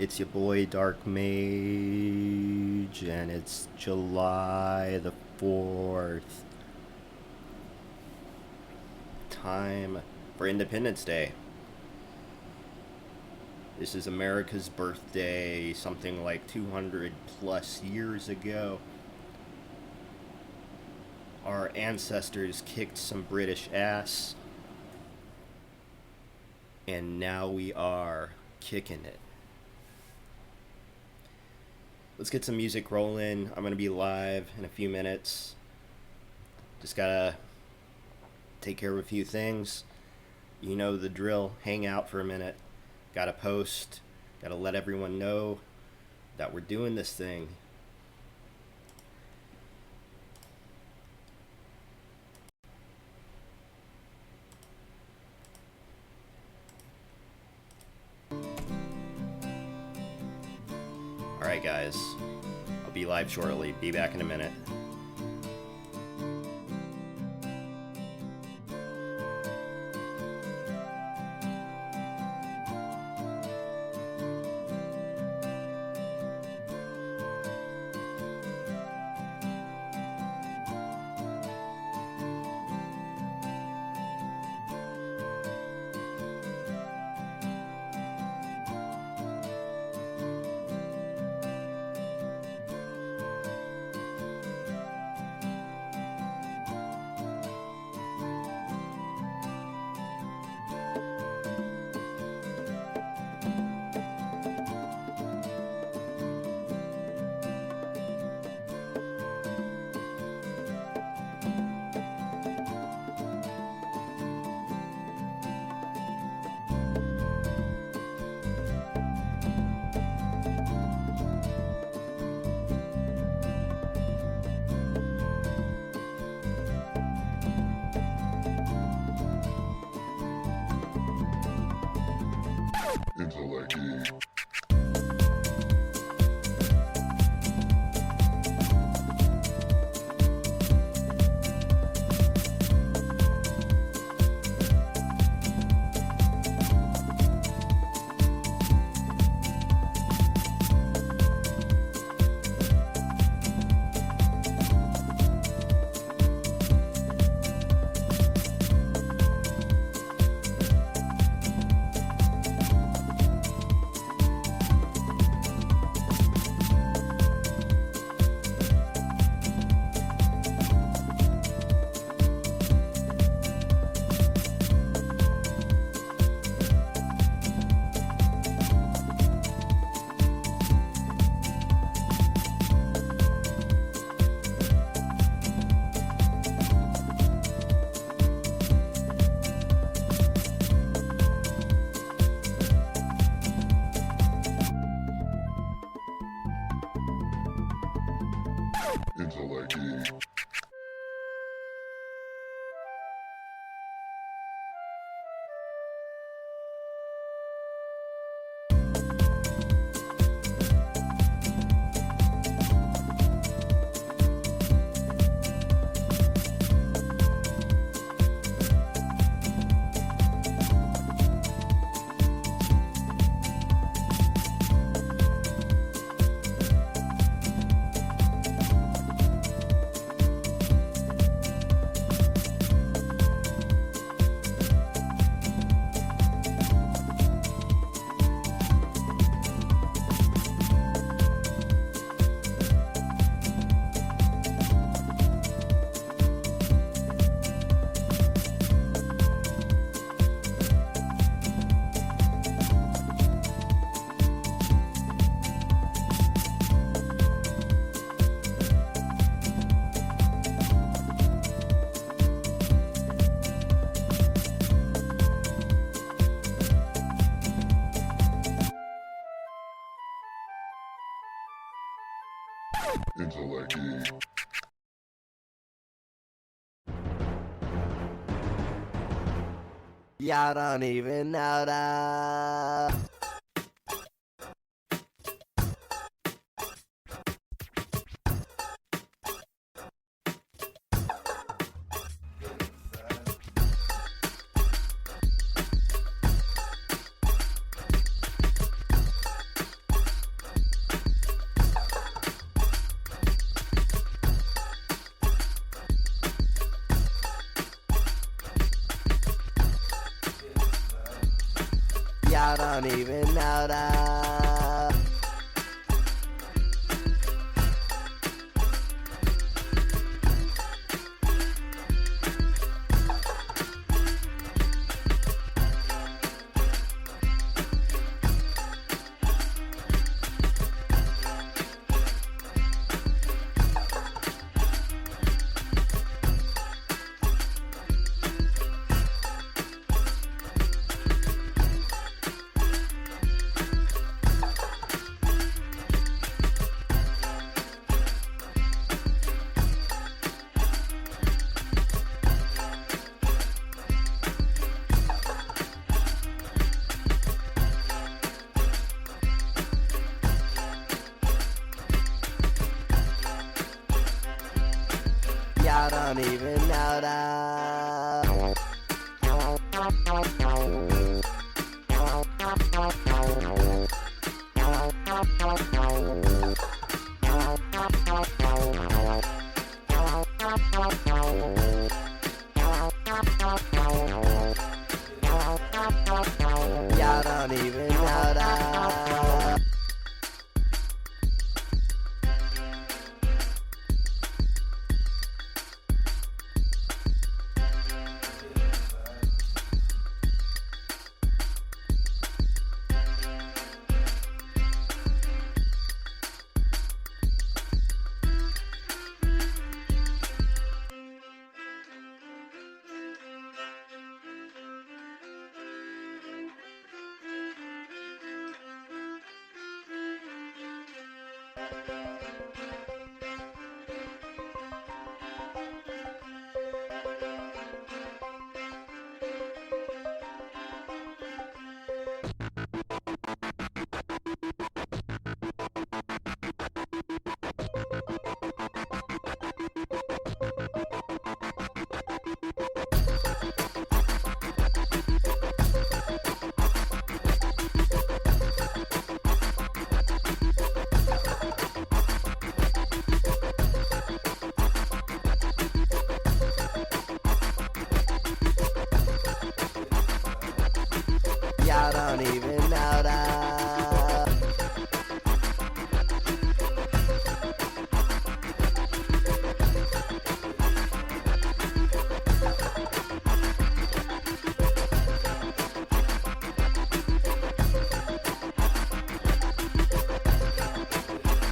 It's your boy Dark Mage, and it's July the 4th. Time for Independence Day. This is America's birthday, something like 200 plus years ago. Our ancestors kicked some British ass, and now we are kicking it. Let's get some music rolling. I'm going to be live in a few minutes. Just gotta take care of a few things. You know the drill. Hang out for a minute. Gotta post. Gotta let everyone know that we're doing this thing. Alright, guys. I'll be live shortly. Be back in a minute. Y'all don't even know that. don't even know that. Y'all don't even know that. Y'all don't even know that.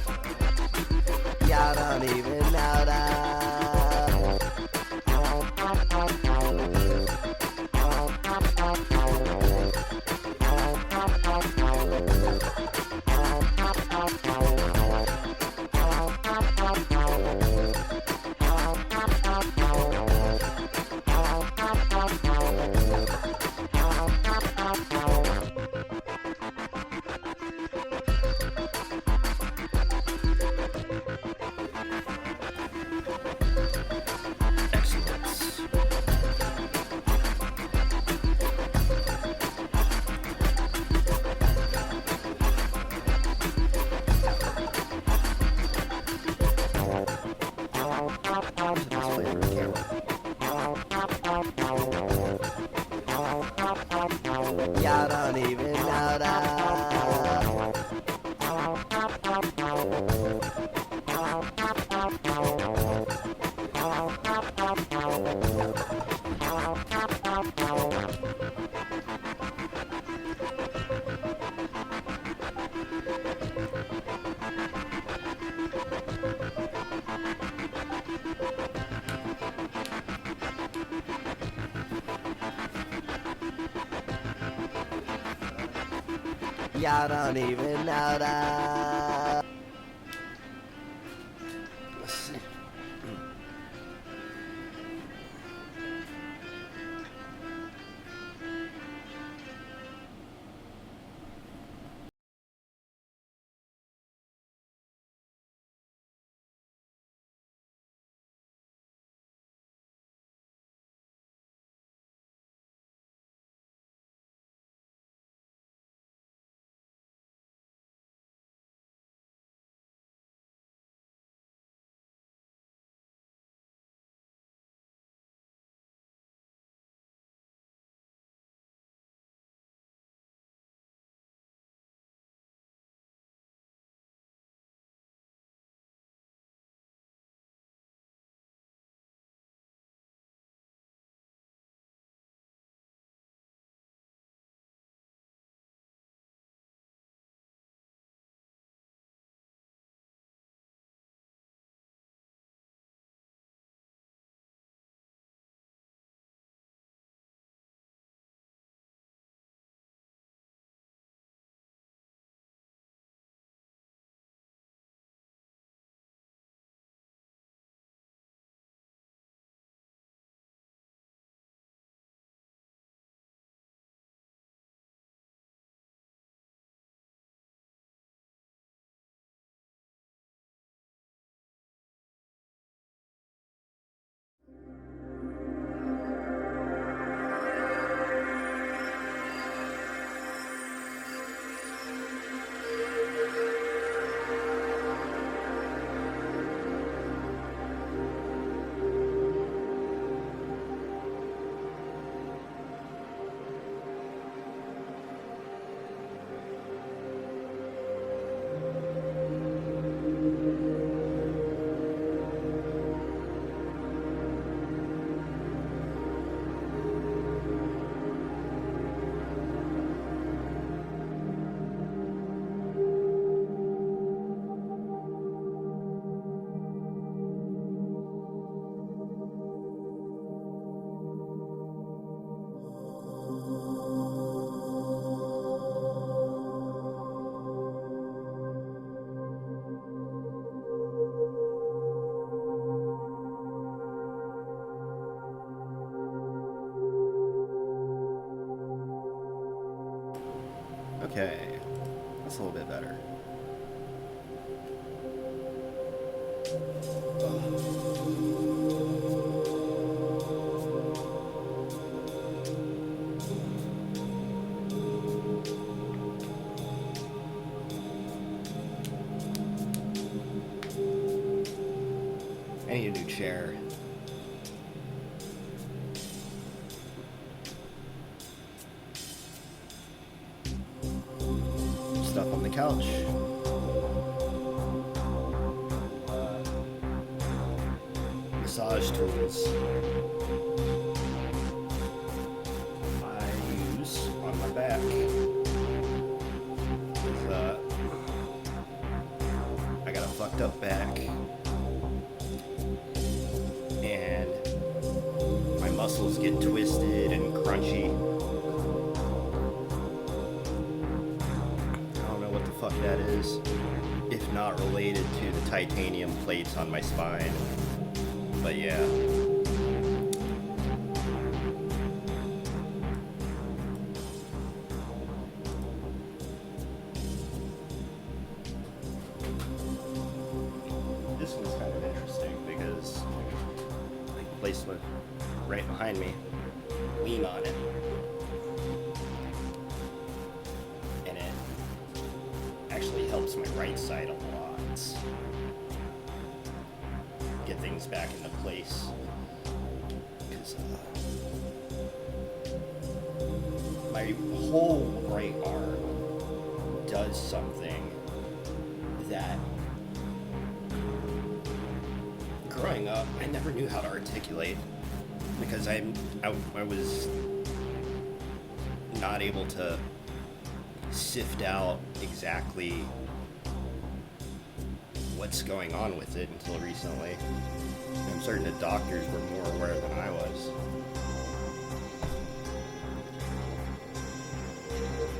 Y'all don't even know that. Y'all don't even know that. Excellence. Y'all don't even know that. Y'all don't even know that. Let's see. That's a little bit better. I need a new chair. Stuff on the couch. Massage tools. I use on my back. I got a fucked up back. And my muscles get twisted and crunchy. I don't know what the fuck that is, if not related to the titanium plates on my spine. But yeah. This one's kind of interesting because I can place one right behind me, lean on it, and it actually helps my right side a lot. Get things back into place. Because my whole right arm does something that growing up I never knew how to articulate, because I was not able to sift out exactly what's going on with it until recently. I'm certain the doctors were more aware than I was.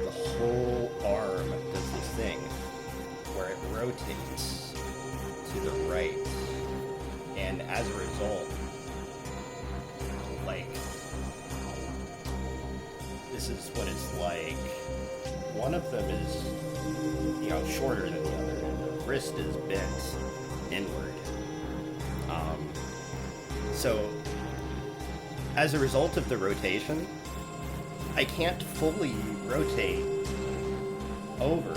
The whole arm does this thing where it rotates to the right, and as a result, like, this is what it's like. One of them is, shorter than the other, and the wrist is bent inward. So, as a result of the rotation, I can't fully rotate over.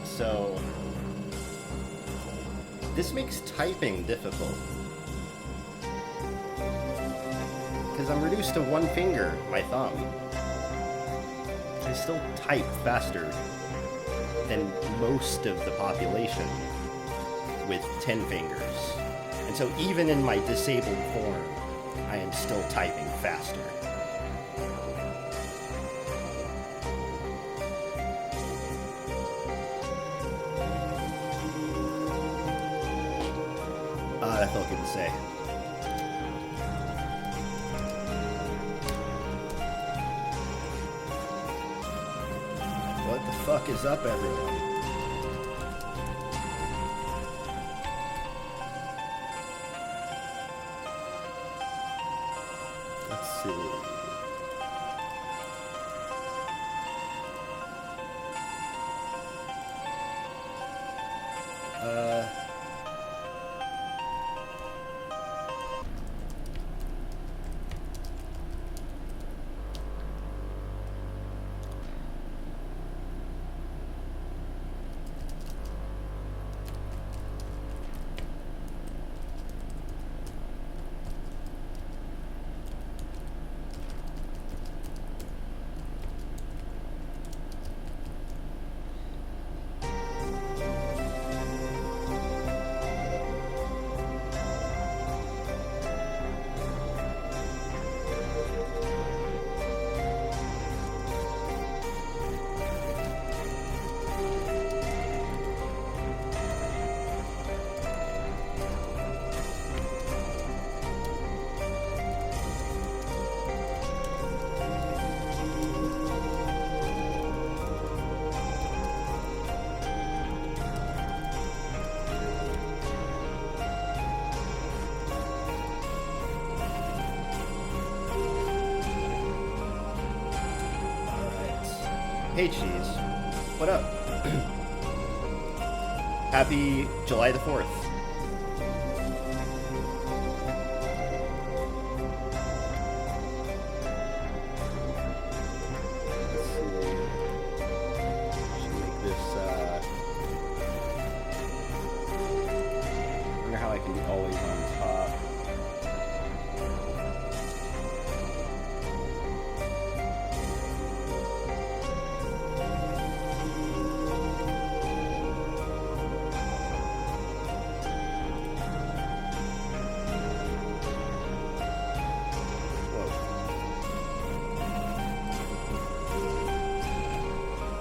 So, this makes typing difficult. Because I'm reduced to one finger, my thumb. I still type faster than most of the population with 10 fingers. And so even in my disabled form, I am still typing faster. That felt good to say. What the fuck is up, everyone? Let's see. Hey, Cheese. What up? Happy July the 4th. Let's see. Should make this, I wonder how I can be always on top.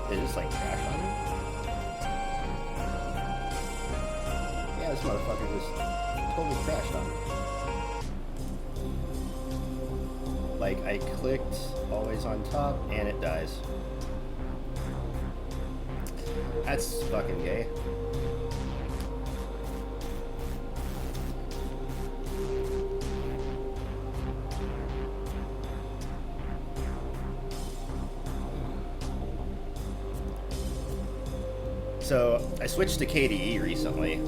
They just like crash on me? Yeah, this motherfucker just totally crashed on me. Like, I clicked always on top and it dies. That's fucking gay. So, I switched to KDE recently.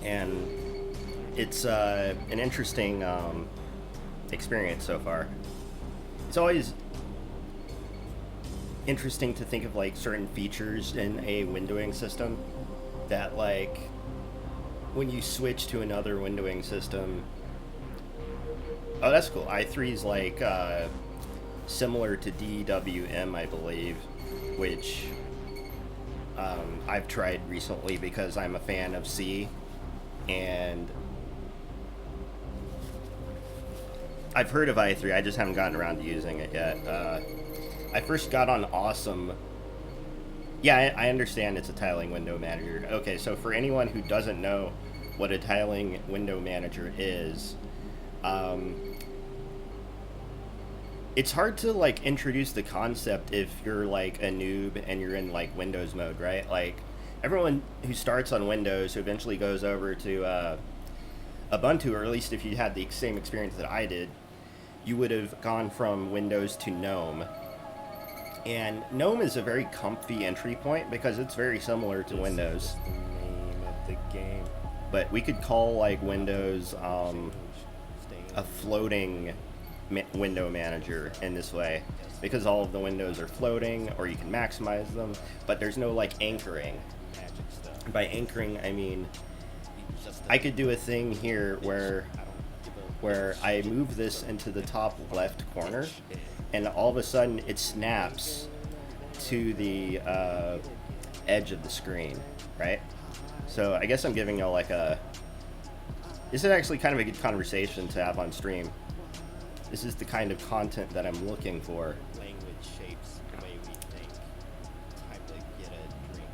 And it's an interesting experience so far. It's always interesting to think of like certain features in a windowing system that like when you switch to another windowing system. Oh, that's cool. i3's like similar to DWM, I believe, which I've tried recently because I'm a fan of C, and I've heard of i3. I just haven't gotten around to using it yet. I first got on Awesome. Yeah, I understand it's a tiling window manager. Okay, so for anyone who doesn't know what a tiling window manager is, it's hard to like introduce the concept if you're like a noob and you're in like Windows mode, right? Like everyone who starts on Windows who eventually goes over to Ubuntu, or at least if you had the same experience that I did, you would have gone from Windows to GNOME. And GNOME is a very comfy entry point because it's very similar to Windows. The name of the game. But we could call like Windows a floating window manager in this way, because all of the windows are floating, or you can maximize them, but there's no like anchoring. By anchoring, I mean I could do a thing here where I move this into the top left corner, and all of a sudden it snaps to the edge of the screen, right? So I guess I'm giving y'all like this is actually kind of a good conversation to have on stream. This is the kind of content that I'm looking for. Language shapes the way we think. Time to get a drink.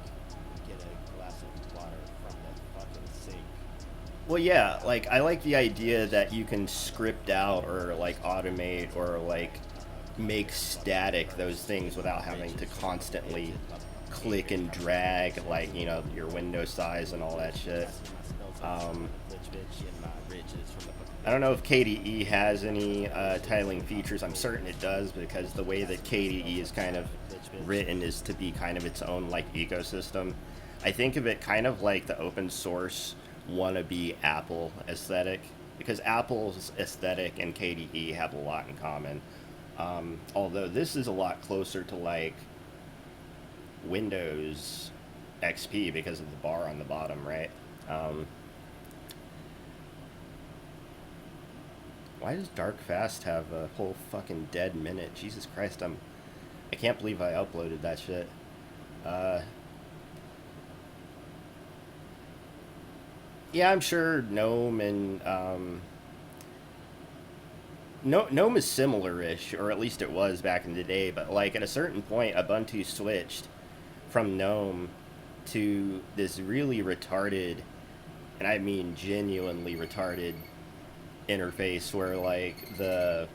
Get a glass of water from the fucking sink. Well, yeah, like I like the idea that you can script out or like automate or like make static those things without having to constantly click and drag, like, you know, your window size and all that shit. I don't know if KDE has any tiling features. I'm certain it does, because the way that KDE is kind of written is to be kind of its own like ecosystem. I think of it kind of like the open source wannabe Apple aesthetic, because Apple's aesthetic and KDE have a lot in common. Although this is a lot closer to like Windows XP because of the bar on the bottom, right? Why does Dark Fast have a whole fucking dead minute? Jesus Christ, I can't believe I uploaded that shit. Yeah, I'm sure GNOME and GNOME is similar-ish, or at least it was back in the day, but like at a certain point Ubuntu switched from GNOME to this really retarded, and I mean genuinely retarded, interface where like the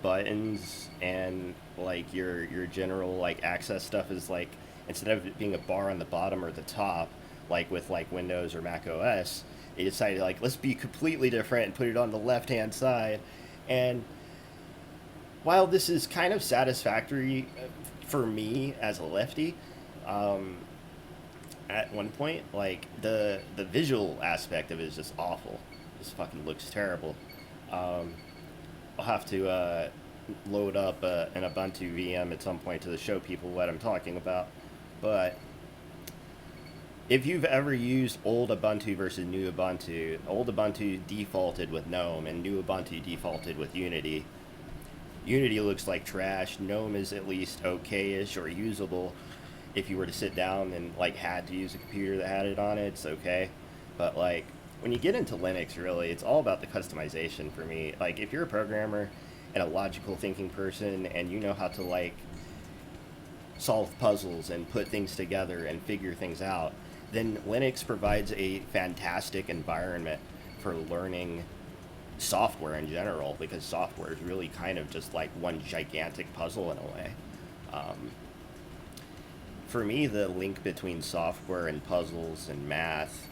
buttons and like your general like access stuff is like, instead of it being a bar on the bottom or the top, like with like Windows or Mac OS, they decided like let's be completely different and put it on the left hand side. And while this is kind of satisfactory for me as a lefty, um, at one point, like the visual aspect of it is just awful. This fucking looks terrible. Um, I'll have to load up an Ubuntu VM at some point to show people what I'm talking about. But if you've ever used old Ubuntu versus new Ubuntu, old Ubuntu defaulted with GNOME and new Ubuntu defaulted with Unity. Unity looks like trash. GNOME is at least okay-ish or usable. If you were to sit down and like had to use a computer that had it on it, it's okay. But like when you get into Linux, really, it's all about the customization for me. Like if you're a programmer and a logical thinking person and you know how to like solve puzzles and put things together and figure things out, then Linux provides a fantastic environment for learning software in general, because software is really kind of just like one gigantic puzzle in a way. Um, for me, the link between software and puzzles and math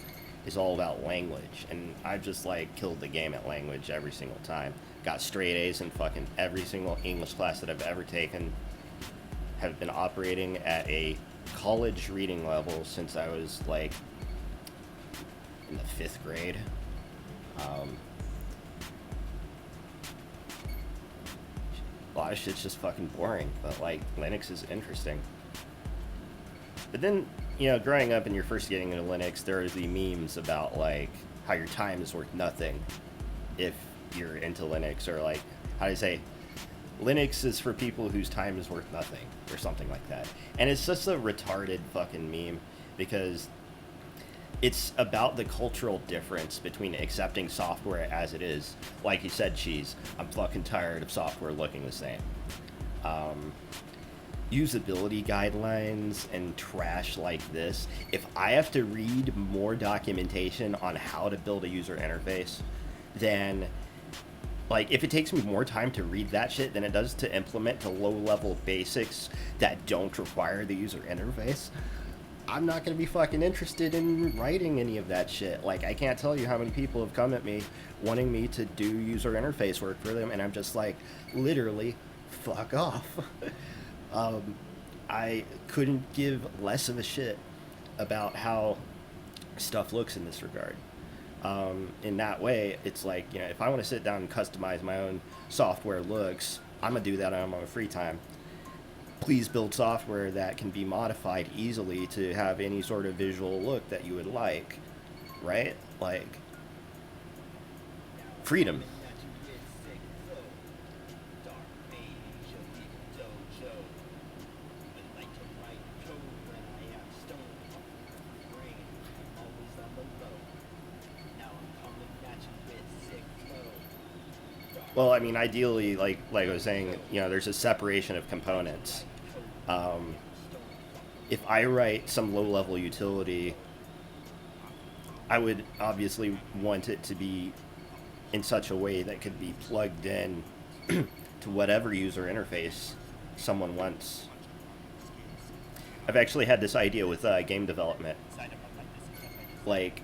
is all about language, and I've just like killed the game at language every single time. Got straight A's in fucking every single English class that I've ever taken. Have been operating at a college reading level since I was like in the 5th grade. Um, a lot of shit's just fucking boring, but like Linux is interesting. But then, you know, growing up and you're first getting into Linux, there are the memes about like how your time is worth nothing if you're into Linux, or like how do you say, Linux is for people whose time is worth nothing, or something like that. And it's just a retarded fucking meme, because it's about the cultural difference between accepting software as it is. Like you said, Cheese, I'm fucking tired of software looking the same. Um, Usability guidelines and trash like this. If I have to read more documentation on how to build a user interface, then like if it takes me more time to read that shit than it does to implement the low level basics that don't require the user interface, I'm not going to be fucking interested in writing any of that shit. Like, I can't tell you how many people have come at me wanting me to do user interface work for them, and I'm just like, literally, fuck off. I couldn't give less of a shit about how stuff looks in this regard. In that way, it's like, you know, if I want to sit down and customize my own software looks, I'm going to do that on my free time. Please build software that can be modified easily to have any sort of visual look that you would like, right? Like, freedom. Well, I mean, ideally, like I was saying, you know, there's a separation of components. Um, if I write some low-level utility, I would obviously want it to be in such a way that could be plugged in to whatever user interface someone wants. I've actually had this idea with game development. Like,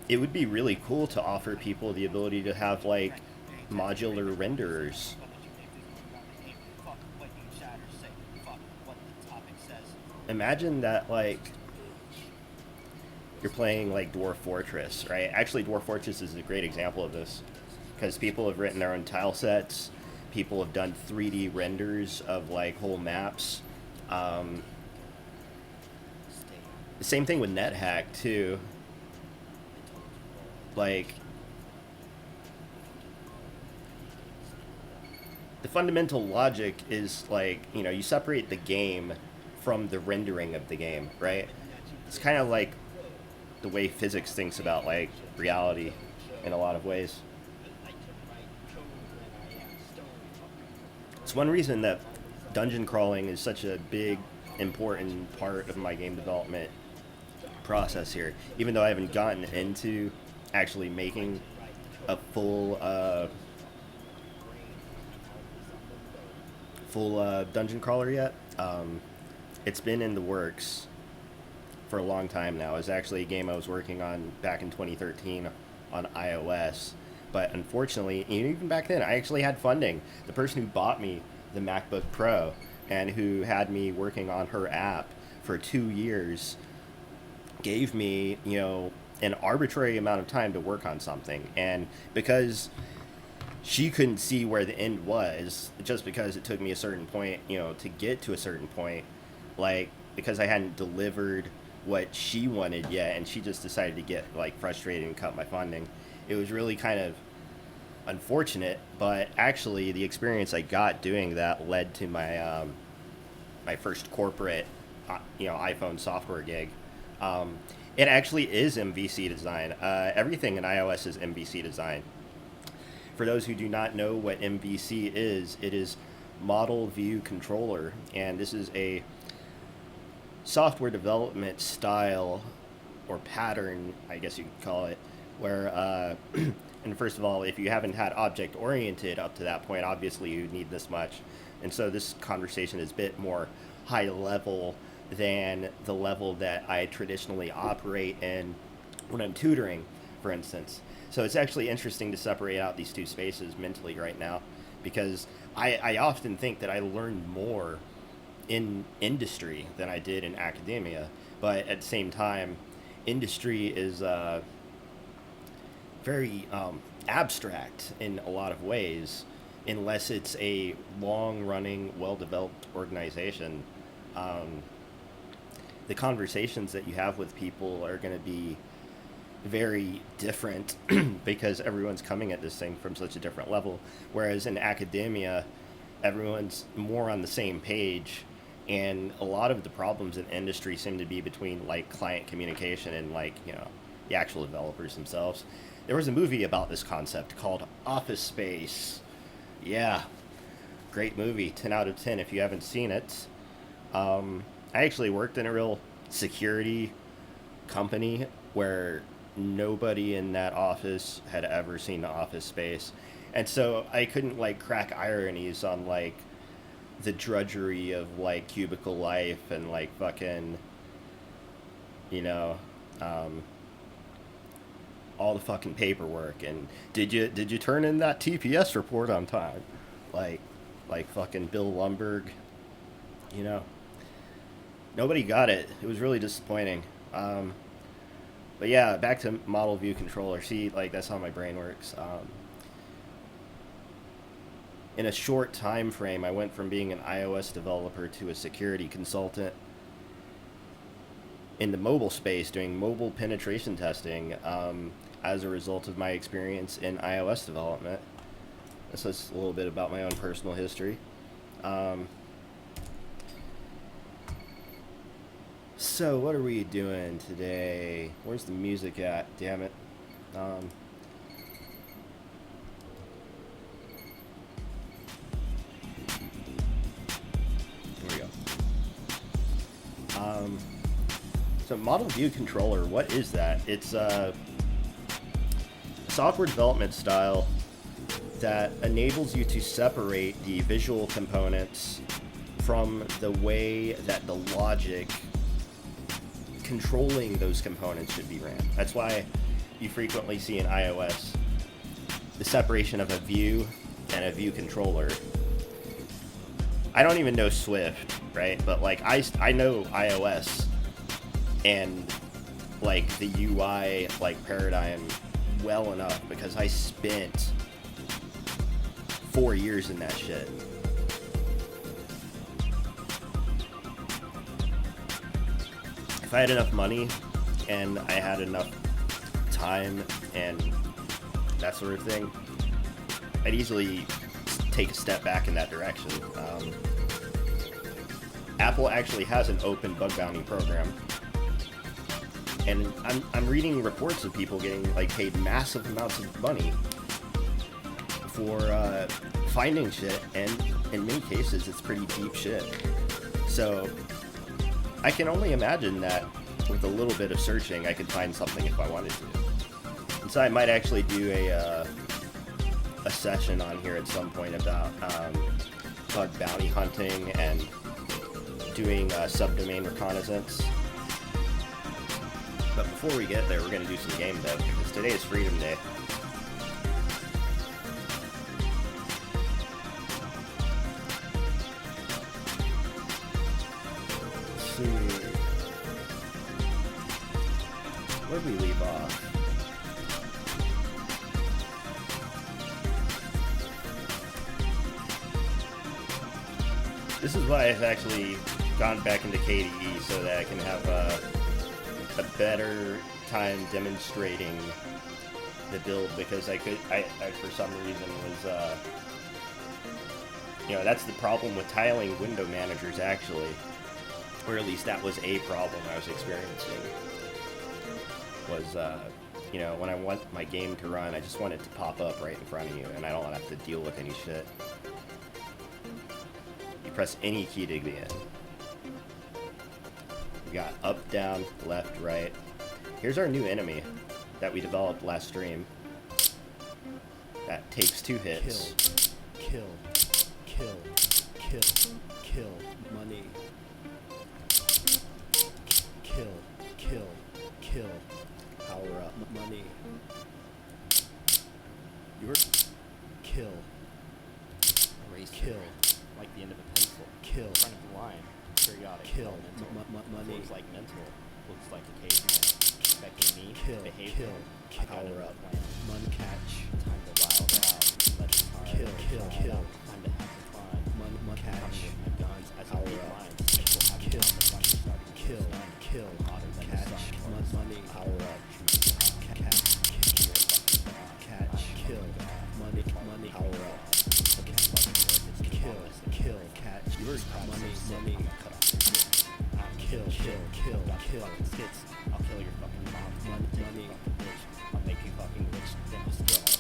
it would be really cool to offer people the ability to have, like, modular renderers. Imagine that, like, you're playing, like, Dwarf Fortress, right? Actually, Dwarf Fortress is a great example of this, because people have written their own tile sets, people have done 3D renders of, like, whole maps. The same thing with NetHack, too. Like, the fundamental logic is like, you know, you separate the game from the rendering of the game, right? It's kind of like the way physics thinks about like reality in a lot of ways. It's one reason that dungeon crawling is such a big, important part of my game development process here. Even though I haven't gotten into actually making a full dungeon crawler yet. It's been in the works for a long time now. It was actually a game I was working on back in 2013 on iOS. But unfortunately, even back then, I actually had funding. The person who bought me the MacBook Pro and who had me working on her app for 2 years gave me, an arbitrary amount of time to work on something. And because she couldn't see where the end was, just because it took me a certain point, to get to a certain point, like, because I hadn't delivered what she wanted yet, and she just decided to get, like, frustrated and cut my funding. It was really kind of unfortunate, but actually the experience I got doing that led to my first corporate, iPhone software gig. It actually is MVC design. Everything in iOS is MVC design. For those who do not know what MVC is, it is Model View Controller, and this is a software development style or pattern, I guess you could call it, where, and first of all, if you haven't had object oriented up to that point, obviously you need this much. And so this conversation is a bit more high level than the level that I traditionally operate in when I'm tutoring, for instance. So it's actually interesting to separate out these two spaces mentally right now, because I often think that I learned more in industry than I did in academia, but at the same time, industry is very abstract in a lot of ways, unless it's a long-running, well-developed organization. The conversations that you have with people are going to be very different because everyone's coming at this thing from such a different level. Whereas in academia, everyone's more on the same page, and a lot of the problems in industry seem to be between, like, client communication and, like, the actual developers themselves. There was a movie about this concept called Office Space. Yeah, great movie, 10 out of 10 if you haven't seen it. I actually worked in a real security company where nobody in that office had ever seen Office Space. And so I couldn't, like, crack ironies on, like, the drudgery of, like, cubicle life and, like, fucking, all the fucking paperwork. And did you turn in that TPS report on time? Like fucking Bill Lumberg, Nobody got it. It was really disappointing. But yeah, back to Model View Controller. See, like, that's how my brain works. In a short time frame, I went from being an iOS developer to a security consultant in the mobile space, doing mobile penetration testing, as a result of my experience in iOS development. That's just a little bit about my own personal history. So what are we doing today? Where's the music at? Damn it. Here we go. So Model View Controller, what is that? It's a software development style that enables you to separate the visual components from the way that the logic controlling those components should be ran. That's why you frequently see in iOS the separation of a view and a view controller. I don't even know Swift, right? But, like, I know iOS and, like, the UI, like, paradigm well enough because I spent 4 years in that shit. If I had enough money and I had enough time and that sort of thing, I'd easily take a step back in that direction. Apple actually has an open bug bounty program, and I'm reading reports of people getting, like, paid massive amounts of money for finding shit, and in many cases it's pretty deep shit. So I can only imagine that with a little bit of searching I could find something if I wanted to. And so I might actually do a session on here at some point about bug bounty hunting and doing subdomain reconnaissance. But before we get there, we're going to do some game dev, because today is Freedom Day. Let's see. Where did we leave off? This is why I've actually gone back into KDE, so that I can have a better time demonstrating the build, because I for some reason was, that's the problem with tiling window managers, actually, or at least that was a problem I was experiencing, was, when I want my game to run, I just want it to pop up right in front of you, and I don't want to have to deal with any shit. You press any key to begin. We got up, down, left, right. Here's our new enemy that we developed last stream. That takes 2 hits. Kill. Money. Kill. Power up. Money. You were kill. Erase. Kill. Like the end of a pencil. Kill. In front of the line. Periodic. Kill. Money. Looks like mental. Looks like a caveman. Expecting me. Kill. Behavior. Power up. Money catch. Time to wild out. Let it hard. Kill. Time to have some fun. Money catch. My guns as a beat line. Kill. Hotter than the sun. Money. Power up. Catch. Kill. Money. Power up. Kill. Catch. Money. Cut off. Kill. Hits. I'll kill your fucking mom. Money. Bitch. I'll make you fucking rich. Then I'll steal all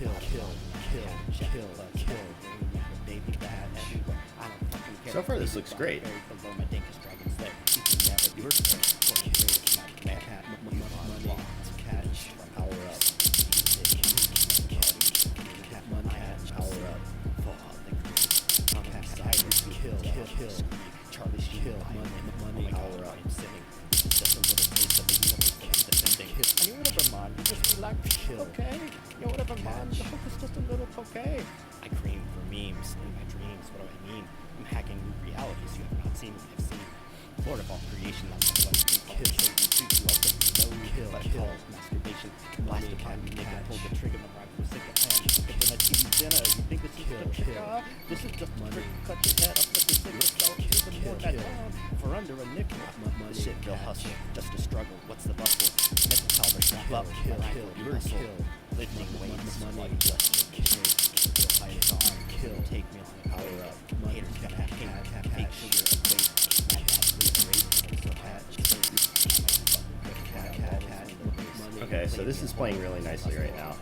your shit. Kill. Baby bad. I don't fucking care. So far, this looks great. Below my dinkus dragon's leg. You can never do it. Money. Catch. Power up. Power up. Kill. Charlie Sheen. Money. Power up. Just a little taste of the universe that is defending. And you whatever, man. You just relax. Okay. You whatever, man. The hook is just a little okay. I cream for memes in my dreams. What do I mean? I'm hacking new realities you have not seen. I've seen. Lord of all creation. I'm the one who kill. Masturbation. Blasted by me. Nigga pulled the trigger. My rifle sick of hand. But then I TV dinner. You think this is the trick? This is just a trick. Cut your head up with the cigarette. Sell to the more that down. For under a nickel. The shit real hustle. Just a struggle. What's the bustle? Mental power. Strap up. Rifle. You hustle. Lifting weights. Money. Just real fight is on. Kill. Take me on. Power up. Haters gotta have hate. Fake sugar. Weight. I got sleep. Rate. So hatch. Okay, so this is playing really nicely right now.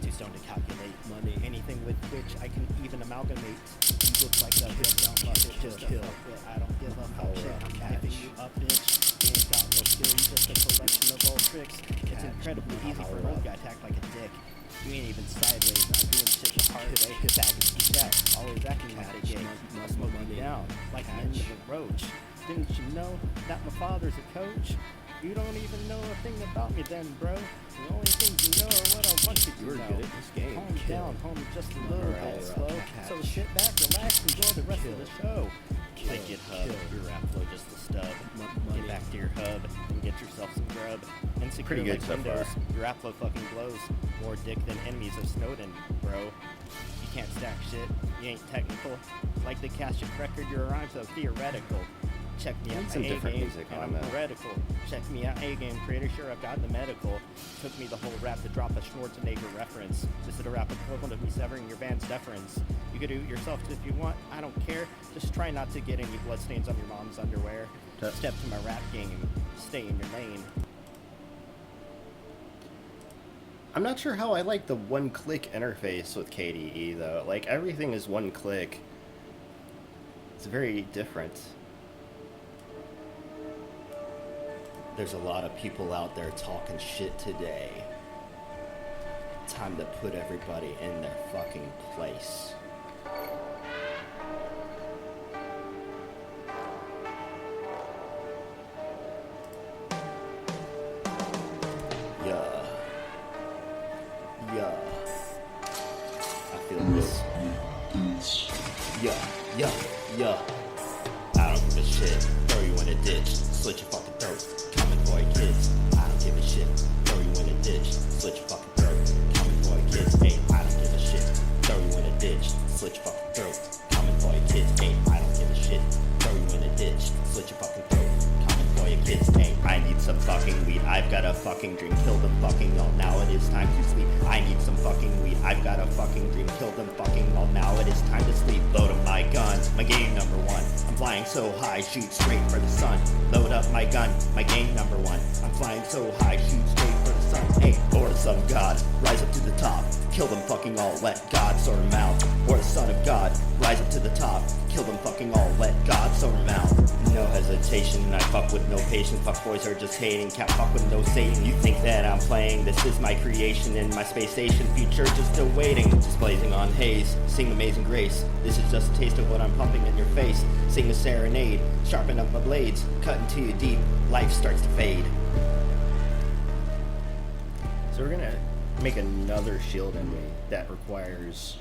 Too stoned to calculate money. Anything with which I can even amalgamate. You look like a hip down bucket. Just a fuck with. I don't give a fuck shit. I'm giving you up, bitch. You ain't got no skill. You just a collection of old tricks. It's incredibly easy for an old guy to act like a dick. You ain't even sideways. Not doing shit the hard way. Baggage to chat. Always acting like a gay. Must smoke me down like the end of a roach. Didn't you know that my father's a coach? You don't even know a thing about me then, bro. The only things you know are what I want you to know. Good at this game. Calm down, homie, just a little bit slow. So sit back, relax, enjoy the rest of the show. Like GitHub, your rap flow just the stub. Get back to your hub and get yourself some grub. Insecure Pretty good like so Windows, far. your rap flow fucking blows. More dick than enemies of Snowden, bro. You can't stack shit, you ain't technical. Like the Cash record, your rhymes are theoretical. Check me out some my different A-game, music and on I'm that. heretical. Check me out A-game, pretty sure I've got the medical. Took me the whole rap to drop a Schwarzenegger reference. This is a rap equivalent of me severing your band's deference. You could do it yourself if you want, I don't care. Just try not to get any bloodstains on your mom's underwear. Step to my rap game, stay in your lane. I'm not sure how I like the one-click interface with KDE, though. Like, everything is one click. It's very different. There's a lot of people out there talking shit today. Time to put everybody in their fucking place. I've got a fucking dream, kill them fucking all, now it is time to sleep. I need some fucking weed, I've got a fucking dream, kill them fucking all, now it is time to sleep. Load up my guns, my game number one. I'm flying so high, shoot straight for the sun. Load up my gun, my game number one. I'm flying so high, shoot straight for the sun. Hey, or the son of God, rise up to the top. Kill them fucking all, let God sort them out. Or the son of God, rise up to the top. Kill them fucking all, let God sort them out. No hesitation, I fuck with no patience. Fuck boys are just hating, can't fuck with no Satan. You think that I'm playing, this is my creation. In my space station, future just still waiting. Just blazing on haze, sing Amazing Grace. This is just a taste of what I'm pumping in your face. Sing a serenade, sharpen up my blades. Cut into you deep, life starts to fade. So we're gonna make another shield enemy that requires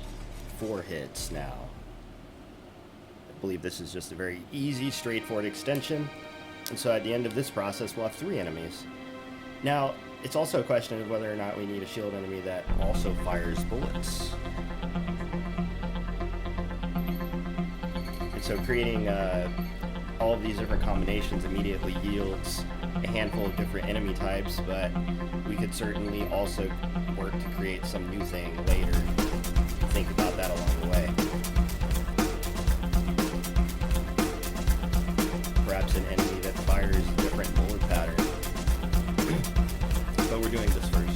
4 hits now. I believe this is just a very easy, straightforward extension. And so at the end of this process, we'll have 3 enemies. Now, it's also a question of whether or not we need a shield enemy that also fires bullets. And so creating all of these different combinations immediately yields a handful of different enemy types, but we could certainly also work to create some new thing later. Think about that along the way. Perhaps an enemy that fires a different bullet pattern. But we're doing this first.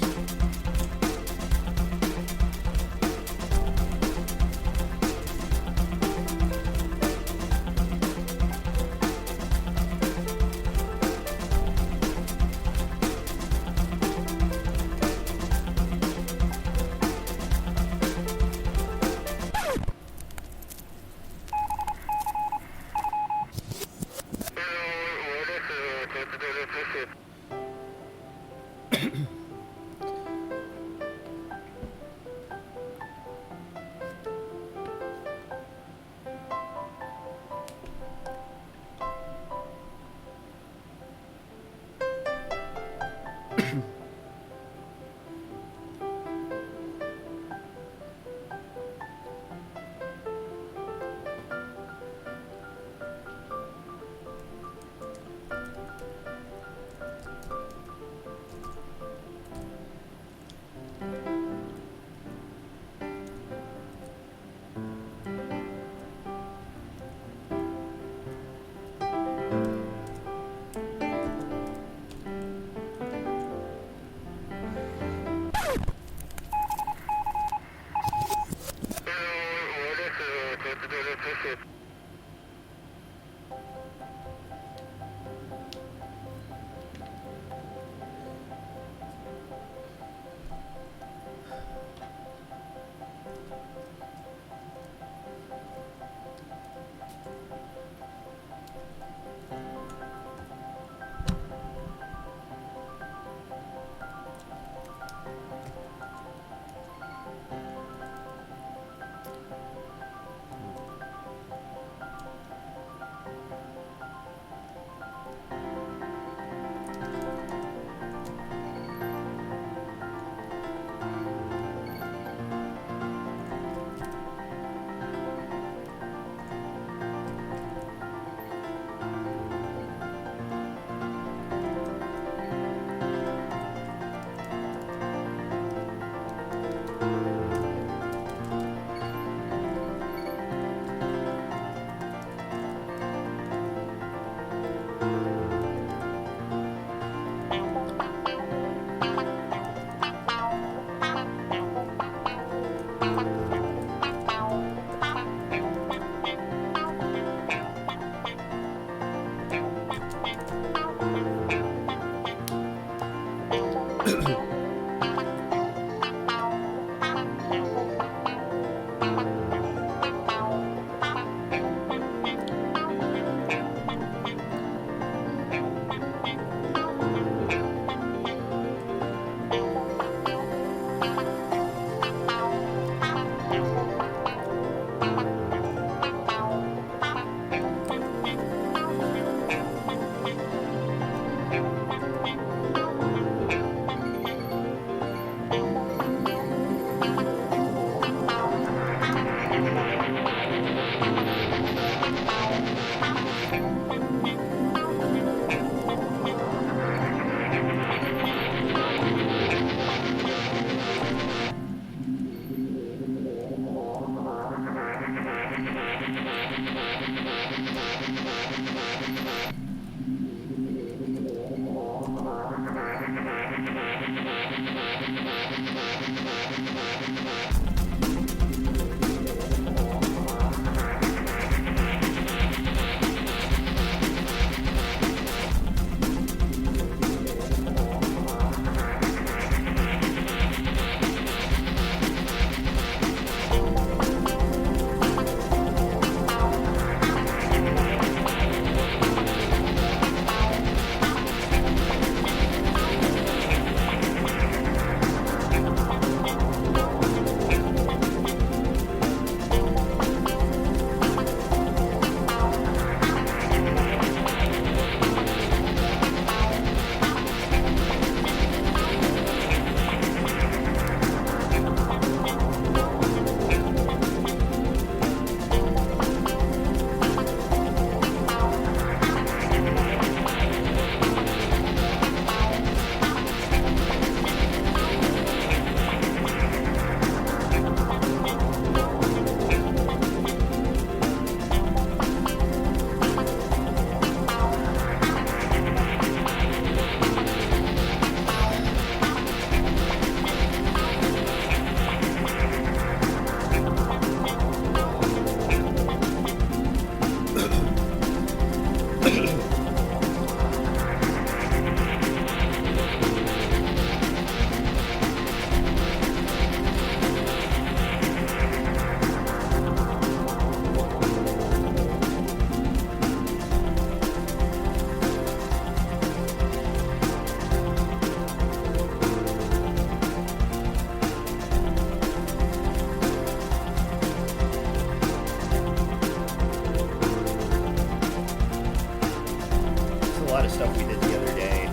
Stuff we did the other day.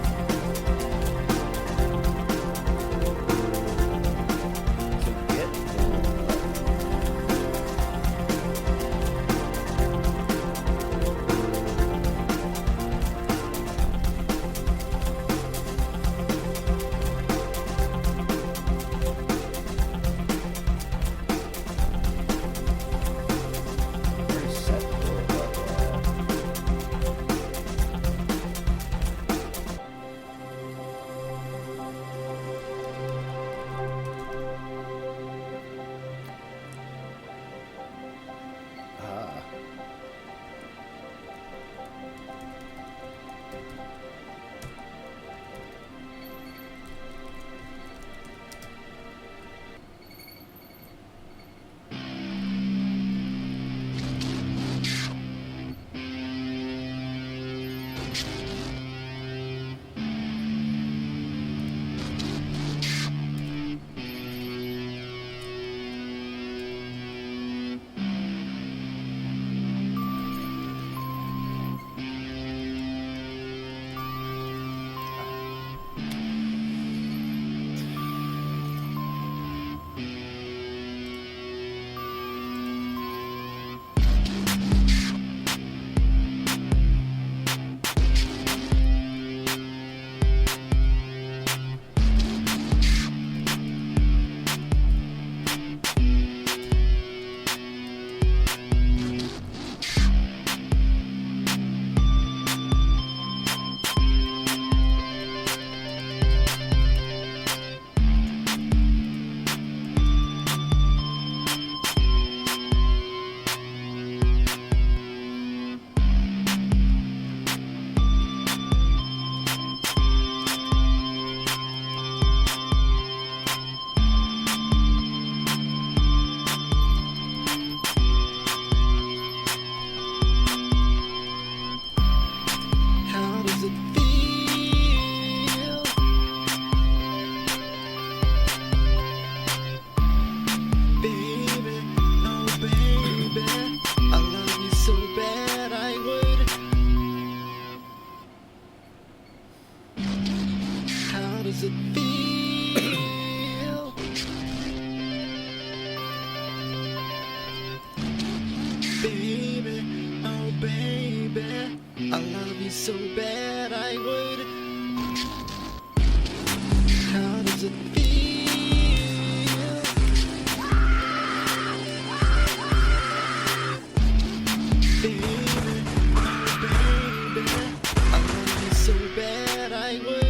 So get pretty set. does it feel? Baby, oh baby, I love you so bad I would. How does it feel? Baby, oh baby, I love you so bad I would.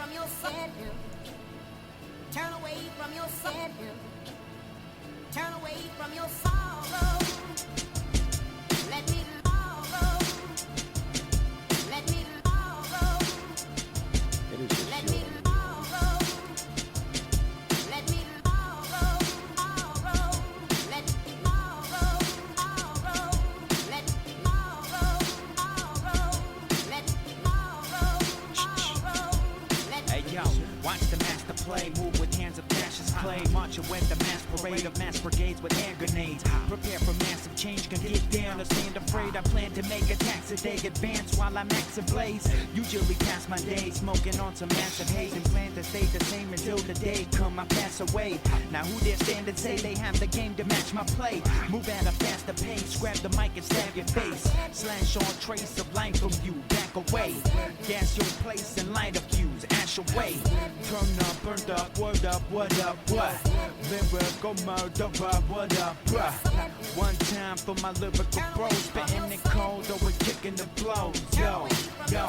from your sorrow. Turn away from your sorrow. Turn away from your sorrow. Let me borrow. Let me borrow. It is just Let you. me borrow. Let me borrow. Borrow. Let me borrow. Borrow. Let me borrow. Borrow. Let me borrow. Borrow. Let Hey yo, watch the master play, move with hands of fascist clay, marching with the mass parade of mass brigades with hand grenades. Prepare for massive change, can get down or stand afraid. I plan to make attacks today, advance while I'm maxing blaze. Usually pass my day smoking on some massive haze and plan to stay the same until the day come I pass away. Now who dare stand and say they have the game to match my play? Move at a faster pace, grab the mic and stab your face. Slash on trace of line from you, back away. Gas your place and light a fuse, ash away. Turn up, burned up, what up, what up, what? Lyrical murderer, what up, bruh? One time for my lyrical bros, spitting it cold or we're kicking the blows. Yo, yo,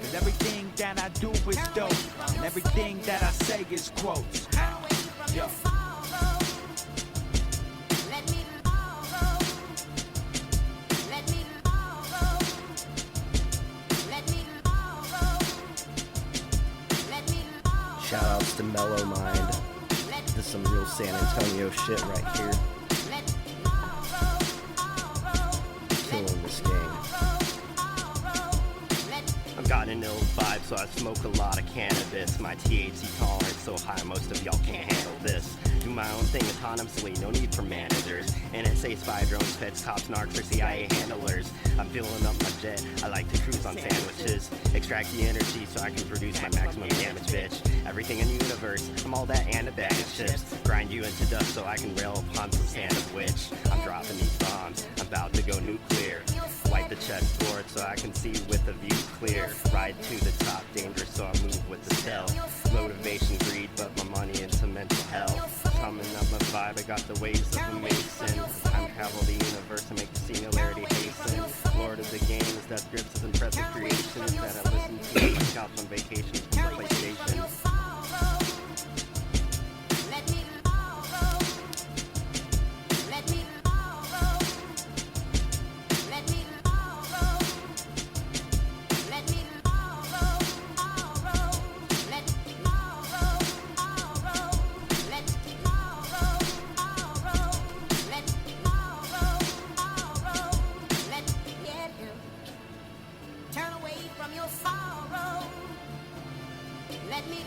cause everything that I do is dope, and everything that I say is quotes. Yo. Shout outs to Mellow Mind. This is some real San Antonio shit right here. Killing this game. I've got an ill vibe, so I smoke a lot of cannabis. My THC tolerance so high, most of y'all can't handle this. Do my own thing autonomously, no need for managers. NSA spy drones, feds, cops, narcs, or CIA handlers. I'm filling up my jet, I like to cruise on sandwiches. Extract the energy so I can produce my maximum damage, bitch. Everything in the universe, I'm all that and a bag of chips. Grind you into dust so I can rail upon some stand of witch. I'm dropping these bombs, I'm about to go nuclear. Wipe the chessboard so I can see with a view clear. Ride to the top, dangerous so I move with the stealth. Motivation, greed, but my money into mental health. Coming up my vibe, I got the waves of a mason. Time travel the universe to make the singularity hasten. Lord of the game is death grips of impressive creations that I listen to on my couch on vacation from the PlayStation. Turn away from your sorrow. Let me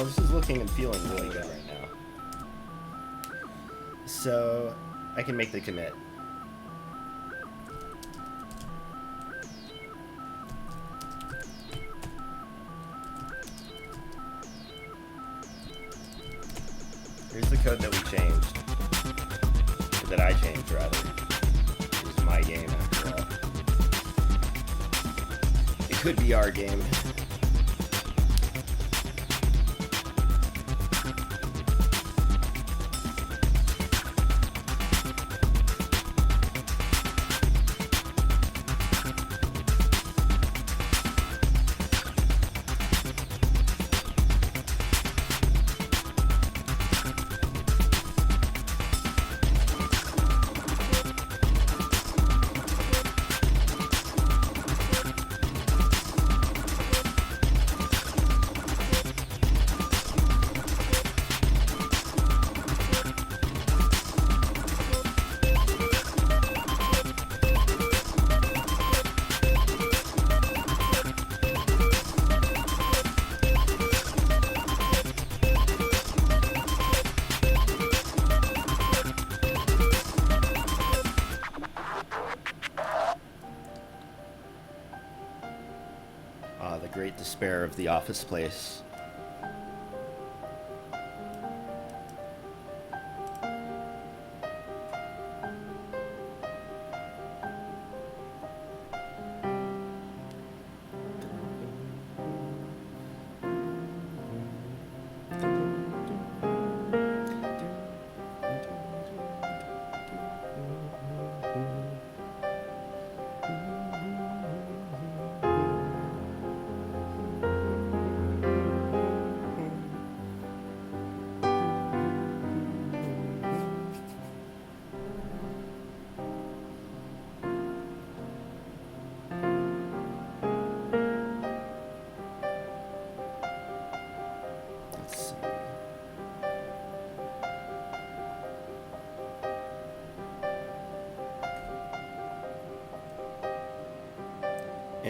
Oh, this is looking and feeling really good right now. So, I can make the commit. Here's the code that we changed. Or that I changed, rather. It's my game, after all. It could be our game. The great despair of the office place.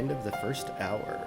end of the first hour.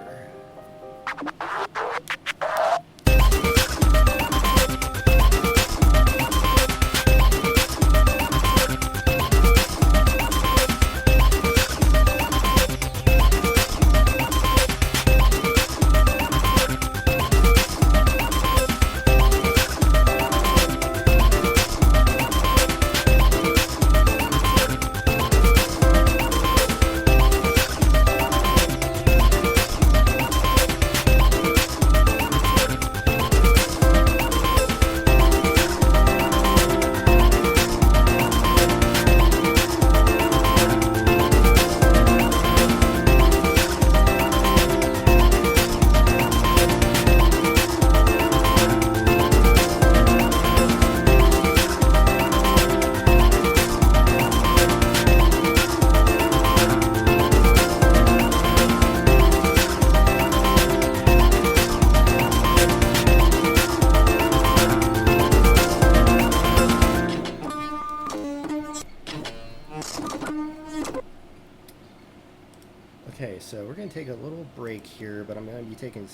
Okay, so we're gonna take a little break here, but I'm gonna be taking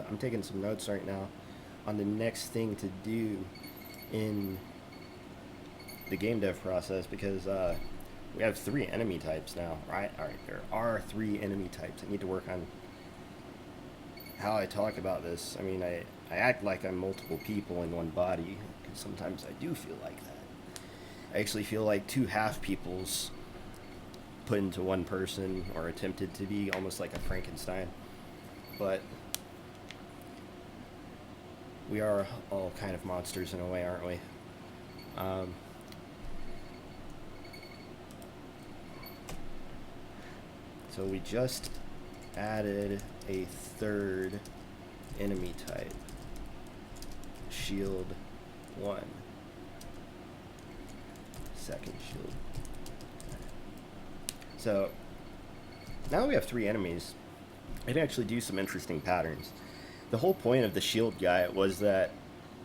I'm taking some notes right now on the next thing to do in the game dev process, because we have 3 enemy types now, right? All right, there are 3 enemy types. I need to work on how I talk about this. I mean, I act like I'm multiple people in one body, because sometimes I do feel like that. I actually feel like 2 half peoples put into one person, or attempted to be, almost like a Frankenstein. But we are all kind of monsters in a way, aren't we? So we just added a 3rd enemy type, shield 1, 2nd shield. So now that we have 3 enemies, I can actually do some interesting patterns. The whole point of the shield guy was that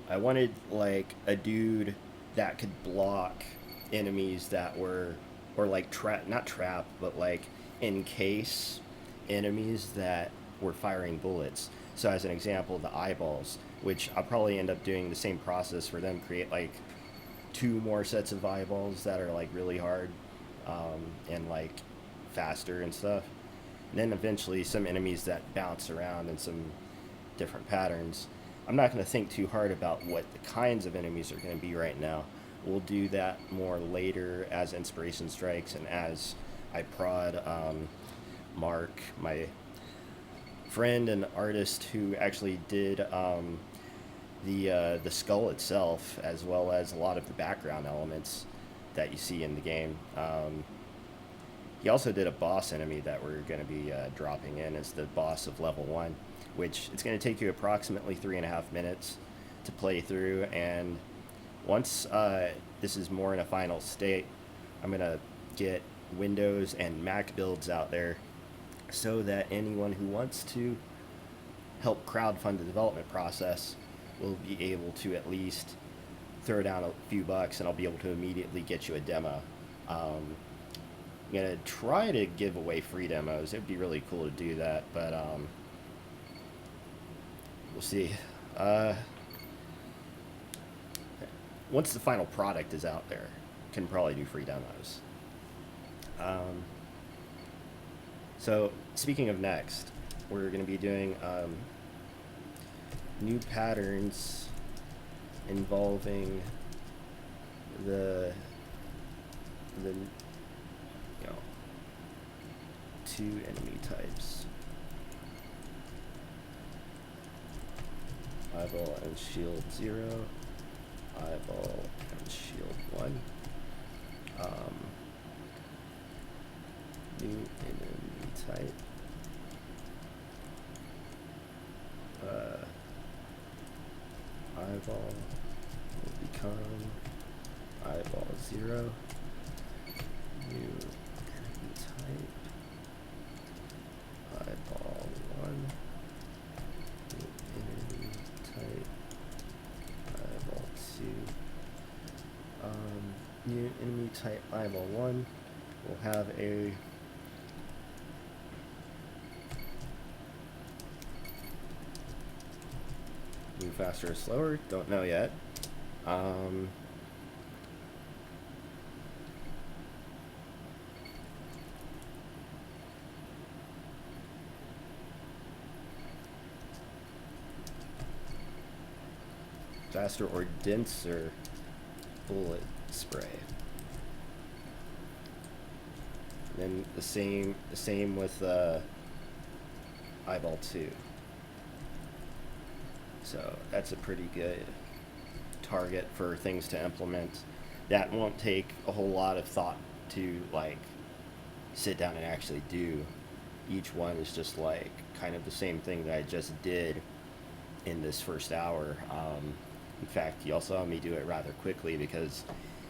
I wanted like a dude that could block enemies that were, or like not trap, but like encase enemies that were firing bullets. So as an example, the eyeballs, which I'll probably end up doing the same process for them, create like 2 more sets of eyeballs that are like really hard and like faster and stuff. And then eventually some enemies that bounce around in some different patterns. I'm not going to think too hard about what the kinds of enemies are going to be right now. We'll do that more later as inspiration strikes, and as I prod Mark, my friend and artist who actually did the skull itself, as well as a lot of the background elements that you see in the game. He also did a boss enemy that we're going to be dropping in as the boss of level 1, which it's going to take you approximately 3.5 minutes to play through. And once this is more in a final state, I'm going to get Windows and Mac builds out there so that anyone who wants to help crowdfund the development process will be able to at least throw down a few bucks, and I'll be able to immediately get you a demo. I'm going to try to give away free demos. It would be really cool to do that, but we'll see. Once the final product is out there, can probably do free demos. So speaking of next, we're going to be doing new patterns involving the 2 enemy types, eyeball and shield 0, eyeball and shield 1. New enemy type, eyeball will become eyeball 0. New enemy type, eyeball 1. New enemy type, eyeball 2. New enemy type eyeball 1 will have a faster or slower? Don't know yet. Faster or denser bullet spray. Then the same with eyeball 2. So that's a pretty good target for things to implement. That won't take a whole lot of thought to like sit down and actually do. Each one is just like kind of the same thing that I just did in this first hour. In fact, you also saw me do it rather quickly because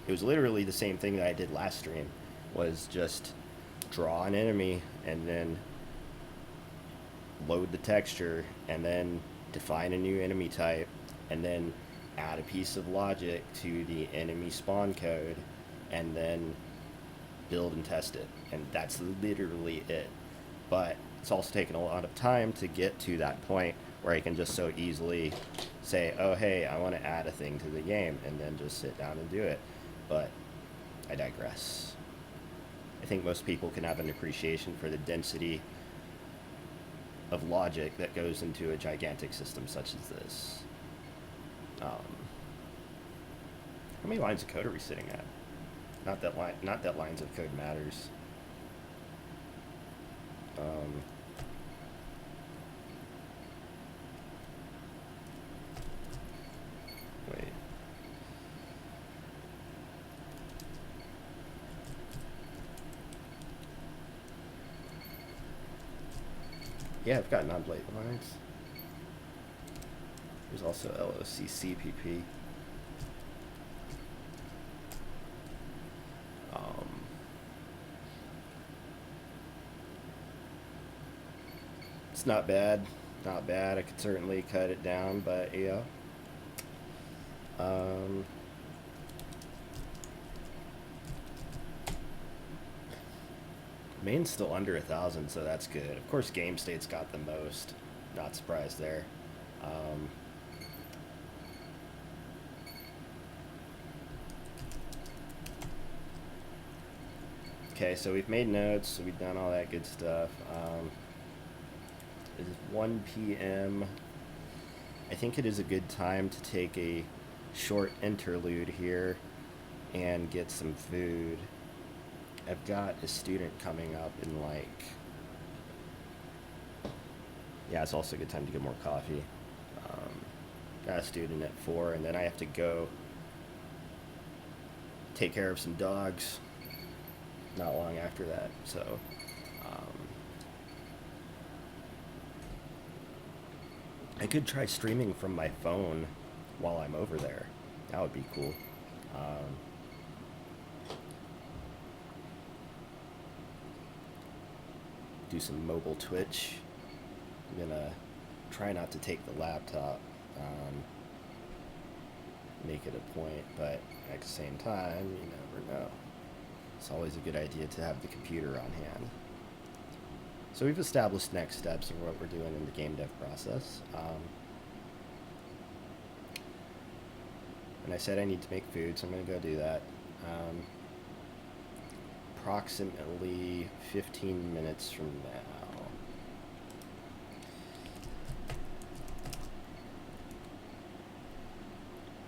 it was literally the same thing that I did last stream, was just draw an enemy and then load the texture and then define a new enemy type and then add a piece of logic to the enemy spawn code and then build and test it. And that's literally it. But it's also taken a lot of time to get to that point where I can just so easily say, oh hey, I want to add a thing to the game, and then just sit down and do it. But I digress. I think most people can have an appreciation for the density of logic that goes into a gigantic system such as this. How many lines of code are we sitting at? Not that lines of code matters. Wait. Yeah, I've got non-blade lines. There's also LOCCPP. It's not bad. Not bad. I could certainly cut it down, but yeah. Main's still under 1,000, so that's good. Of course, Game State's got the most. Not surprised there. Okay, so we've made notes. We've done all that good stuff. It is 1 p.m. I think it is a good time to take a short interlude here and get some food. I've got a student coming up in like... Yeah, it's also a good time to get more coffee. Got a student at 4, and then I have to go take care of some dogs not long after that, so... I could try streaming from my phone while I'm over there. That would be cool. Do some mobile Twitch. I'm gonna try not to take the laptop. Make it a point, but at the same time, you never know. It's always a good idea to have the computer on hand. So we've established next steps of what we're doing in the game dev process. And I said I need to make food, so I'm going to go do that. Approximately 15 minutes from now.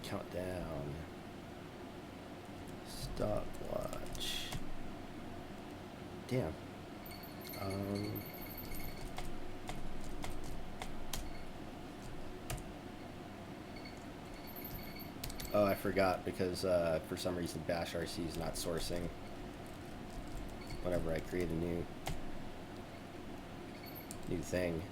Countdown. Stopwatch. Damn. Oh, I forgot because for some reason Bash RC is not sourcing whenever I create a new thing.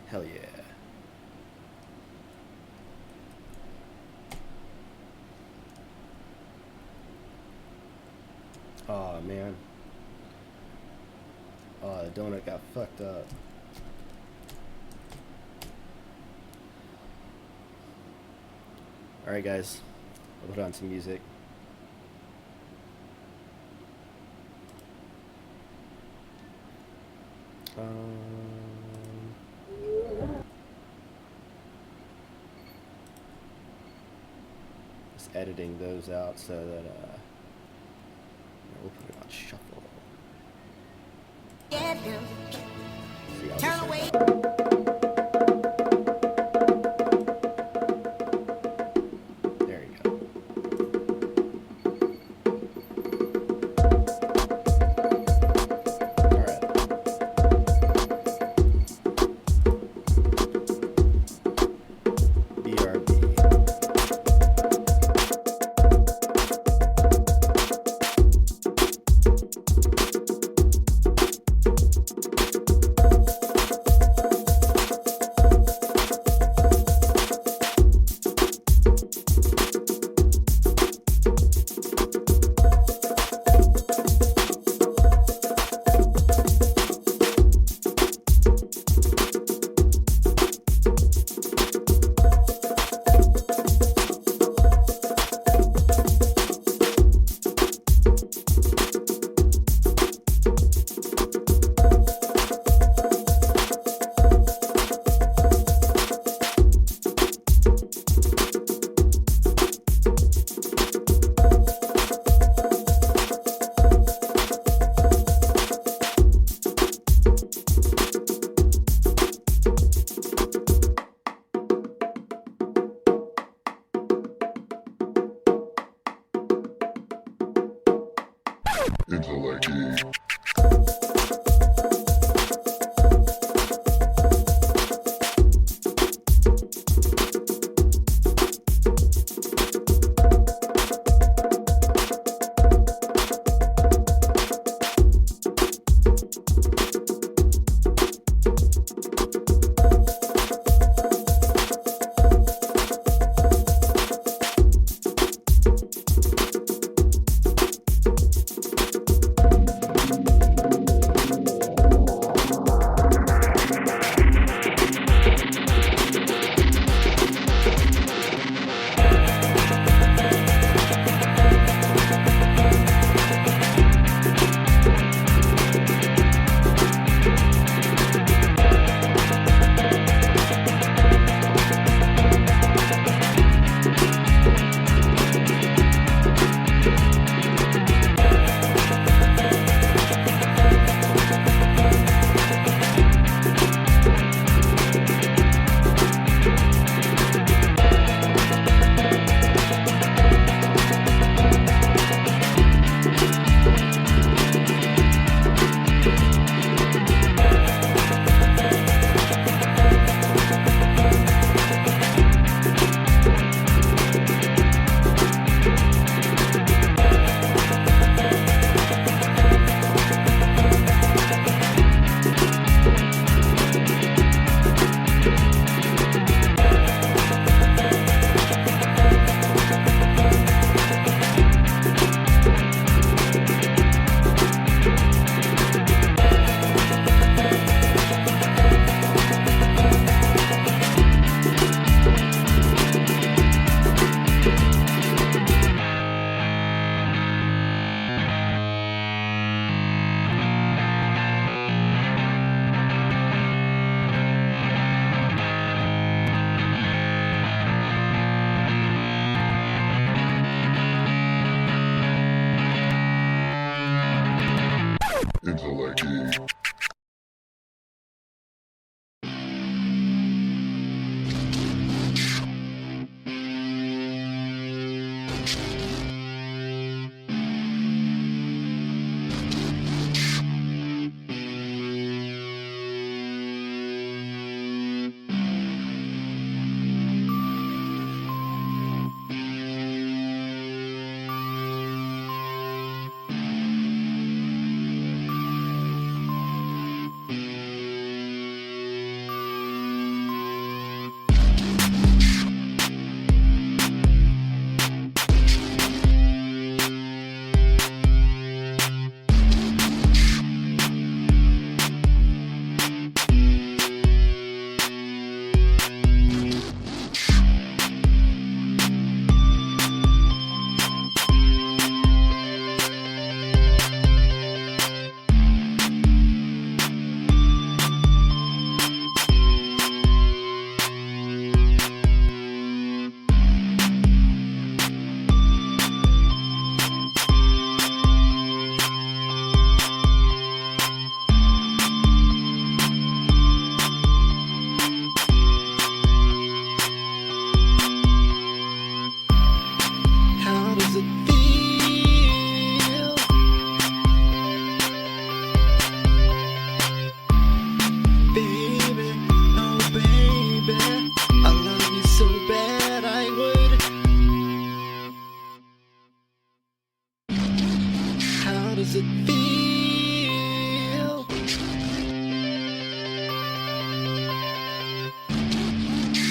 Hell yeah. Oh man. Oh, the donut got fucked up. Alright guys, I'll put on some music. Just editing those out so that we'll put it on shuffle. Get him. See, I'll Turn just- away. There you go. Alright. BRB.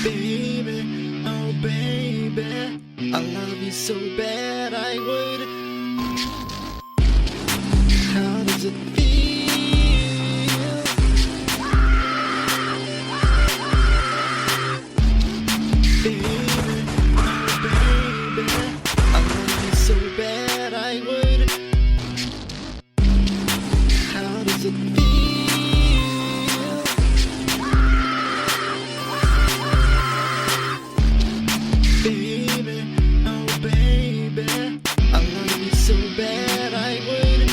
Baby, oh baby, I love you so bad I would. How does it feel? Baby, oh baby, I love you so bad I would. How does it feel? Baby, oh baby, I love you so bad I would.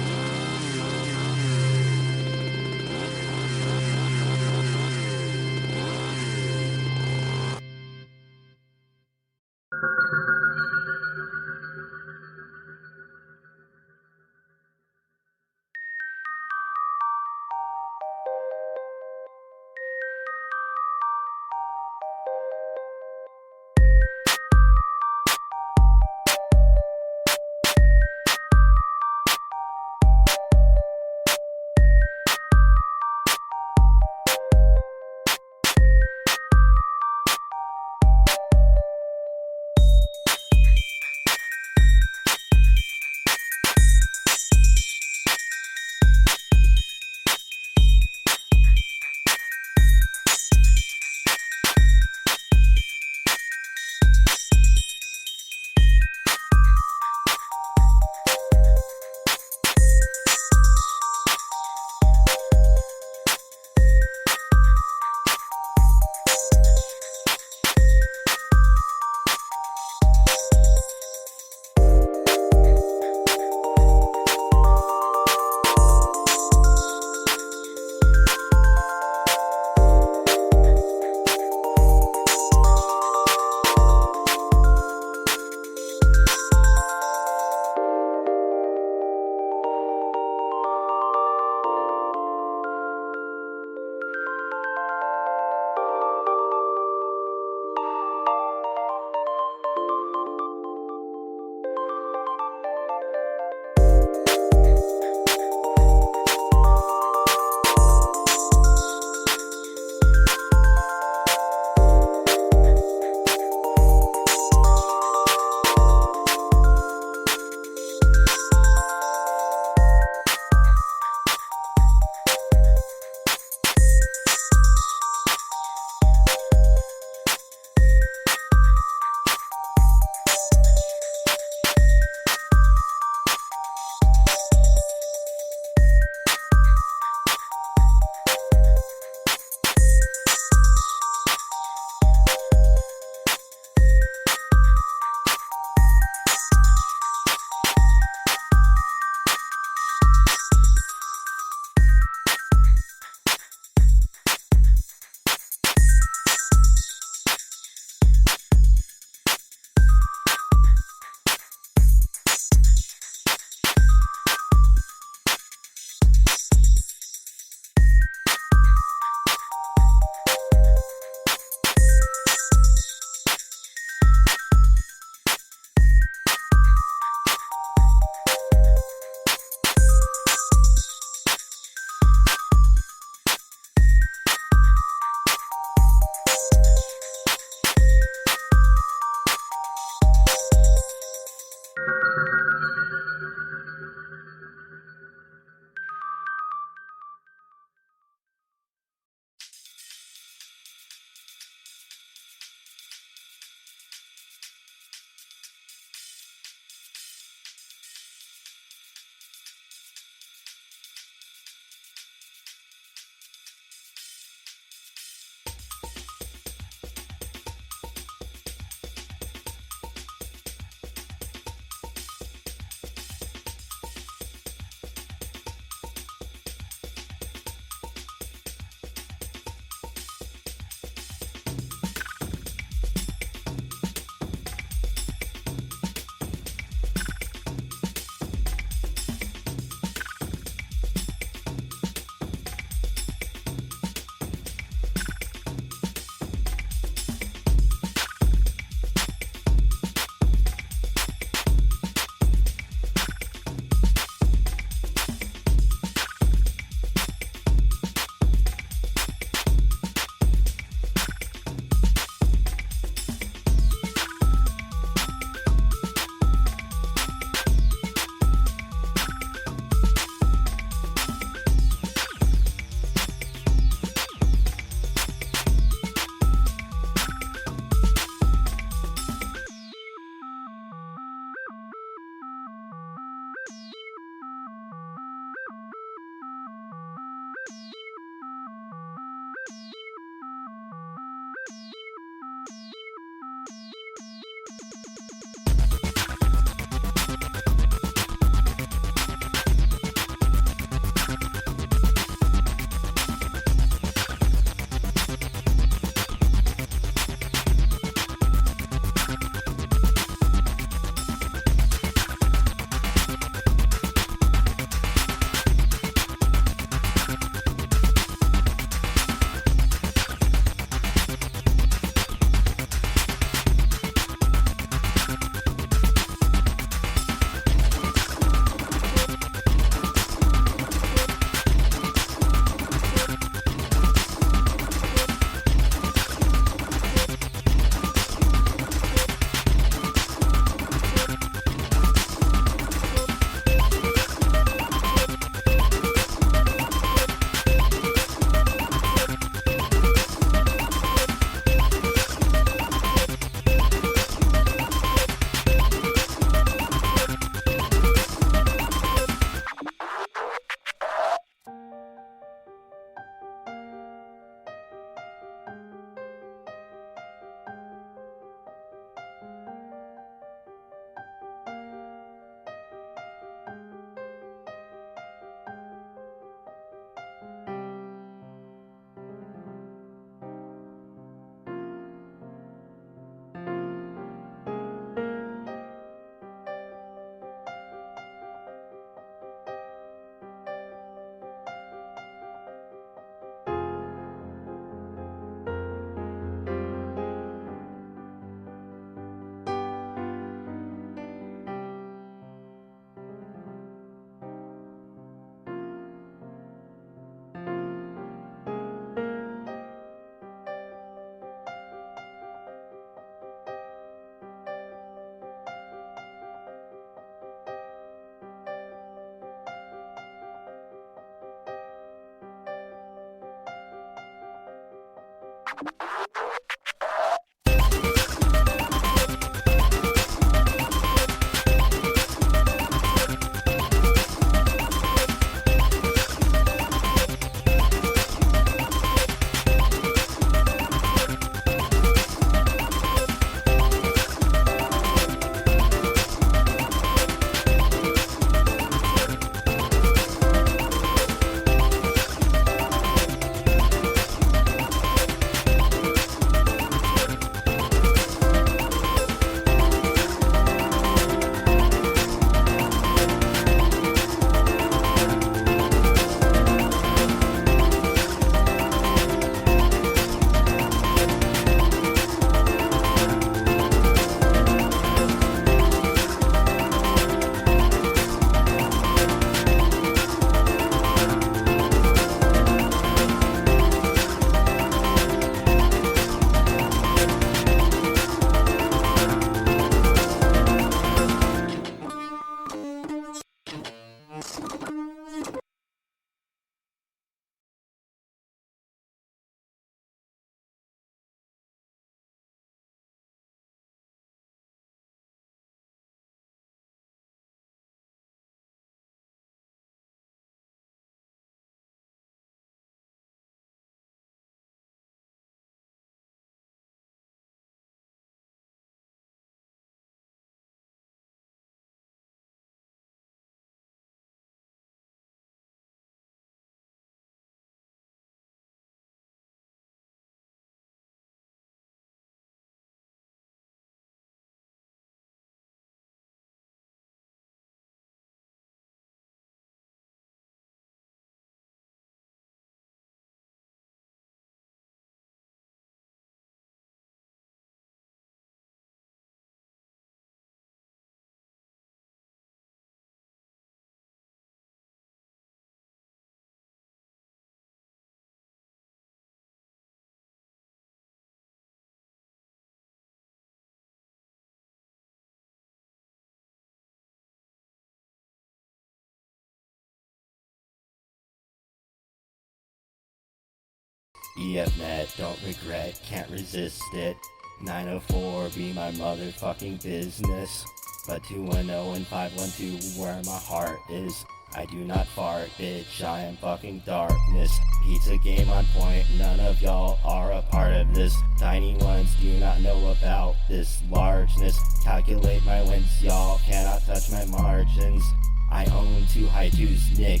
EFNet, don't regret, can't resist it. 904 be my motherfucking business. But 210 and 512 where my heart is. I do not fart, bitch, I am fucking darkness. Pizza game on point, none of y'all are a part of this. Tiny ones do not know about this largeness. Calculate my wins, y'all cannot touch my margins. I own 2 high twos, Nick.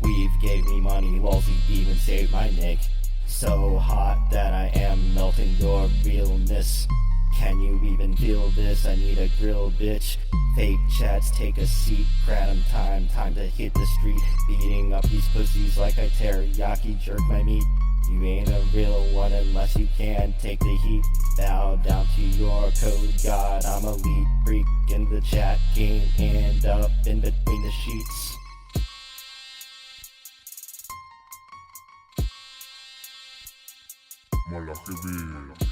Weave gave me money, Lulzy even saved my nick. So hot that I am melting your realness. Can you even feel this? I need a grill, bitch. Fake chats, take a seat. Kratom time to hit the street. Beating up these pussies like I teriyaki jerk my meat. You ain't a real one unless you can take the heat. Bow down to your code god. I'm a lead freak in the chat game. Hand up in between the sheets. Malaki bir.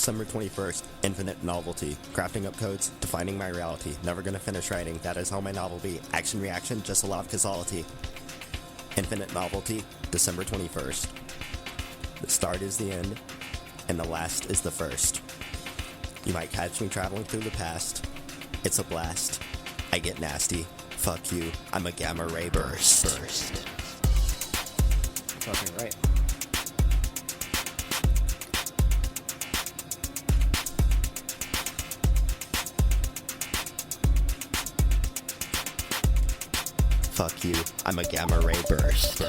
December 21st, infinite novelty. Crafting up codes, defining my reality. Never gonna finish writing, that is how my novel be. Action reaction, just a lot of causality. Infinite novelty, December 21st. The start is the end, and the last is the first. You might catch me traveling through the past. It's a blast. I get nasty. Fuck you, I'm a gamma ray burst. Fucking right. Fuck you, I'm a gamma ray burst.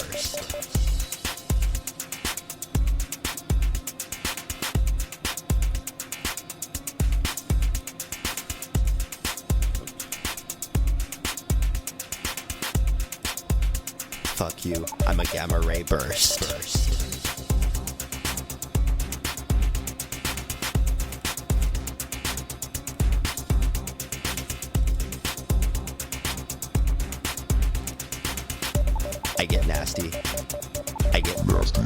Fuck you, I'm a gamma ray burst. I get nasty. I get nasty.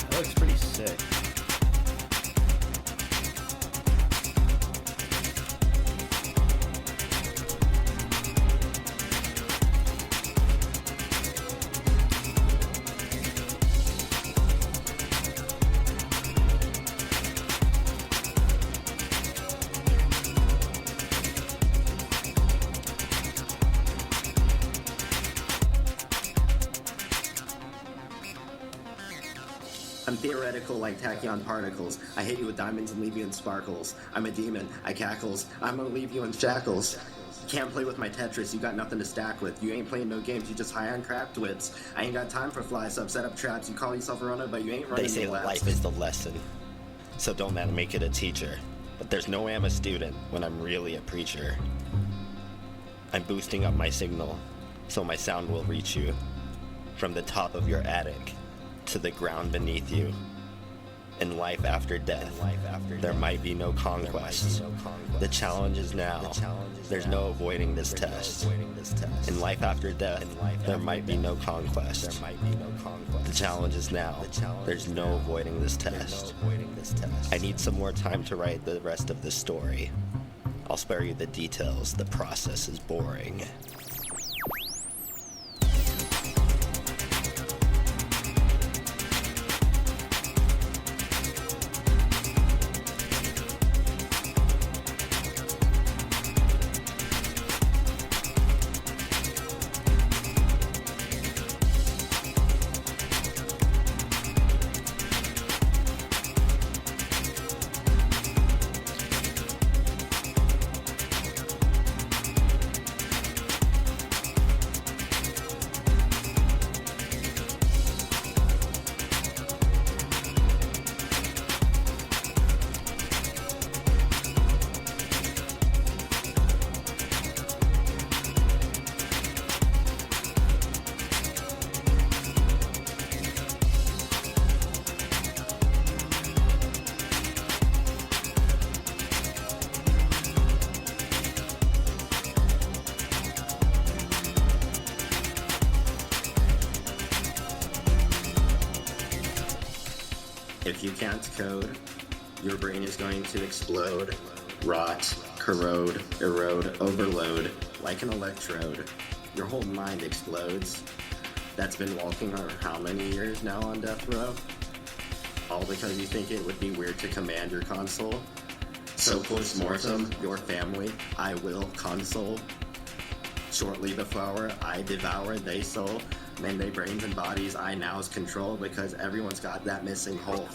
That looks pretty sick. I'm theoretical like tachyon particles. I hit you with diamonds and leave you in sparkles. I'm a demon, I cackles. I'm gonna leave you in shackles. Can't play with my Tetris, you got nothing to stack with. You ain't playing no games, you just high on crap whips. I ain't got time for fly subs, set up traps. You call yourself a runner, but you ain't running They say no that laps. life is the lesson, so don't let make it a teacher. But there's no way I'm a student when I'm really a preacher. I'm boosting up my signal, so my sound will reach you. From the top of your attic to the ground beneath you. In life after death, there might be no conquest. The challenge is now. There's no avoiding this test. In life after death, there might be no conquest. The challenge is now. There's no avoiding this test. I need some more time to write the rest of this story. I'll spare you the details. The process is boring. If you can't code, your brain is going to explode, rot, corrode, erode, overload, like an electrode. Your whole mind explodes. That's been walking on how many years now on death row? All because you think it would be weird to command your console. So post-mortem, your family, I will console. Shortly the flower, I devour, they soul. Man, they brains and bodies, I now's control because everyone's got that missing hole.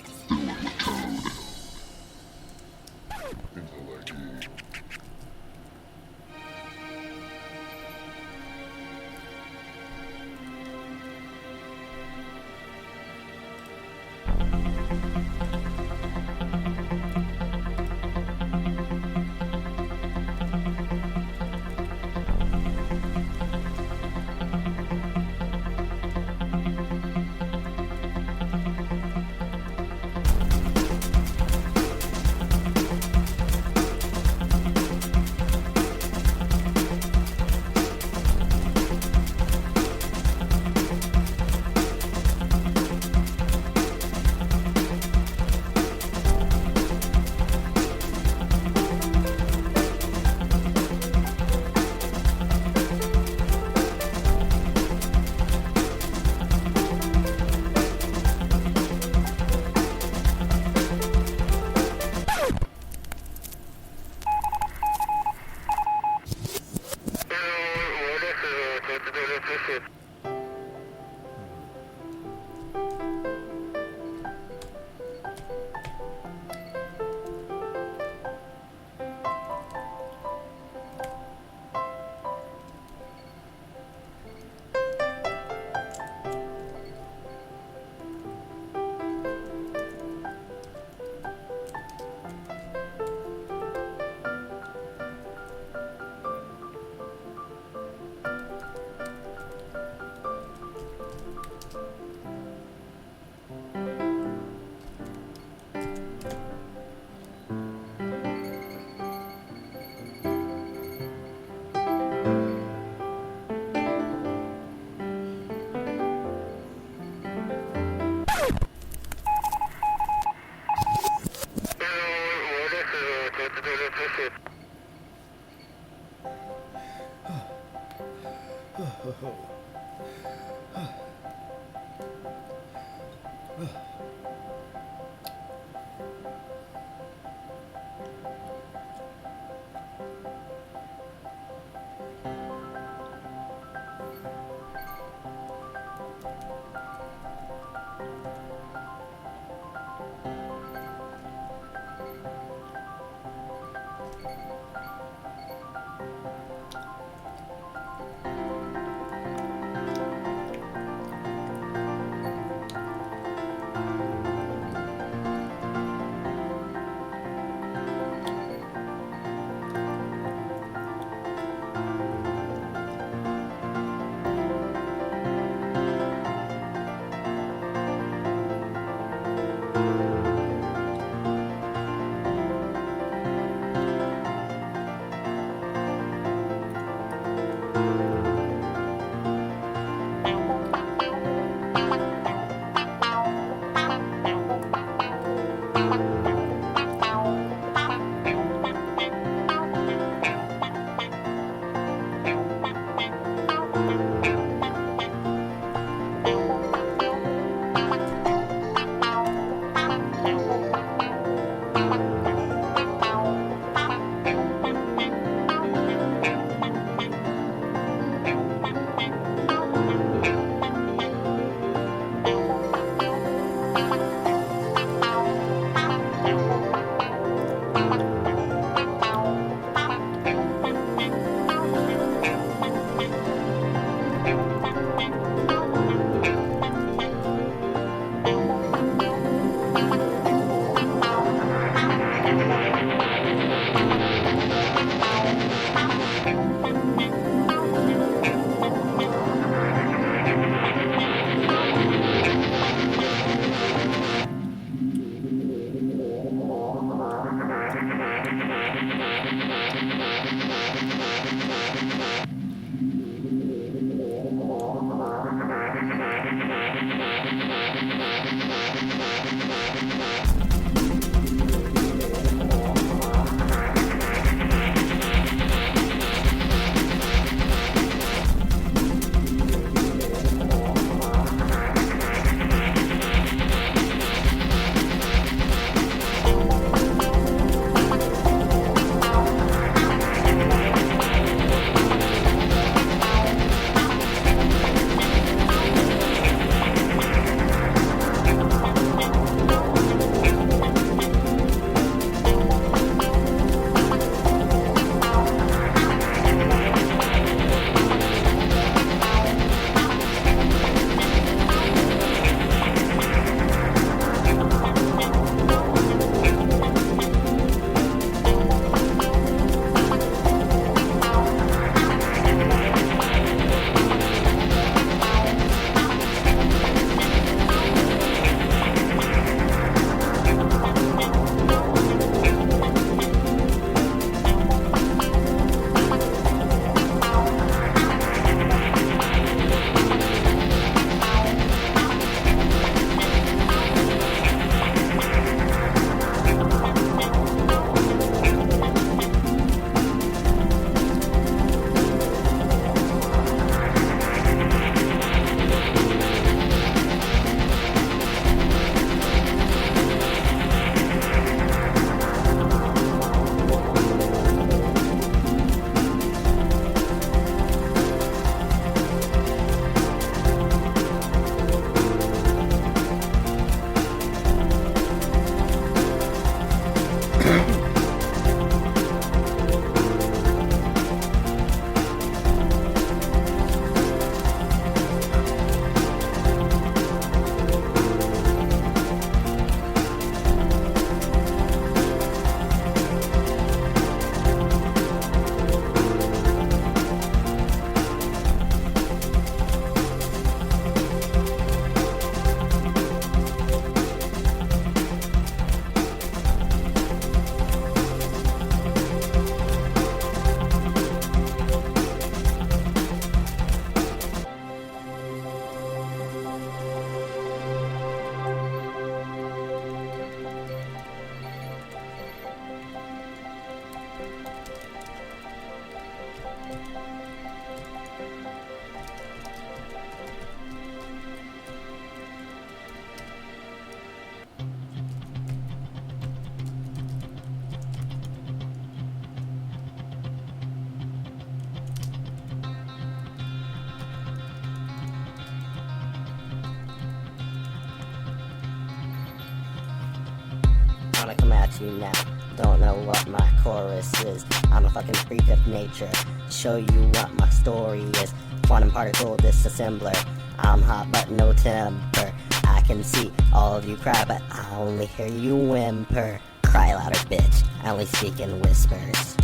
wanna come at you now. Don't know what my chorus is. I'm a fucking freak of nature. Show you what my story is. Quantum particle disassembler. I'm hot but no temper. I can see all of you cry, but I only hear you whimper. Cry louder, bitch. I only speak in whispers.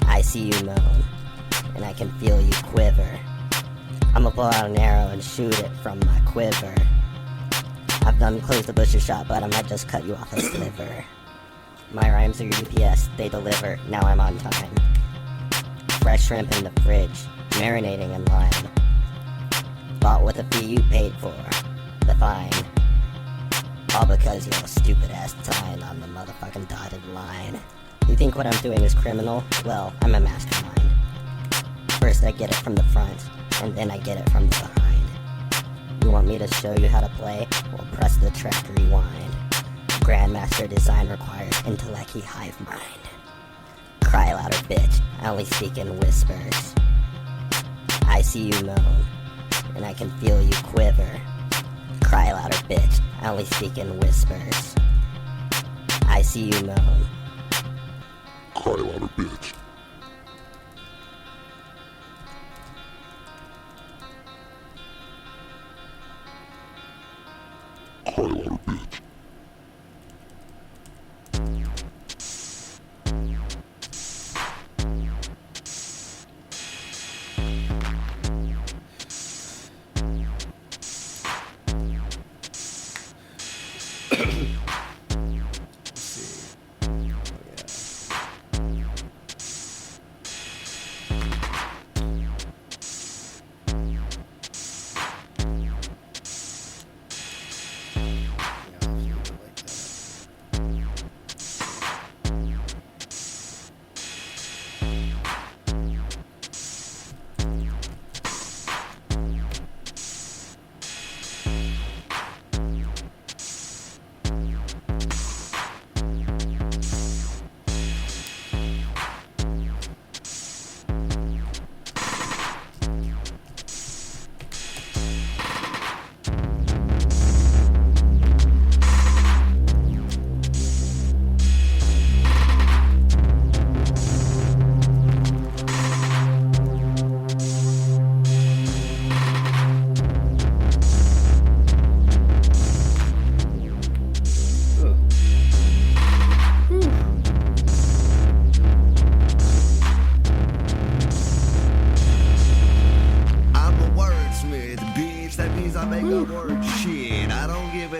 I see you moan, and I can feel you quiver. I'ma pull out an arrow and shoot it from my quiver. I've done close the butcher shop, but I might just cut you off a sliver. My rhymes are UPS, they deliver, now I'm on time. Fresh shrimp in the fridge, marinating in lime. Bought with a fee you paid for, the fine. All because you're a stupid ass tying on the motherfucking dotted line. You think what I'm doing is criminal? Well, I'm a mastermind. First I get it from the front, and then I get it from the behind. You want me to show you how to play? Well, press the track rewind. Grandmaster design requires intellecty hive mind. Cry louder, bitch. I only speak in whispers. I see you moan, and I can feel you quiver. Cry louder, bitch. I only speak in whispers. I see you moan. Cry louder, bitch. Cry louder, bitch.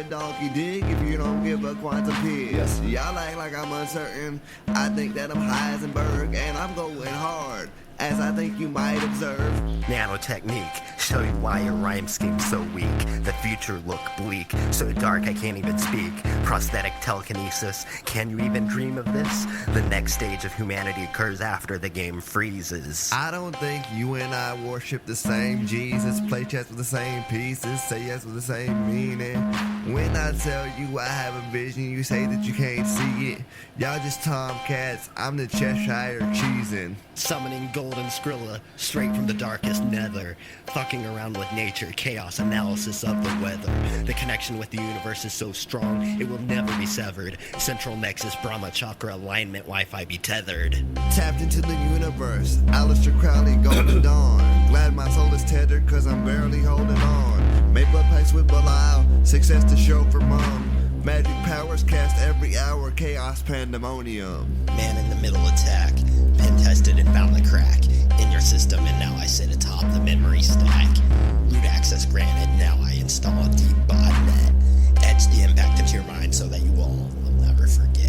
donkey dig if you don't give a quantum piss. Y'all act like I'm uncertain. I think that I'm Heisenberg and I'm going hard, as I think you might observe. Nanotechnique, show you why your rhyme scheme's so weak. The future look bleak, so dark I can't even speak. Prosthetic telekinesis, can you even dream of this? The next stage of humanity occurs after the game freezes. I don't think you and I worship the same Jesus, play chess with the same pieces, say yes with the same meaning. When I tell you I have a vision, you say that you can't see it. Y'all just tomcats, I'm the Cheshire cheesin'. Summoning golden Skrilla, straight from the darkest nether. Fucking around with nature, chaos analysis of the weather. The connection with the universe is so strong, it will never be severed. Central nexus, Brahma chakra alignment, Wi-Fi be tethered. Tapped into the universe, Aleister Crowley, Golden Dawn. Glad my soul is tethered, cause I'm barely holding on. Made blood packs with Belial, success to show for mom. Magic powers cast every hour, chaos pandemonium. Man in the middle attack, pen tested and found the crack in your system, and now I sit atop the memory stack. Root access granted, now I install a deep botnet. Etch the impact into your mind so that you all will never forget.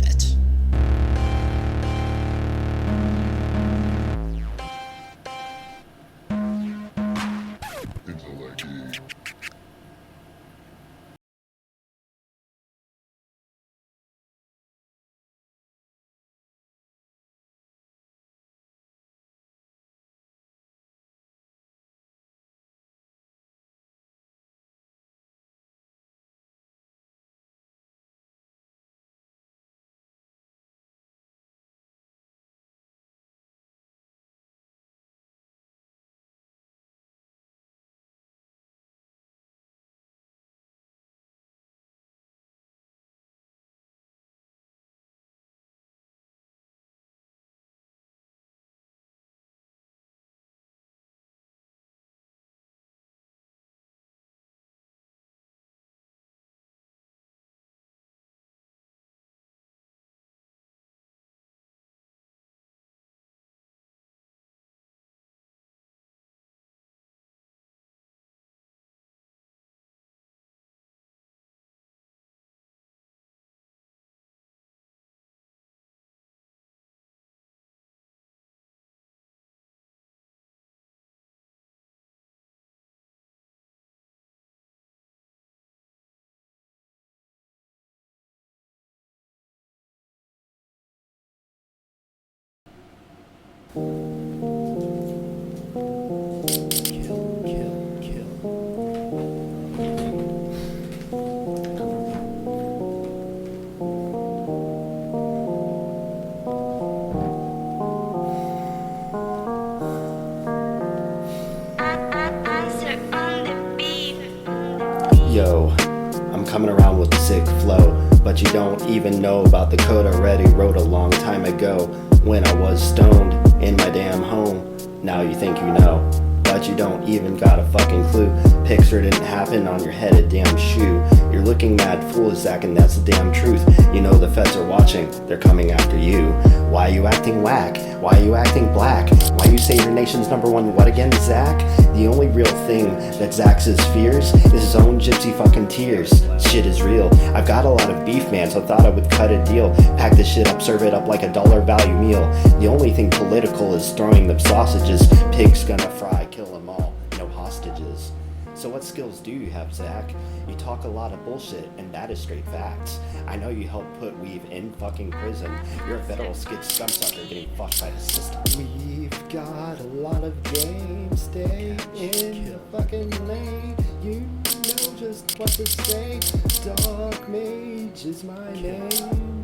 sick flow. But you don't even know about the code I already wrote a long time ago, when I was stoned in my damn home. Now you think you know, but you don't even got a fucking clue. Picture didn't happen on your head, a damn shoe. You're looking mad foolish, Zach, and that's the damn truth. You know the feds are watching, they're coming after you. Why you acting whack? Why you acting black? Why you say your nation's number one what again, Zach? The only real thing that Zach's fears is his own gypsy fucking tears. Shit is real. I've got a lot of beef, man, so thought I would cut a deal. Pack this shit up, serve it up like a $1 value meal. The only thing political is throwing them sausages. Pigs gonna fry, kill them all, no hostages. So what skills do you have, Zach? You talk a lot of bullshit, and that is straight facts. I know you helped put Weave in fucking prison. You're a federal skid scum sucker getting fucked by the system. We've got a lot of games, stay in the fucking lane. You know just what to say. Dark Mage is my name.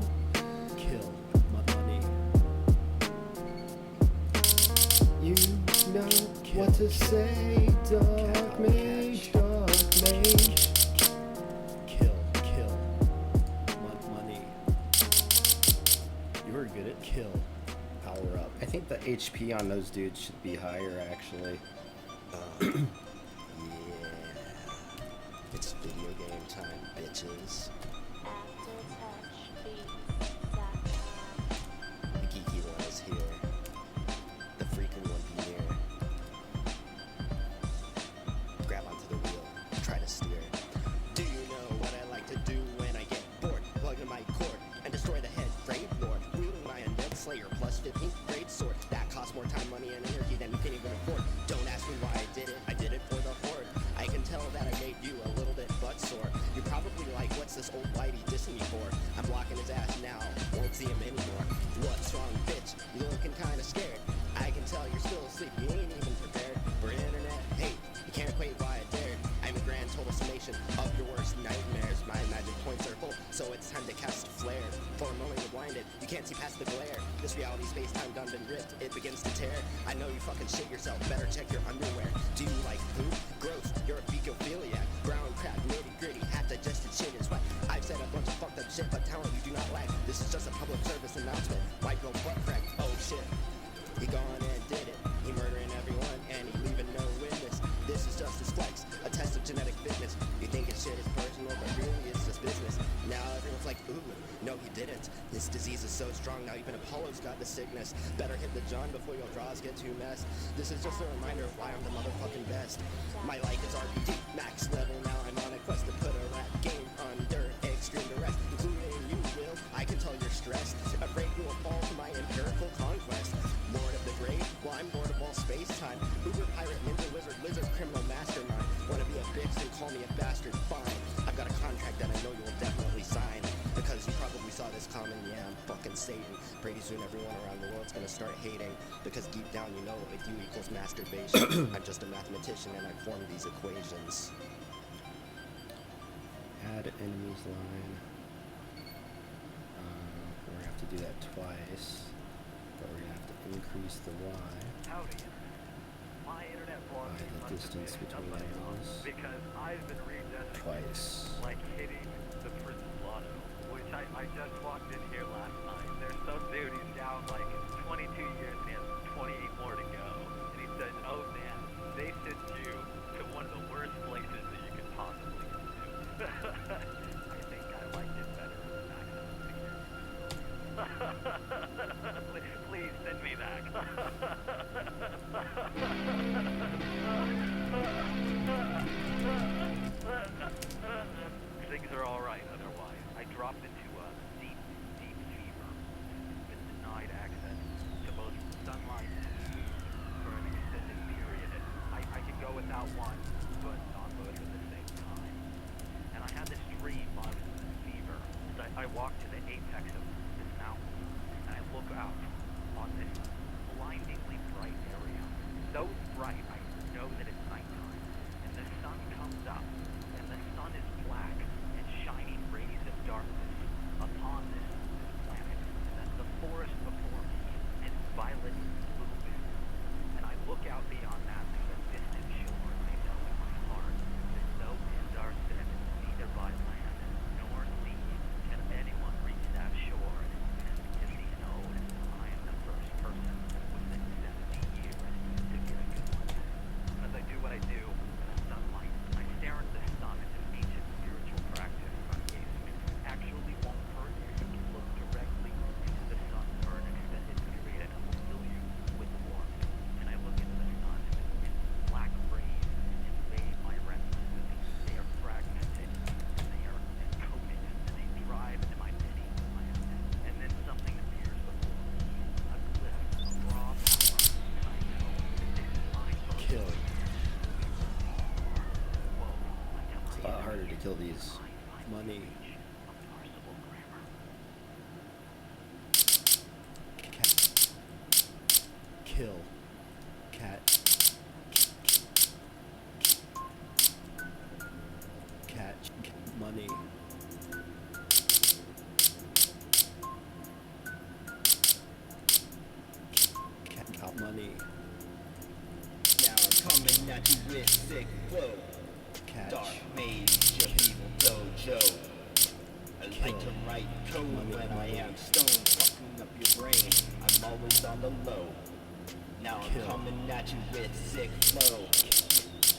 Kill my money. You know what to say. Dark Mage, Dark Mage. Kill my money. You were good at kill. Power up. I think the HP on those dudes should be higher, actually. Yeah. It's video game time, bitches. The geeky one is here. The freaking one be near. Grab onto the wheel, try to steer. Do you know what I like to do when I get bored? Plug in my cord and destroy the head frame lord. Wielding my undead slayer plus 15th grade sword. That costs more time, money, and energy than you can even afford. Don't ask me why I did it for the horde. I can tell that I made you a little bit butt sore. You're probably like, what's this old whitey dissing me for? I'm blocking his ass now, won't see him anymore. What's wrong, bitch? You looking kinda scared. I can tell you're still asleep, you ain't even prepared for internet hate. You can't equate why I dared. I'm a grand total summation of your worst nightmares. My magic points are full, so it's time to cast a flare. For a moment you're blinded, you can't see past the glare. This reality space-time done been ripped, it begins to tear. I know you fucking shit yourself, better check your underwear. Do you like poop? Gross, you're a fecophiliac. Brown crap, nitty-gritty, half-digested shit is wet. I've said a bunch of fucked up shit, but talent you do not lack. This is just a public service announcement. White girl butt crack, oh shit. He gone and did it. He murdering everyone and he leaving no witness. This is just his flex, a test of genetic fitness. You think his shit is personal, but really it's just business. Now everyone's like, ooh, no he didn't. This disease is so strong, now even Apollo's got the sickness. Better hit the John before your draws get too messed. This is just a reminder of why I'm the motherfucking best. My life is RPG, max level, now I'm on a quest to put a rap game under extreme duress. Including you, Will, I can tell you're stressed. Afraid you will fall to my empirical conquest. Lord of the Grave, well I'm Lord of all space-time. Uber pirate, ninja wizard, lizard, criminal mastermind. Wanna be a bitch and call me a bastard, fine. I've got a contract that I know you'll definitely sign. Because you probably saw this coming, yeah, I'm fucking Satan. Pretty soon everyone around the world's gonna start hating. Because deep down you know if you equals masturbation. I'm just a mathematician and I form these equations. Add enemies line. We're gonna have to do that twice. But we're gonna have to increase the Y Howdy. My internet by blog the distance between enemies because I've been redesignated twice. like hitting the prison lotto, which I just walked in here last night. There's some dude, he's down like 22 years and he has 28 more to go. And he says, oh man, they sent you to one of the worst places that you could possibly go to. I think I liked it better than Please send me back. Things are alright otherwise. I dropped into a deep, deep fever. Been denied access to both sunlight and heat for an extended period. I could go without one, but not both at the same time. And I had this dream while I was in this fever. I walked to the apex of this mountain, and I look out on this blindingly bright area. So bright, I know that it's nighttime, and the sun comes up, and the sun is black and shining rays of darkness upon this planet, and then the forest before me is violet blue, and I look out beyond that to the distant shore, and I know kill these. Money. Kill. Cat. Catch. Money. Cat. Money. Now I'm coming at you with sick flow. Catch. Dark mage of evil dojo. I like to write code Money, when money. I am stoned, fucking up your brain. I'm always on the low. Now I'm Kill. coming at you with sick flow.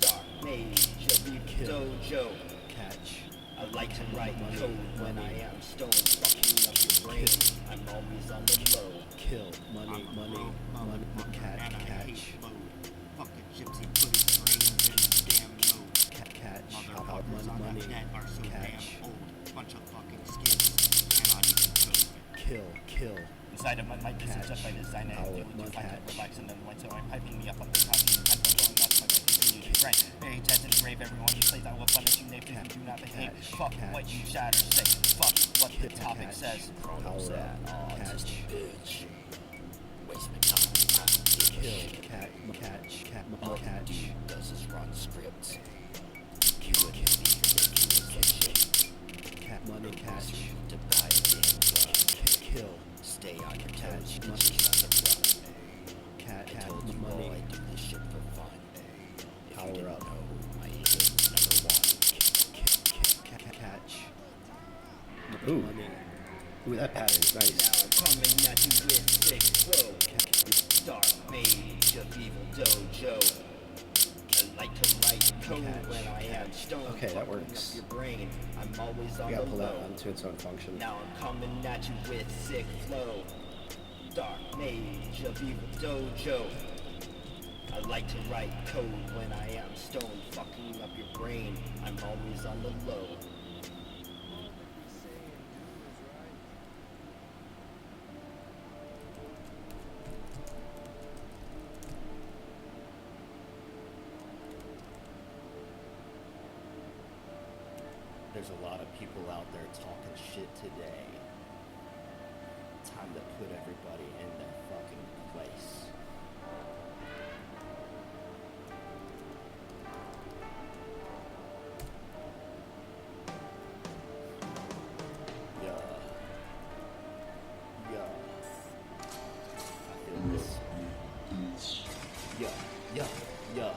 Dark mage of evil Kill. dojo. Catch. I like to write Money, code when money. I am stoned, fucking up your brain. I'm always on the low. Kill. Money. Money. Money. Catch. Fuck a gypsy, put his brains in a damn load. Catch. Motherfuckers on Money. the net are so Catch. damn old. Bunch of fucking skids. Cannot even code. Kill. Inside of my mic, this is Catch. just by design. I Power. do it to find Catch. it, relax and unwind. So I'm piping me up the talking. I'm going up, but I continue to grind. Very intense and grave. Everyone you plays, I will punish you. If you do not behave, Catch. fuck Catch. what you shatter say. Fuck what the topic Catch. says. Power up. Catch. Bitch. Waste my time. Kill. Catch. Catch. Does is run scripts. Kill it. Cat. Money. Catch. To buy a damn gun. Kill. Stay on your Catch. toes. Money. It's not a run. Cat. I told you all Money. I do this shit for fun. If Power you didn't up. know, my aim is number one. Catch. Ooh. Money. Ooh, that pattern's nice. Now I'm coming at you with sick flow. Dark mage of evil dojo. I like to write code Catch. when I am stoned. Okay, that fucking works. Up your brain. I'm always on You gotta the pull that low. onto its own function. Now I'm coming at you with sick flow. Dark mage of evil dojo. I like to write code when I am stoned, fucking up your brain. I'm always on the low. There's a lot of people out there talking shit today. Time to put everybody in their fucking place. Yeah. Yeah. I feel this. Yeah. Yeah. Yeah.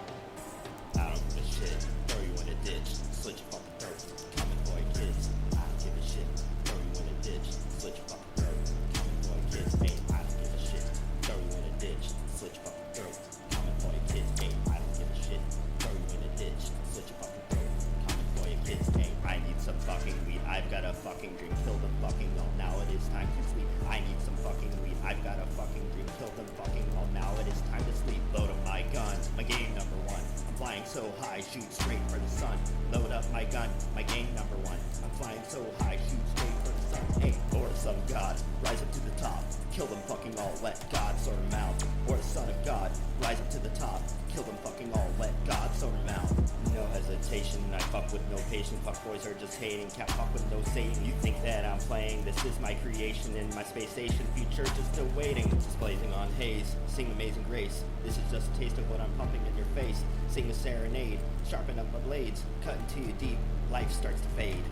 I don't give a shit. Throw you in a ditch. Switch your fucking throat. Common boy kids. I don't give a shit. Throw you in a ditch. Switch your fucking throat. Common boy kids. Hey, I don't give a shit. Throw you in a ditch. Switch your fucking throat. Common boy kids. Hey, I don't give a shit. Throw you in a ditch. Switch your fucking throat. Common boy kids. Hey, I need some fucking weed. I've got a fucking dream. Kill the fucking all. Now it is time to sleep. I need some fucking weed. I've got a fucking dream. Kill them fucking all. Now it is time to sleep. Load up my gun. My game number one. I'm flying so high, shoot straight for the sun. Load up my gun, my game number one. I'm flying so high, shoot straight for the sun. Hey, or son of God, rise up to the top. Kill them fucking all, let God sort them out. Or son of God, rise up to the top. Kill them fucking all, let God sort them out. No hesitation, I fuck with no patience. Fuck boys are just hating, can't fuck with no Satan. You think that I'm playing, this is my creation in my space station. Future just still waiting, just blazing on haze. Sing Amazing Grace, this is just a taste of what I'm pumping in your face. Sing a serenade, sharpen up my blades, cut into you deep, life starts to fade.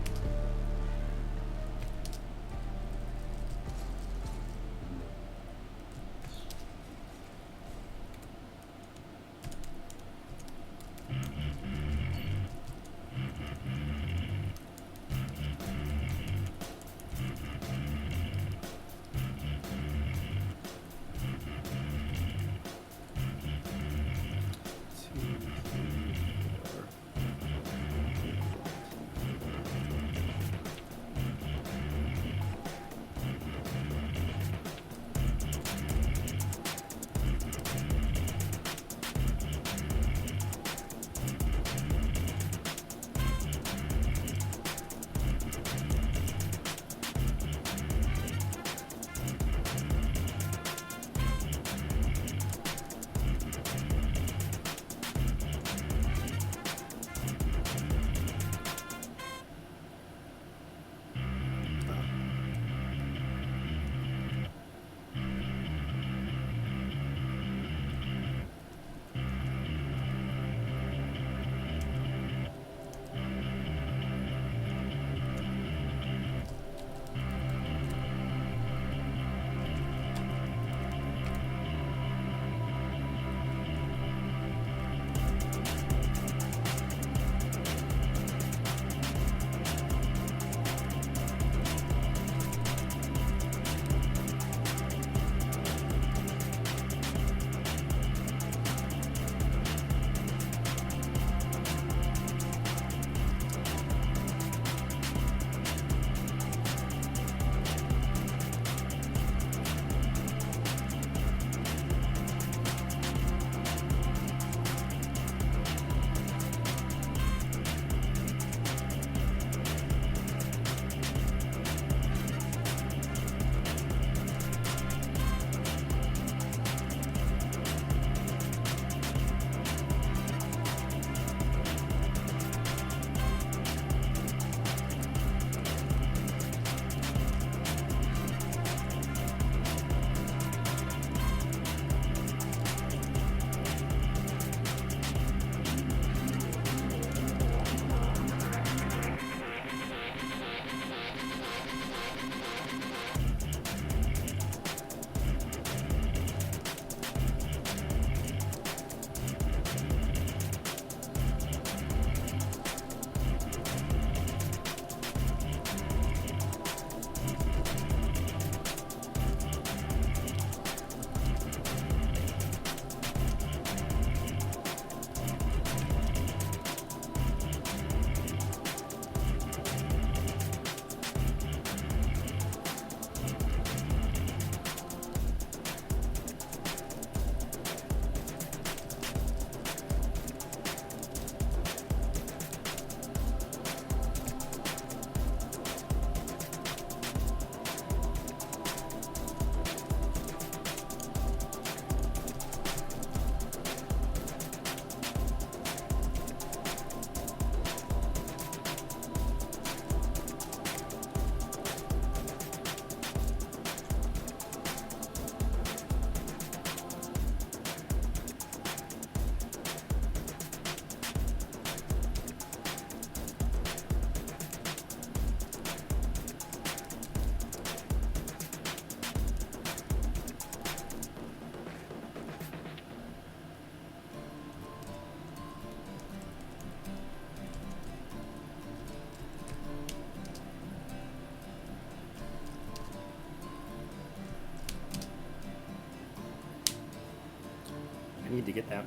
I need to get that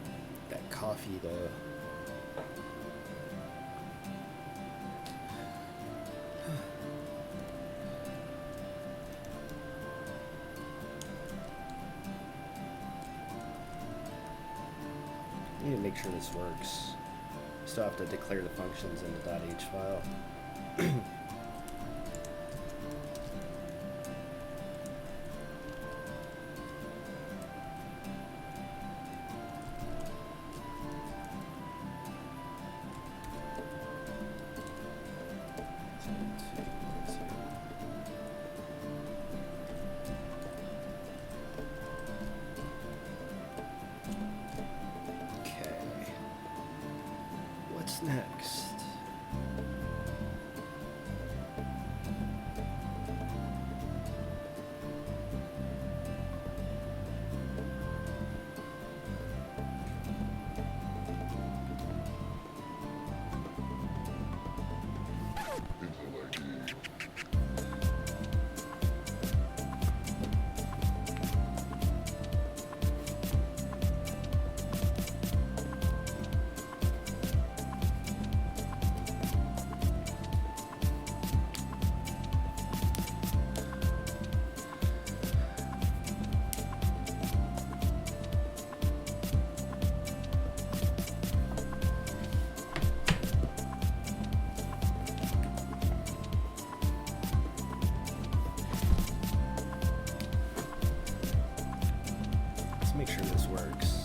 coffee though. I need to make sure this works. Still have to declare the functions in the .h file. What's next? Make sure this works.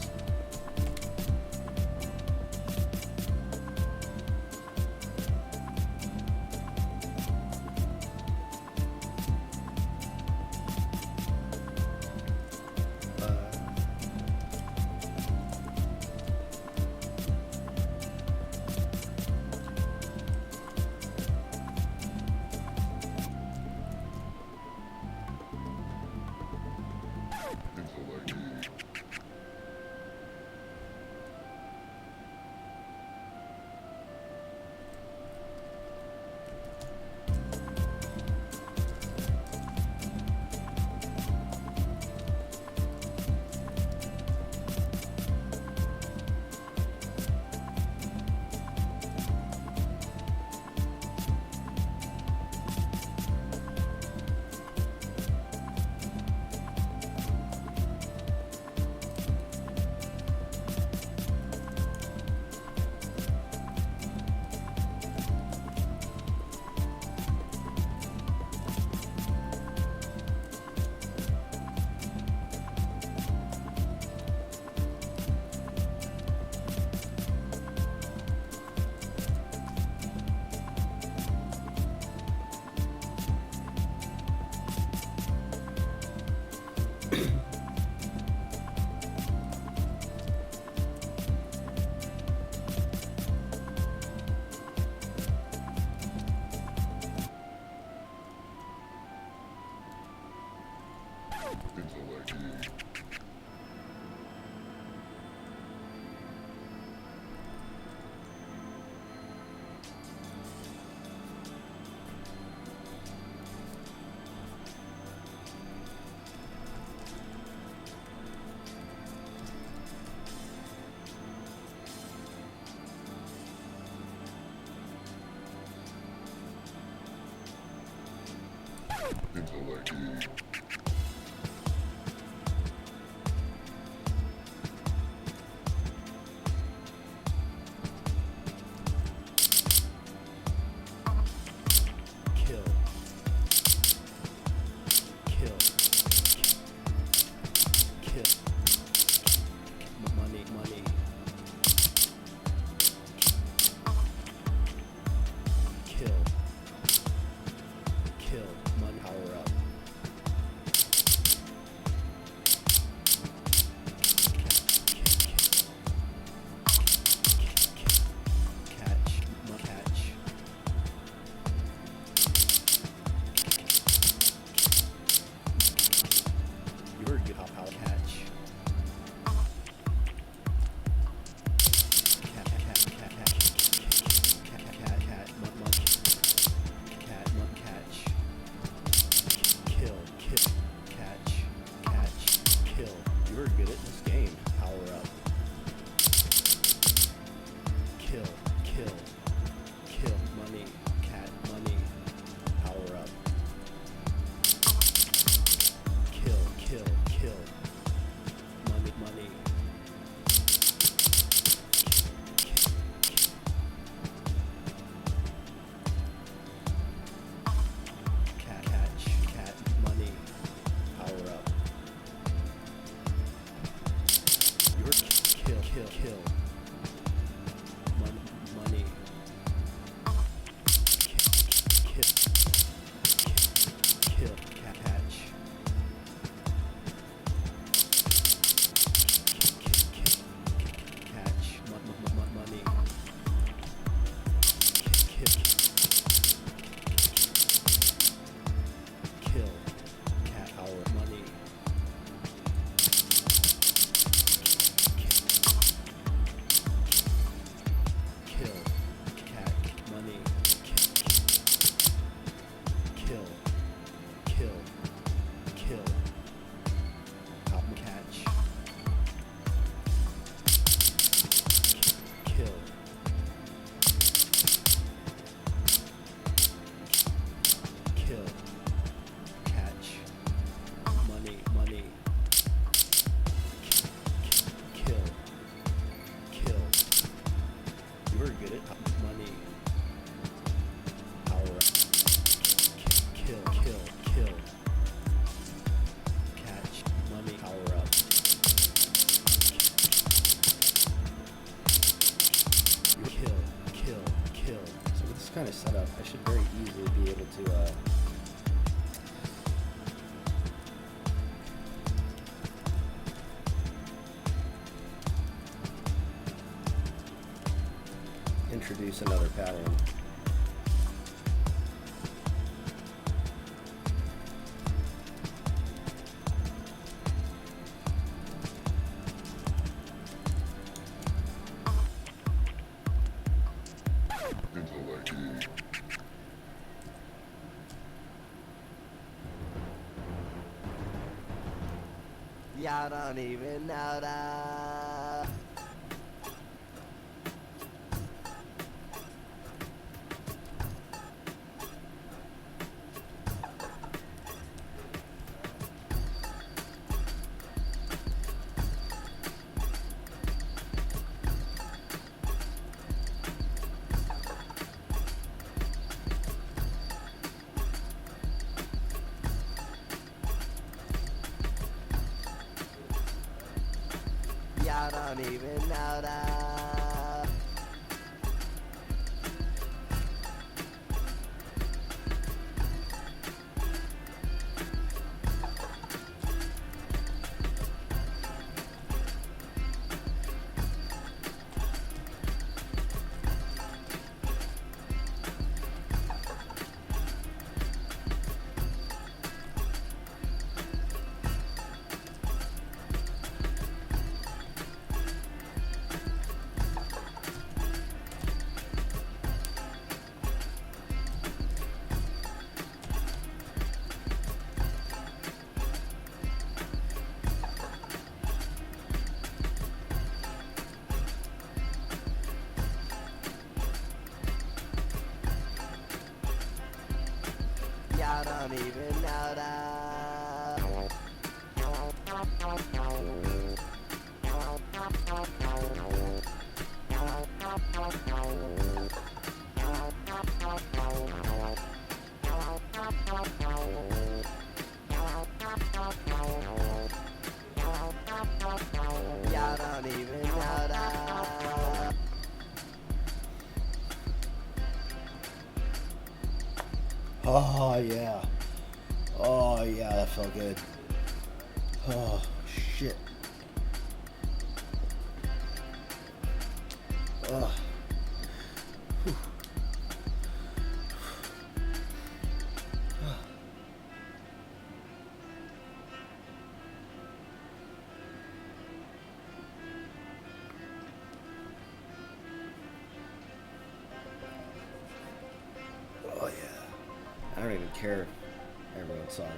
kill, kill, kill, money, cat, money, power up. Kill, kill, kill, money, money. Cat, catch, cat, money, power up. Your kill, kill, kill. Money, money. Kill, kill, cat, catch. Catch, money. Kill, cat, power, money. Kill, cat, money. Kill, kill, kill. Pop, catch. Kill. Kill. Catch. Money, money. Kill. Kill. You were good at money. Power up. Kill, kill, kill. Catch. Money. Power up. You kill, kill, kill. So with this kind of setup, I should very easily be able to introduce another pattern. Intellect. Y'all don't even know that. Y'all don't even know that. Y'all don't even know that. Y'all don't even know that. Oh yeah. Oh yeah, that felt good. Oh shit. Ugh. Whew. Oh yeah. I don't even care if everyone saw that.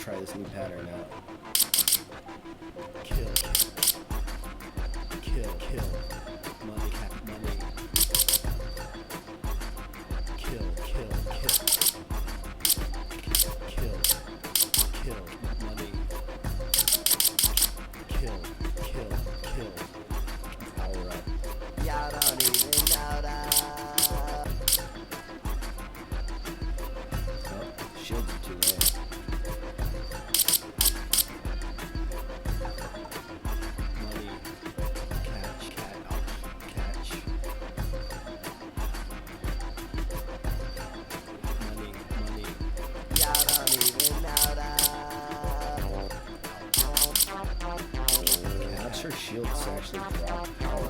try this new pattern out. Kill. Money. Kill. Money. Kill. Power up. Y'all don't even know that. Oh, shields are too low. Money. Catch. Money. Y'all don't even know that. I'm not sure shields actually drop power.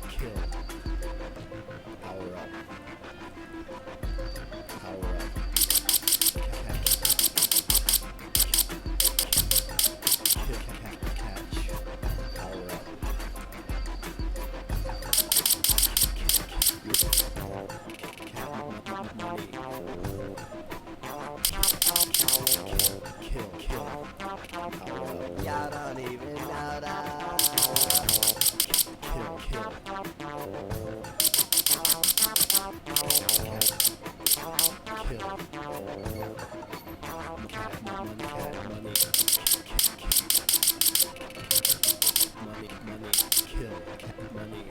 Kill. Power up. Catch. Power up. Money. Kill. Power up. Y'all don't even know that. Kill. Money. Kill. Money.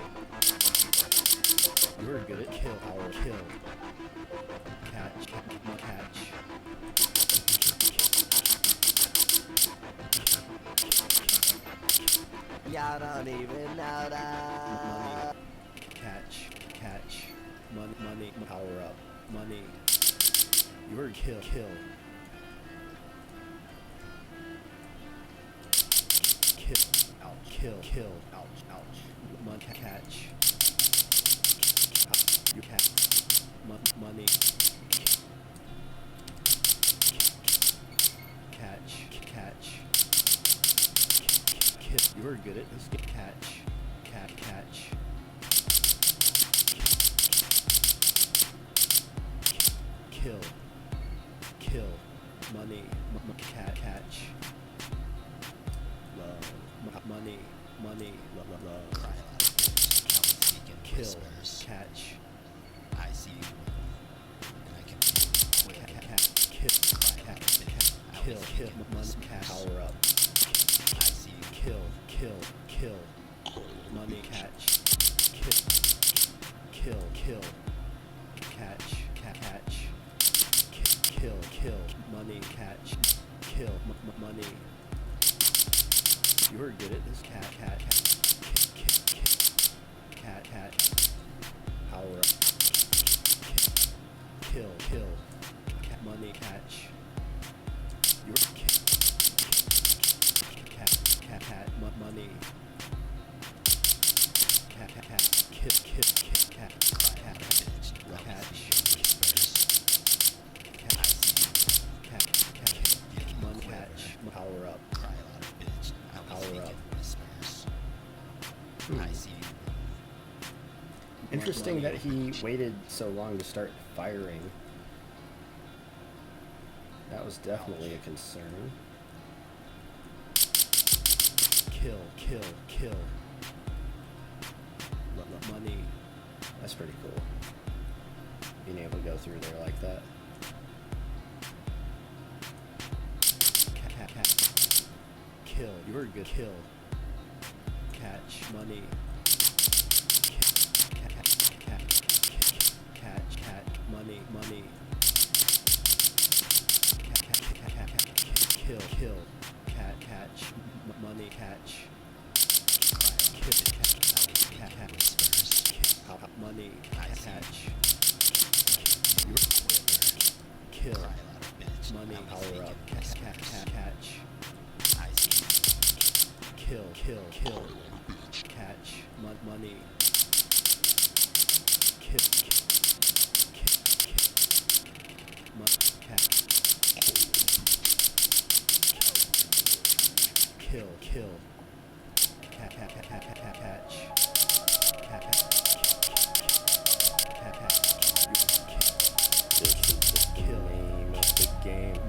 You're good at Kill. power. Kill. Catch. Y'all don't even know that. Catch. Money. Power up. Money. You're kill. Kill. Ouch. Money. Catch. You catch. Money. Catch. Kill. You're good at this game. Catch. Kill. Money. Catch. Love. Money. Love. Cry loud, bitch. I was speaking Kill. whispers. Catch. I see you, and I can feel you quick. Kill. Cry loud, bitch. I was Kill. speaking Money. whispers. Catch. Power up. I see you. Kill. Money. Catch. Kill. Catch. Kill. Money. Catch. Kill. Money. You're good at this. Cat. Power up. Kill. Money. Catch. You're cat. Money. Cat. Cat. Cry loud, bitch. I was Catch. speaking whispers. I see you. Catch. Money. Quiver. Catch. Power up. Cry loud, bitch. I was Power speaking up. whispers. I see you. Interesting that he waited so long to start firing. That was definitely a concern. Kill. Money. That's pretty cool. Being able to go through there like that. Kill. You're good. Kill. Catch. Money. Catch. Money. Kill. Catch. Money. Catch. Money. Catch. Kill. Money. Power up. Catch. Kill. Catch. Money. Kill. Catch. This is just the name of the game.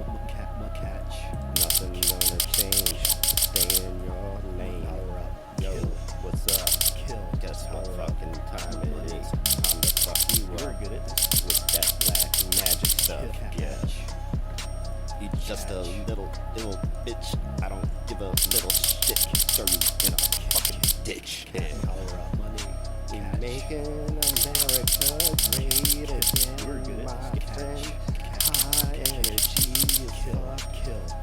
Catch. Nothing gonna change. Stay in your lane. Power up. Yo, what's up? Kill. Guess what fucking time it is? Time to fuck you You're up good at this. with that black magic stuff. Yeah. Catch. You just a little ill bitch. I don't give a little shit. Throw you in a fucking ditch. Power up. Money. We Catch. making America great again, You're good at my this. friend. Catch. High energy is Kill. fuck.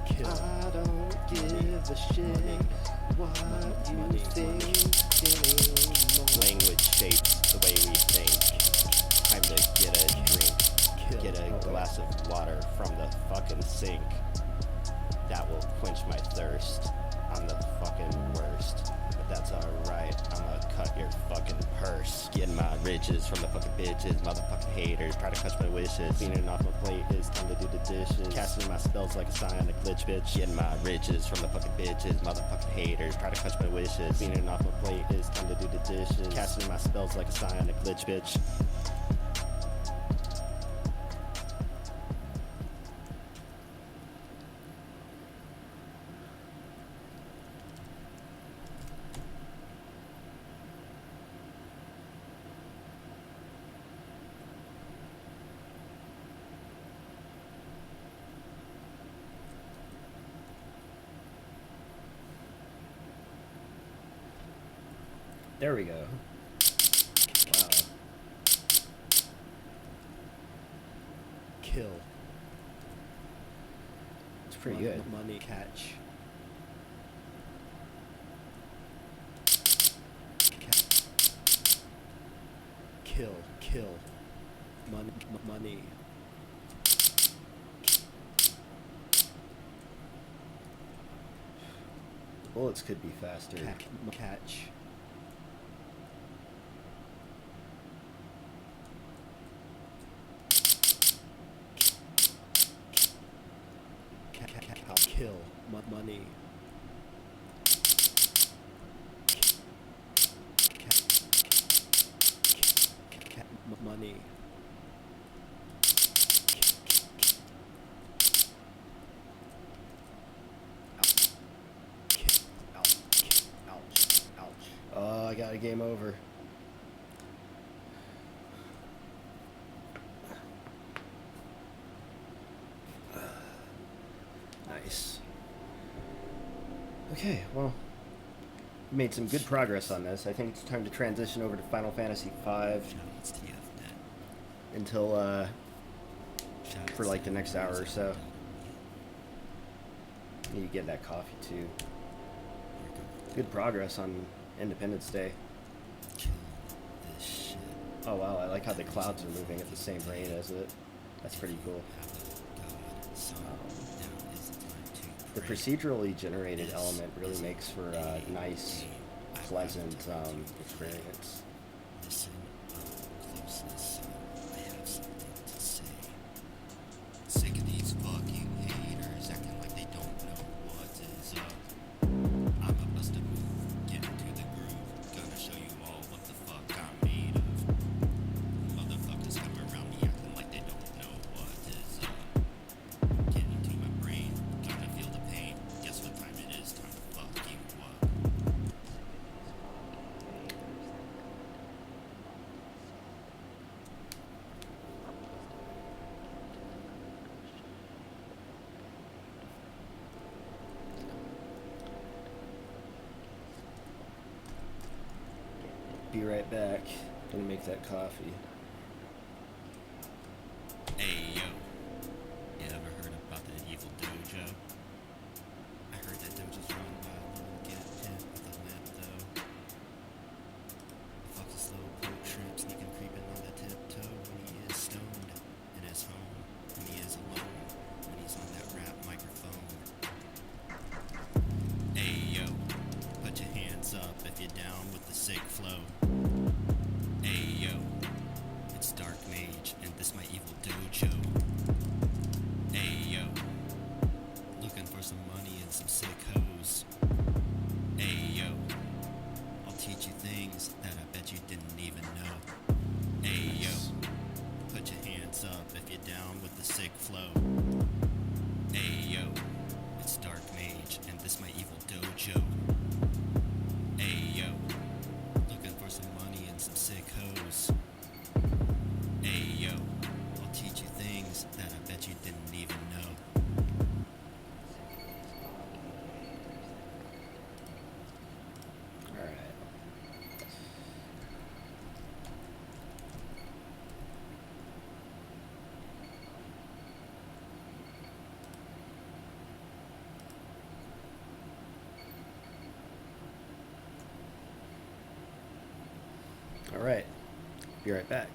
Kill. I don't give a shit what you think anymore. Language shapes the way we think. Time to get a drink. Kill. Get a glass of water from the fucking sink. That will quench my thirst. I'm the fucking worst. But that's alright, I'ma cut your fucking purse. Getting my riches from the fucking bitches, motherfucking haters. Try to catch my wishes. Cleaning off my plate is time to do the dishes. Casting my spells like a psionic glitch, bitch. Getting my riches from the fucking bitches, motherfucking haters. Try to catch my wishes. Cleaning off my plate is time to do the dishes. Casting my spells like a psionic glitch, bitch. There we go. Wow. Kill. It's pretty good. Money. Catch. Kill. Money. Bullets could be faster. Catch. Kill. Money. Money. Oh, I got a game over. Nice. Okay, well, we made some good progress on this. I think it's time to transition over to Final Fantasy V until, for like the next hour or so. You get that coffee too. Good progress on Independence Day. Oh wow, I like how the clouds are moving at the same rate as it. That's pretty cool. The procedurally generated element really makes for a nice, pleasant experience. Sick of these fucking haters acting like they don't know what is up. I'm a bust a move, get into the groove. Gonna show you all what the fuck I'm made of. Motherfuckers come around me acting like they don't know what is up. Get into my brain, gonna feel the pain. Guess what time it is? Time to fuck you up. Be right back. Gonna make that coffee. Hey yo, you ever heard about the evil dojo? I heard that dojo's run by a little get pimp with a lamp though. The fuck's a slow boat tramp sneaking creeping on the tiptoe when he is stoned in his home, when he is alone, when he's on that rap microphone. Hey yo, put your hands up if you're down with the sick flow. Hey yo, it's Dark Mage and this my evil dojo. Hey yo, looking for some money and some sick hoes. things that I bet you didn't even know. Hey yo, put your hands up if you're down with the sick flow. Hey yo, it's Dark Mage and this my evil dojo. Hey yo, looking for some money and some sick hoes. Hey yo, I'll teach you things that I bet you didn't even know. All right. All right. Be right back.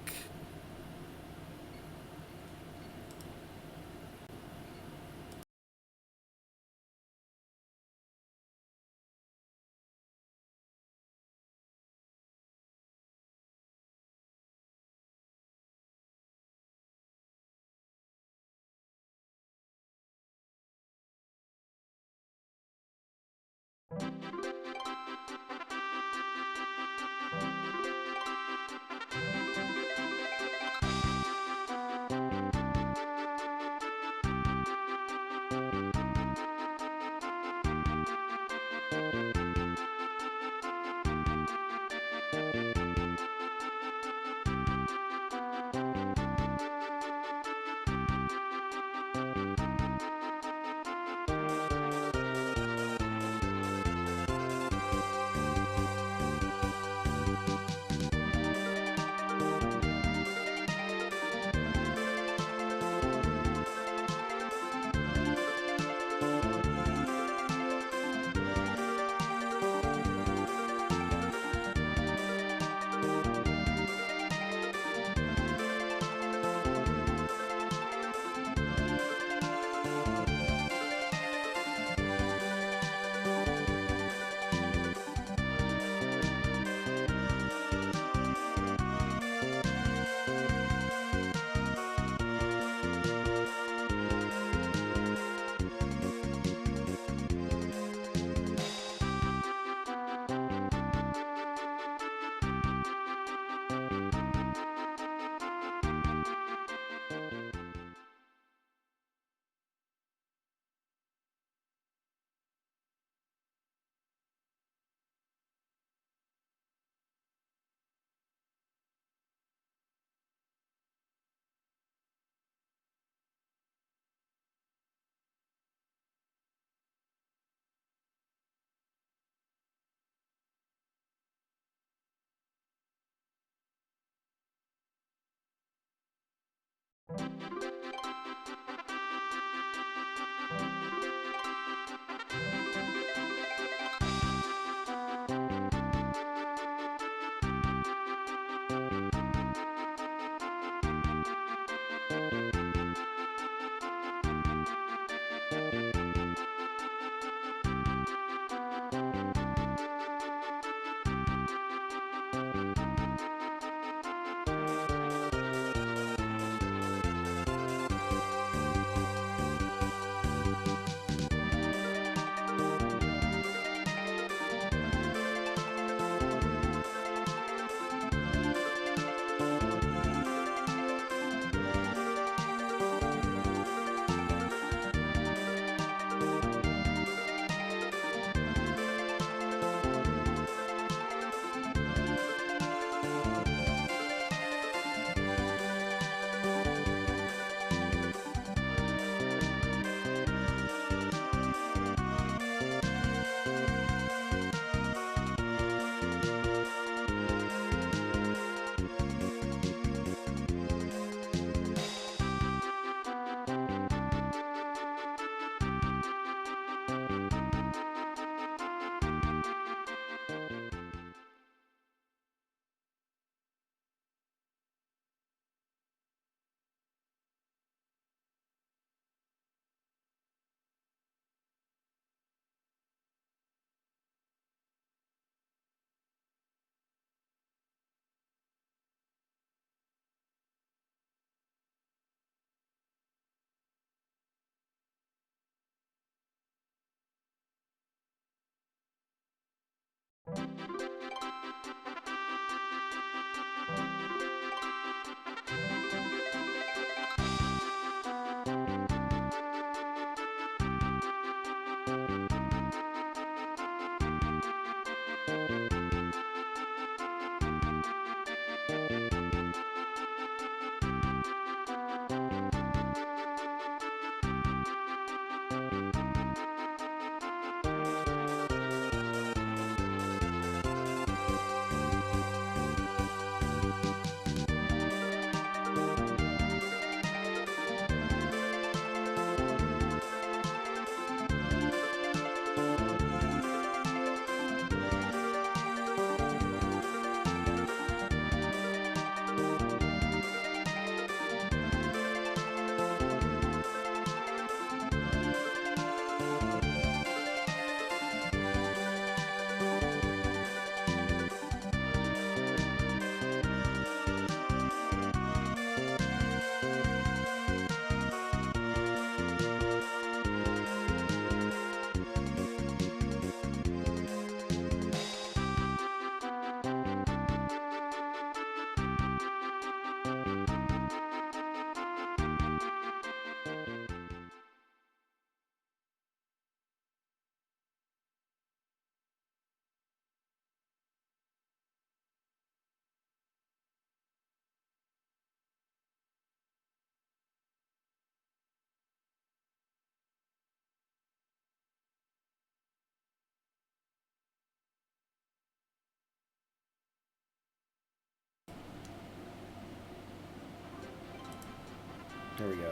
There we go.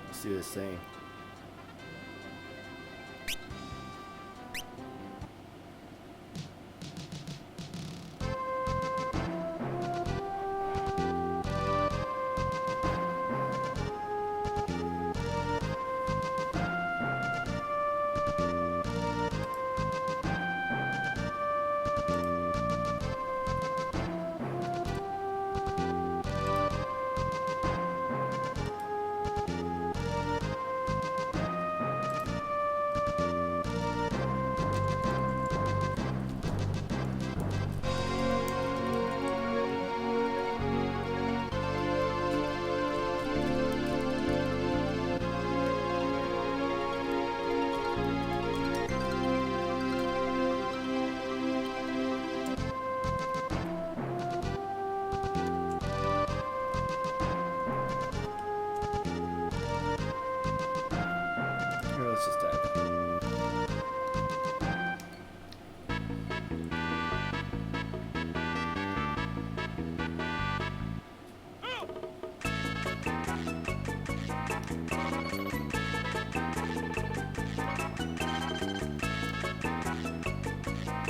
Let's do this thing. Here, let's just dive in. Oh shit.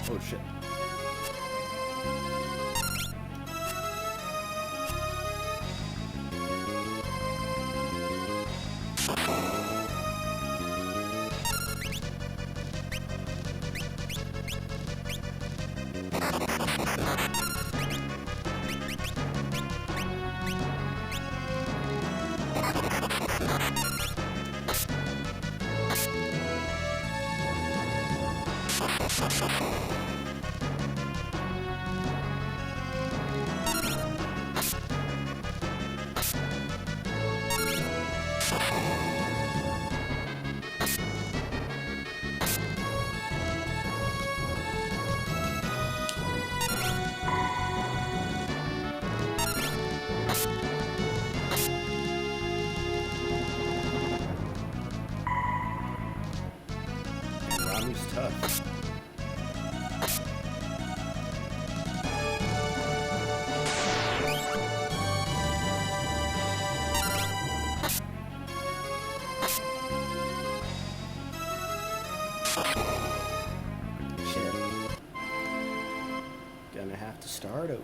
Oh shit. Ramu's tough. Shit. Gonna have to start over.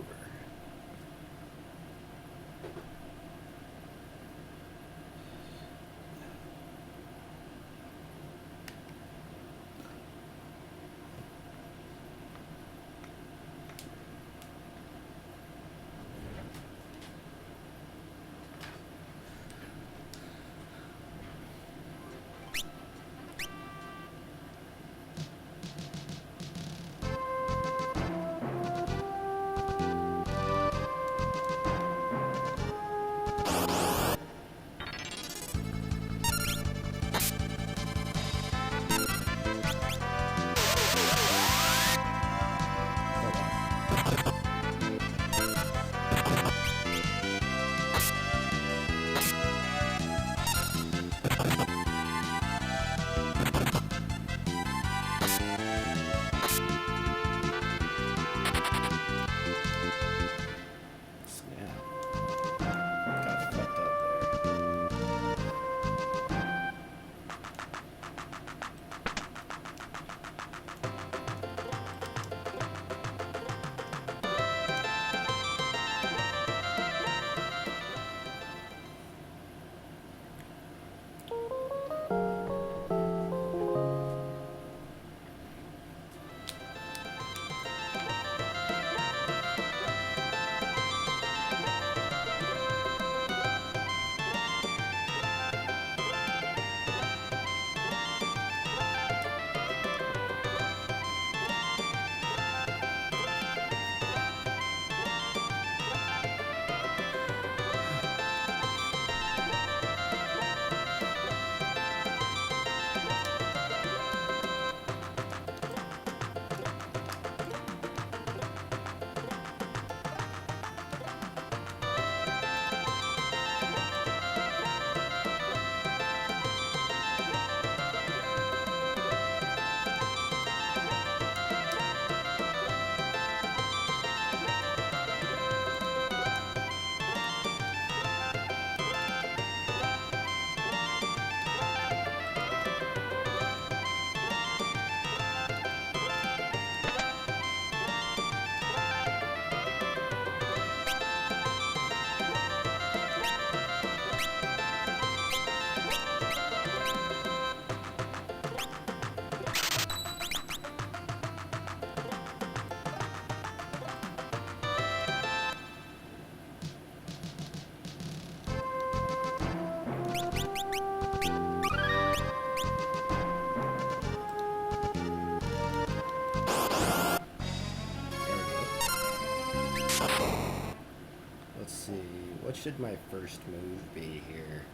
should my first move be here?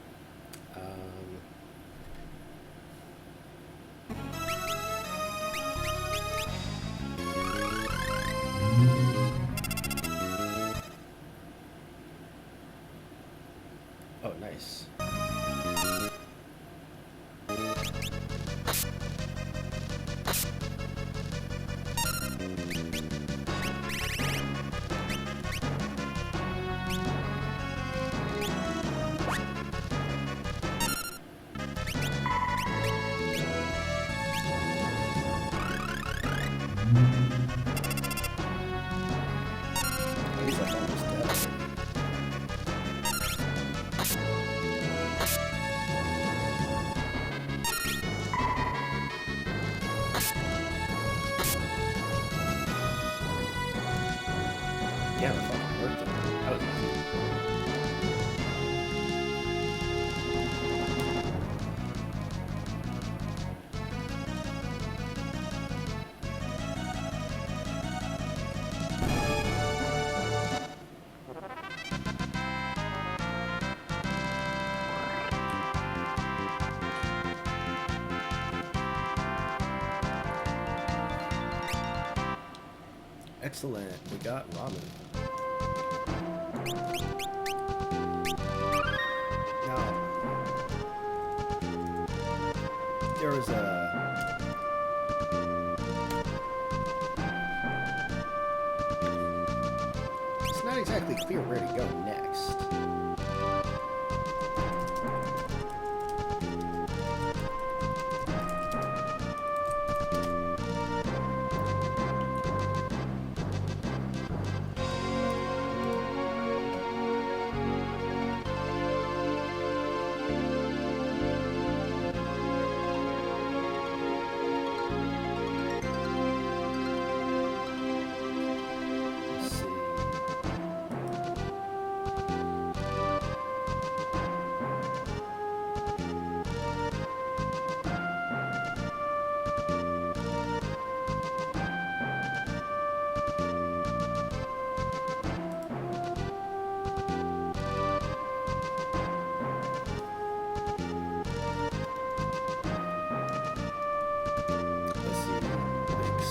Oh, nice. At least that's almost dead. Damn, it fucking worked. That was easy. Excellent. We got ramen. Now, there was it's not exactly clear where to go next. Let's see. Let's see. Mix.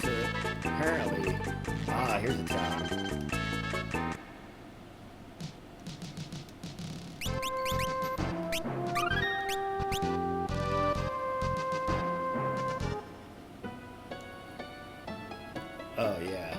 So apparently, here's a town. Oh yeah.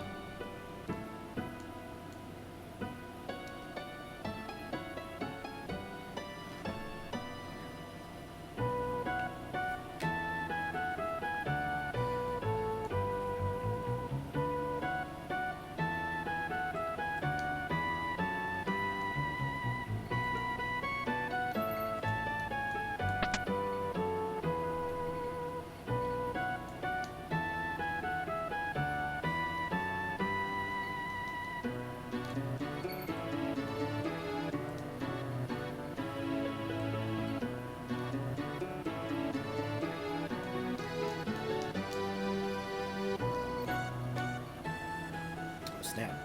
Now,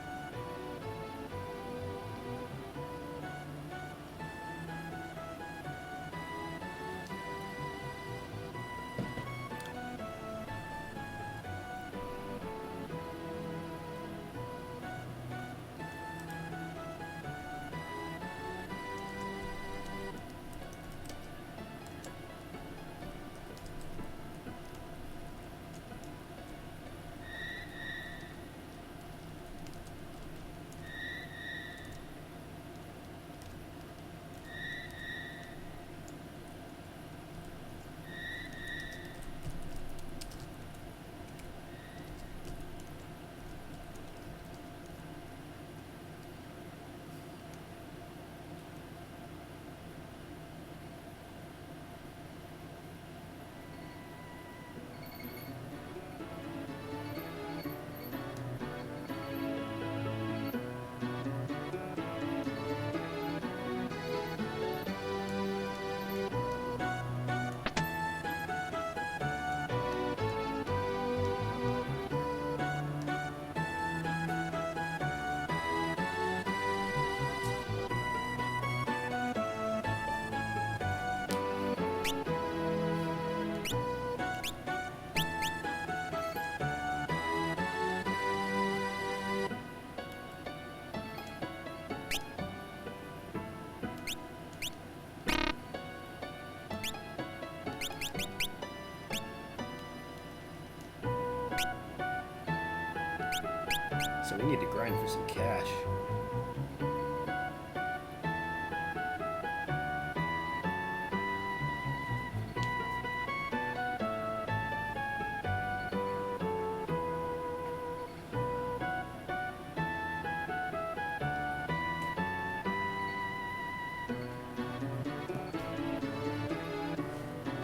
so we need to grind for some cash.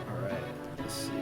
All right, let's see.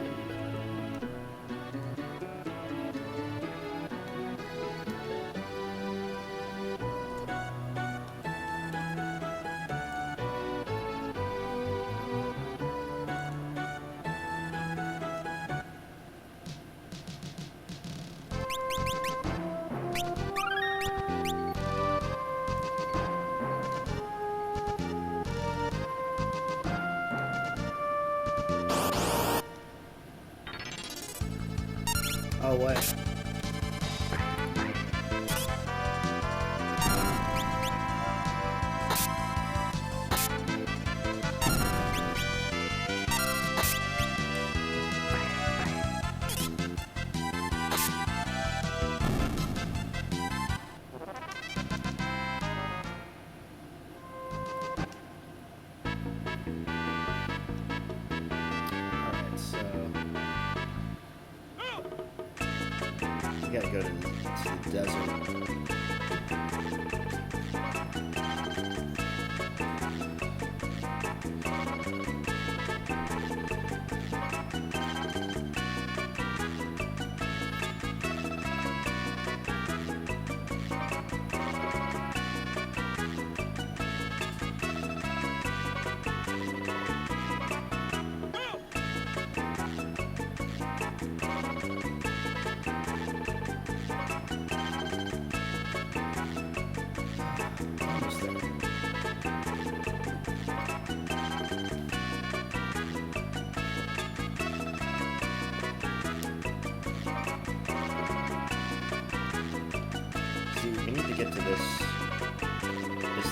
Oh, what? Alright, so we gotta go to the desert. Almost there. See, we need to get to this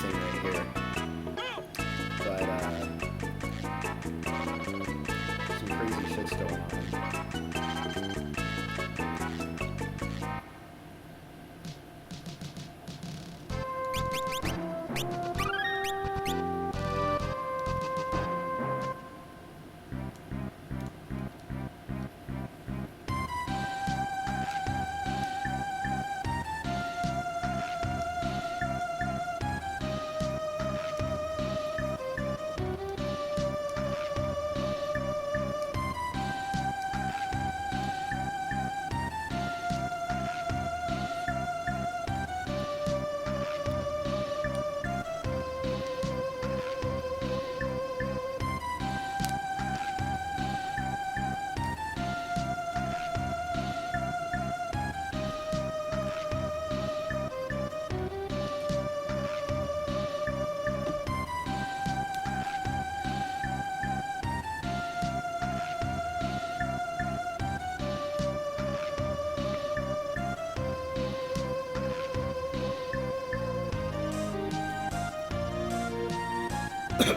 thing right here. But some crazy shit's going on. Alright,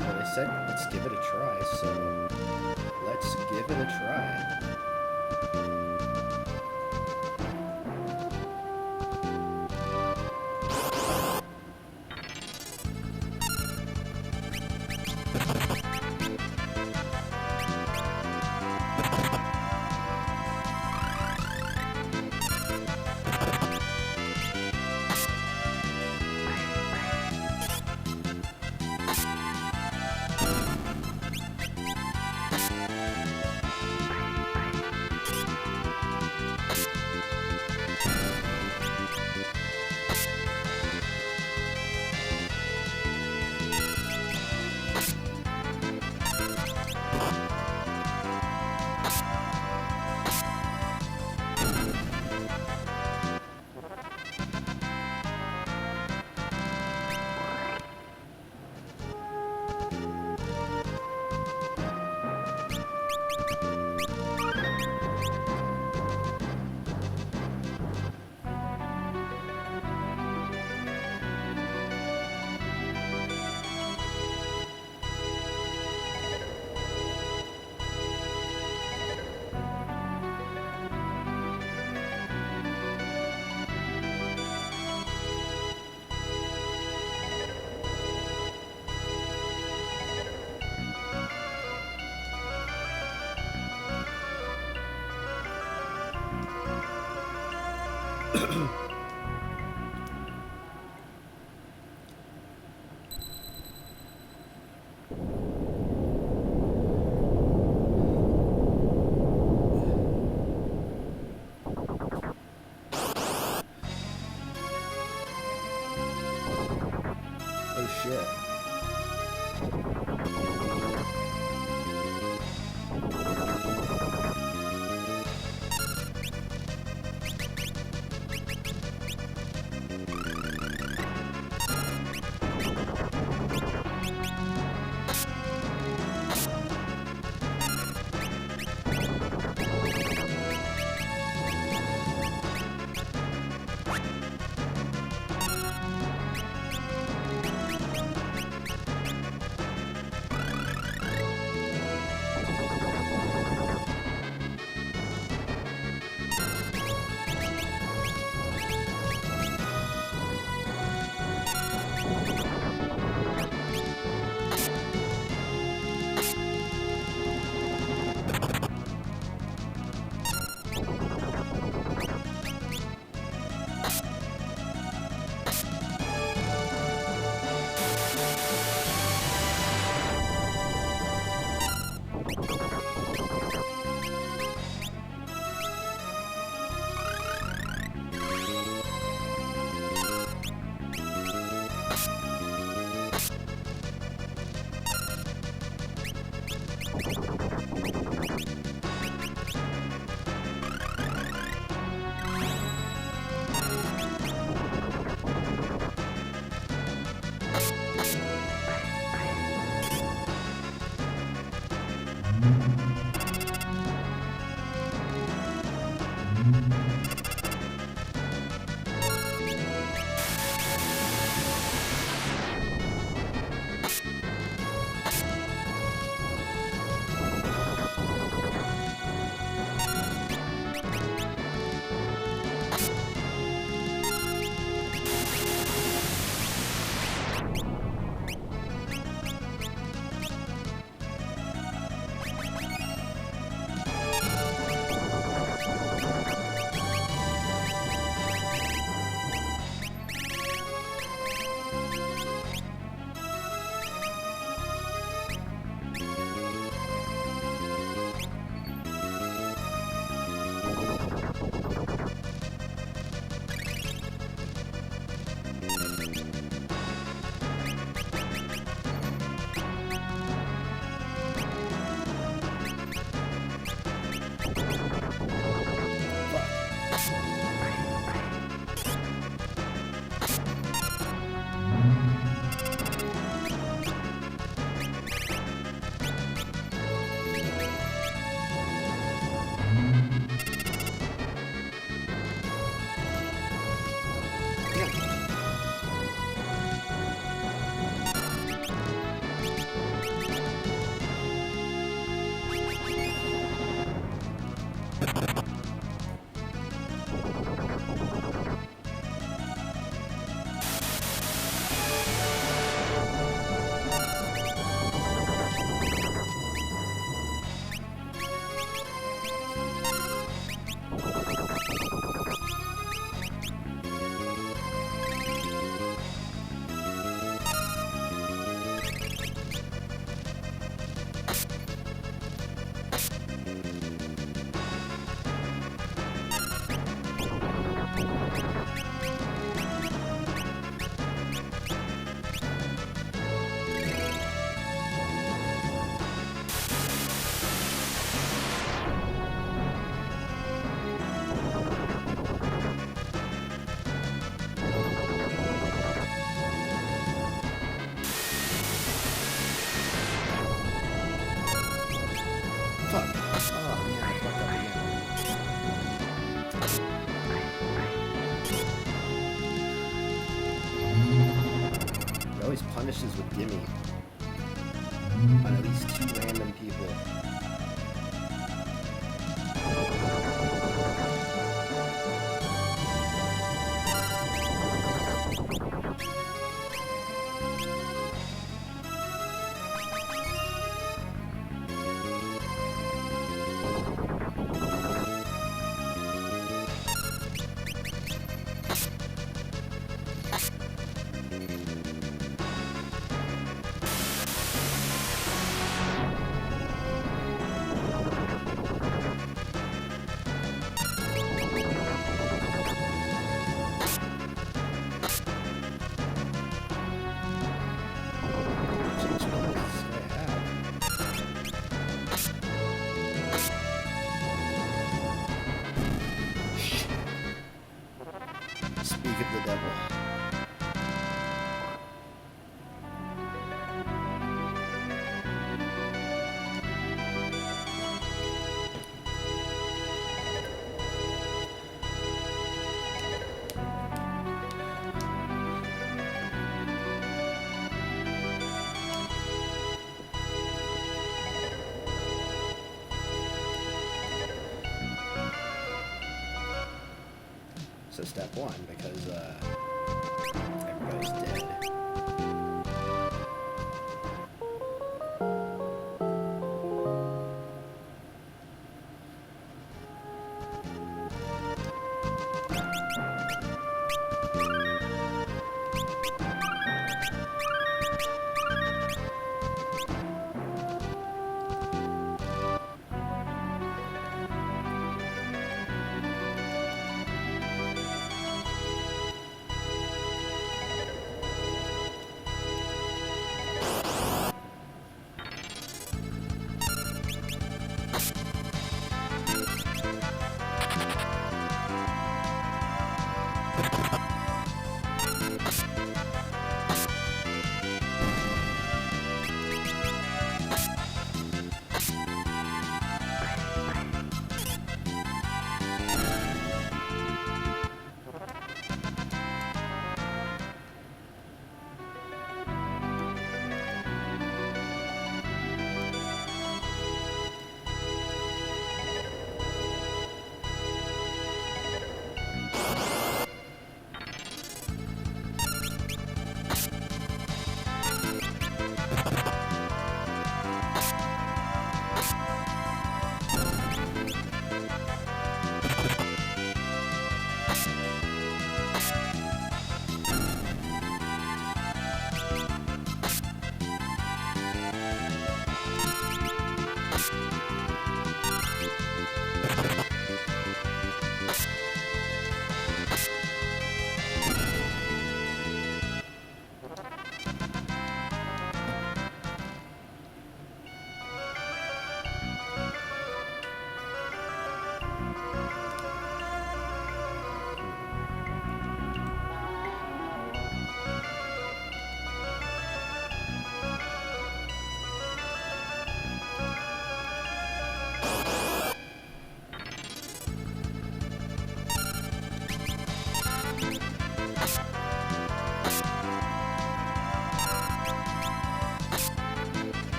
well, they said let's give it a try, so let's give it a try. Oh shit. always punishes with gimme on at least 2 random people. Speak of the devil. So step 1, because everybody's dead.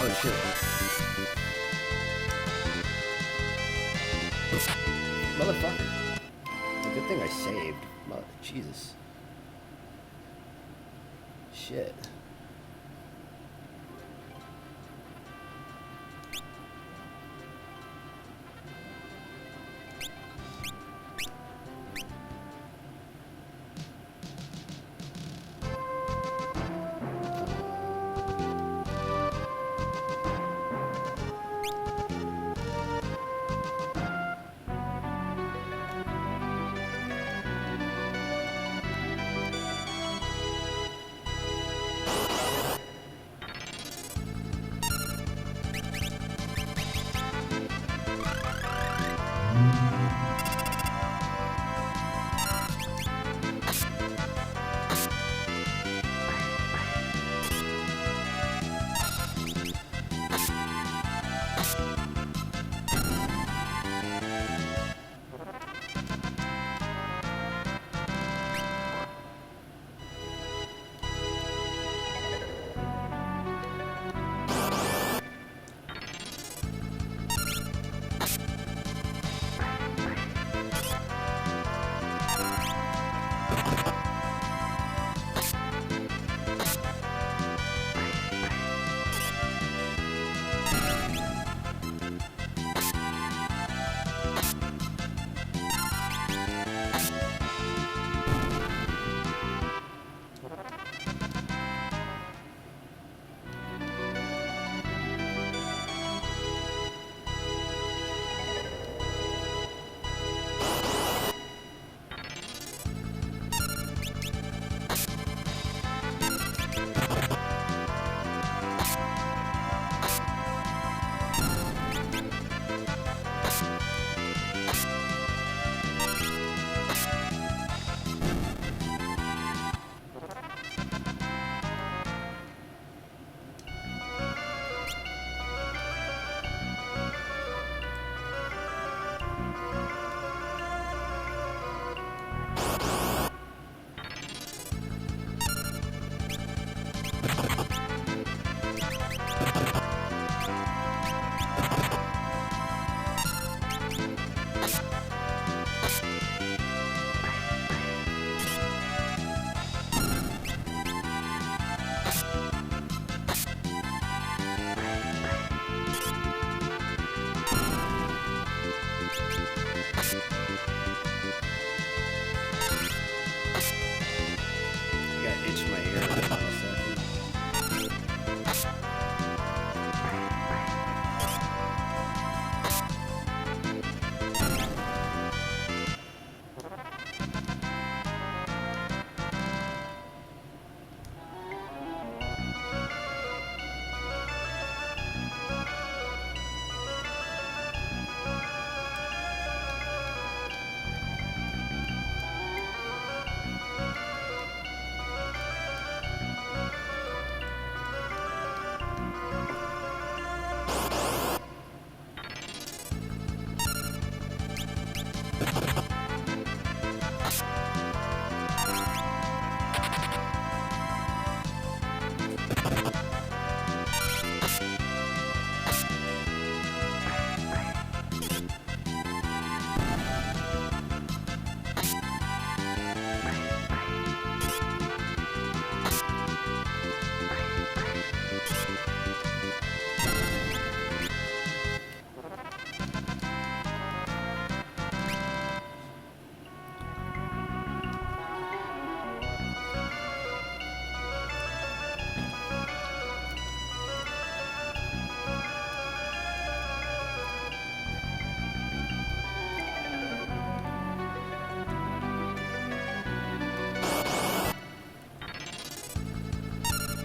Oh shit. Motherfucker. Good thing I saved. Jesus. Shit.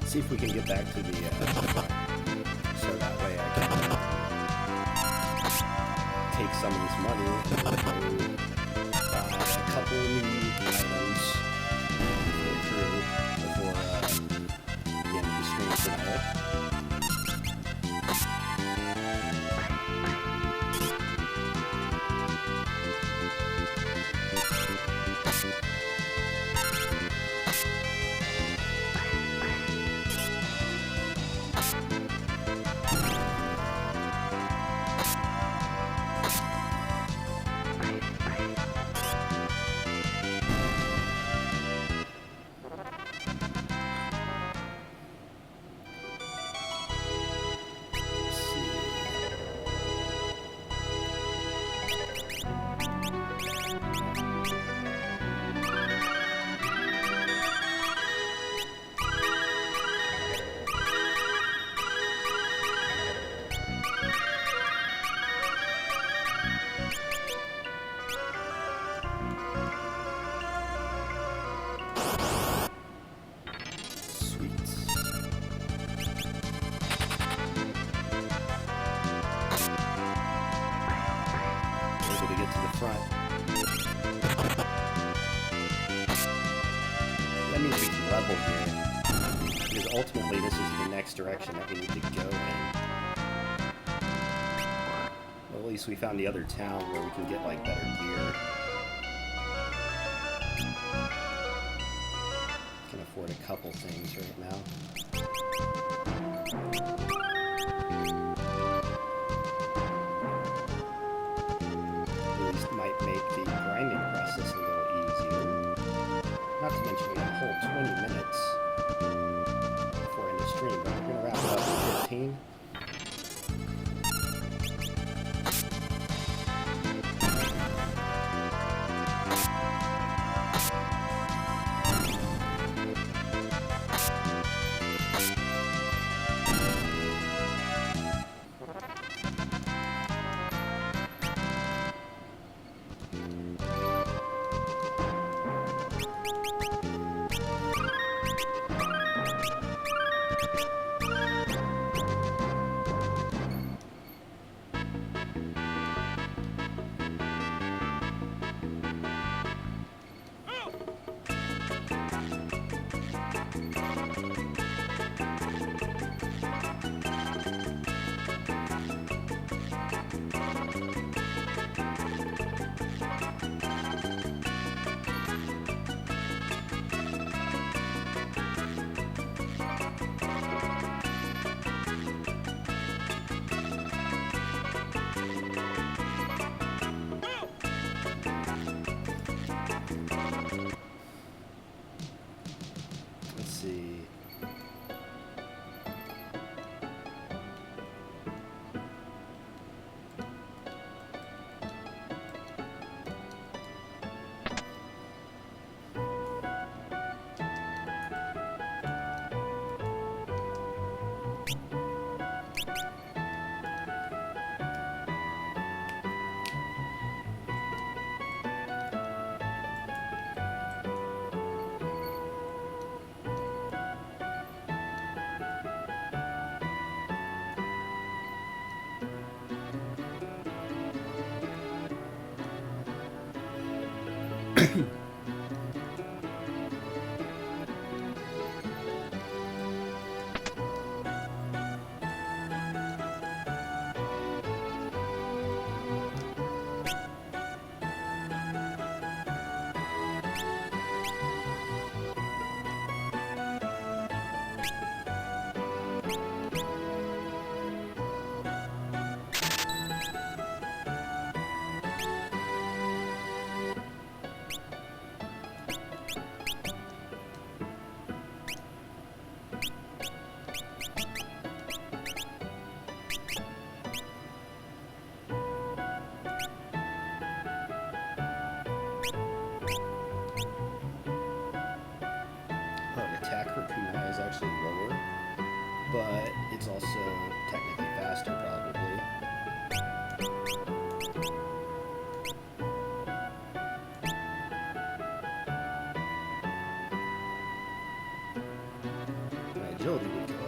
See if we can get back to the front, so that way I can take some of this money and go buy a couple new items for the crew before the end of the stream tonight. ultimately this is the next direction that we need to go in. Well, at least we found the other town where we can get like better gear. Can afford a couple things right now. At least might make the grinding process a little easier. Not to mention we have a whole 20 minutes before end of stream, but we're gonna wrap it up in 15. Let's see. Attack for Kunai is actually lower, but it's also technically faster, probably. My agility would go up.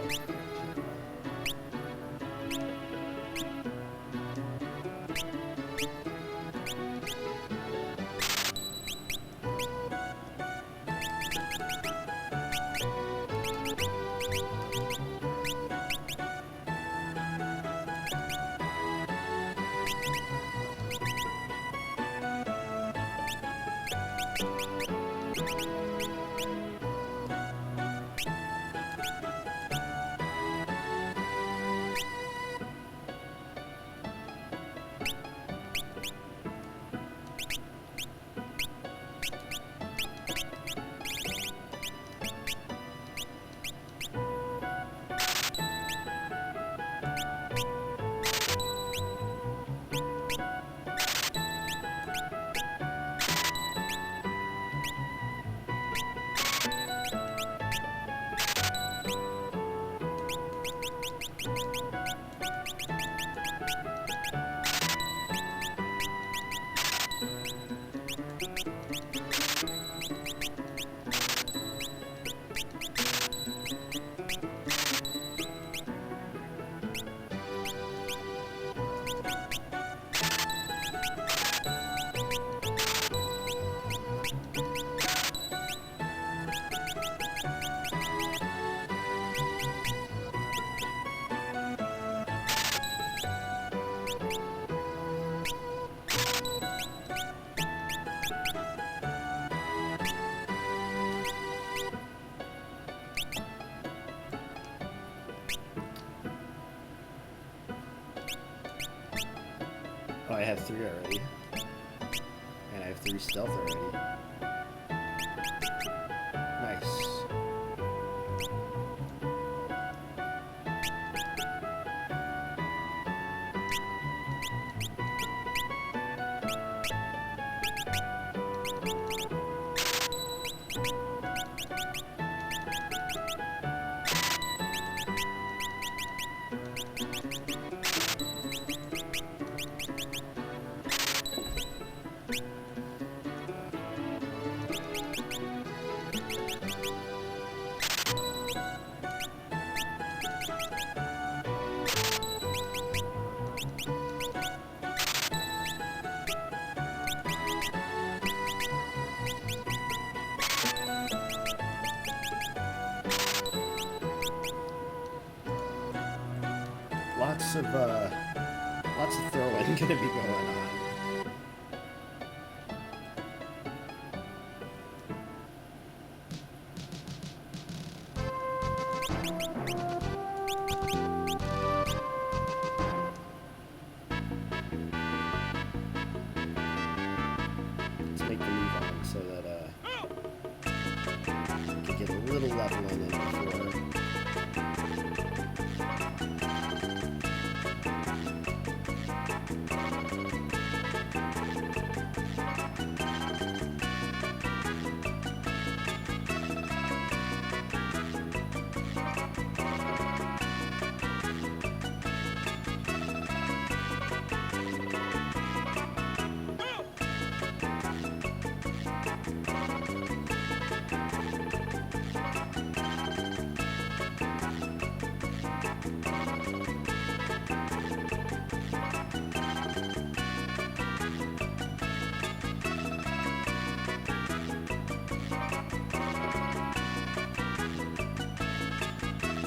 I have 3 already. And I have 3 stealth already. Nice. Lots of throwing gonna be going on. Let's make the move on so that we can get a little leveling in before.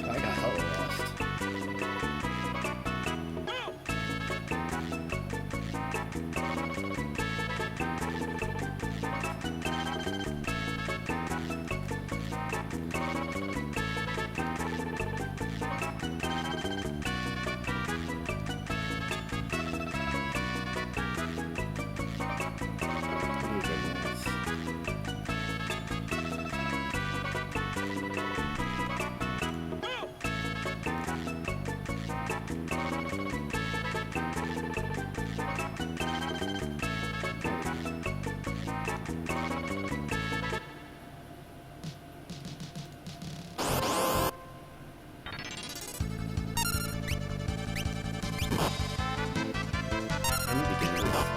I got hella lost. Oh, goodness. I need to get rid of that.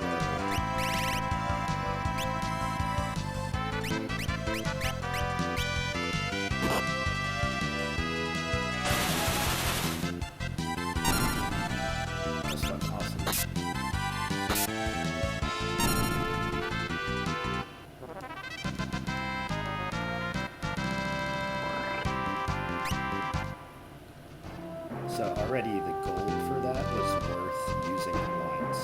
That's fucking awesome. So already the gold for that was worth using it once.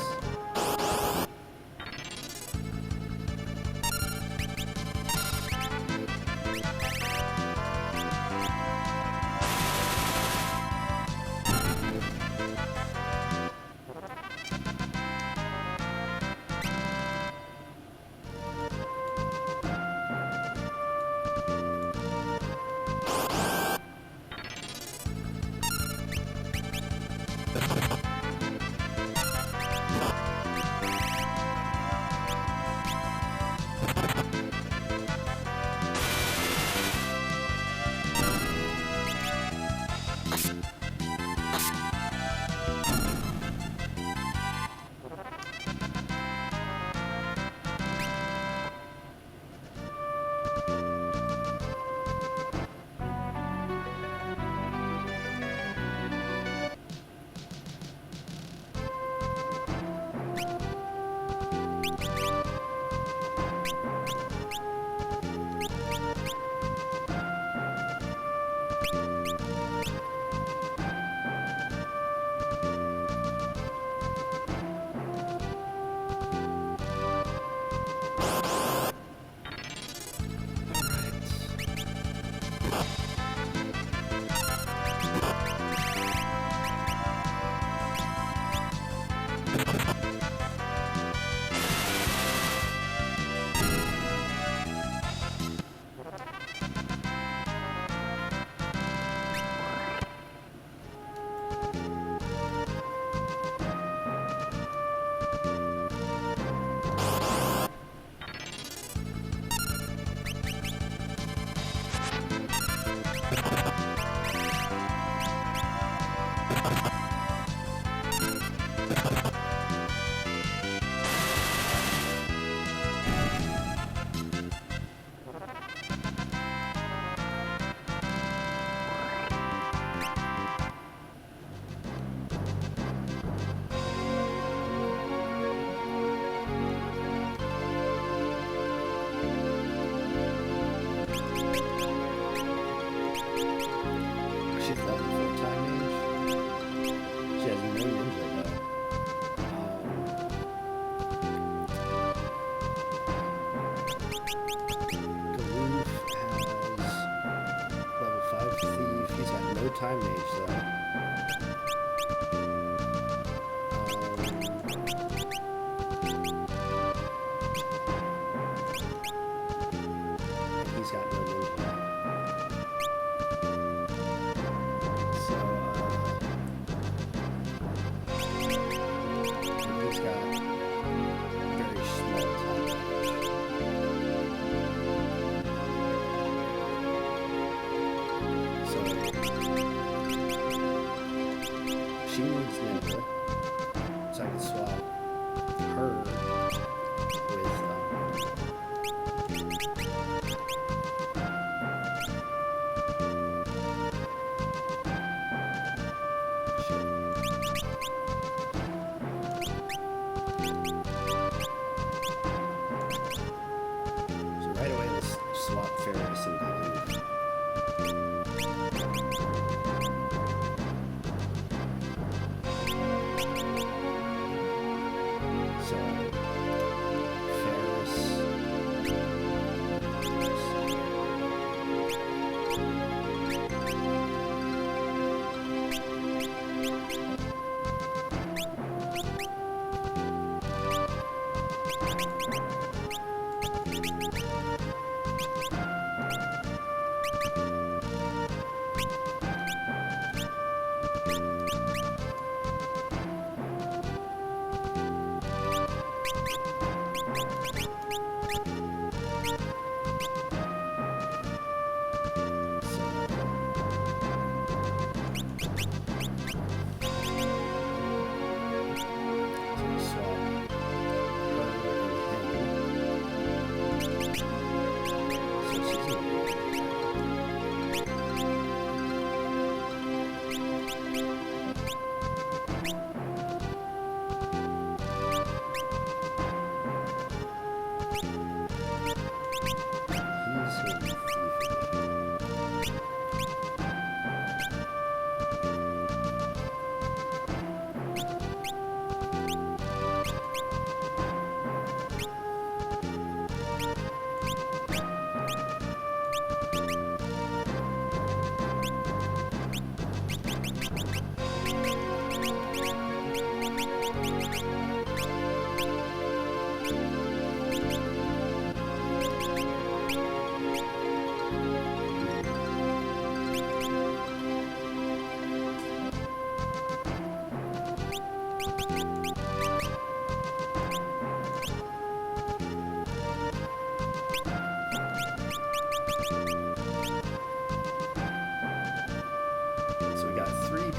She's level 4 time mage. She has no ninja though. Galoof has level 5 thief. He's got no time mage though. And he's got no ninja. So, and he's got very small time. So, she needs ninja, so I can swap her with, so right away let's swap Ferris and Galoof. So Ferris.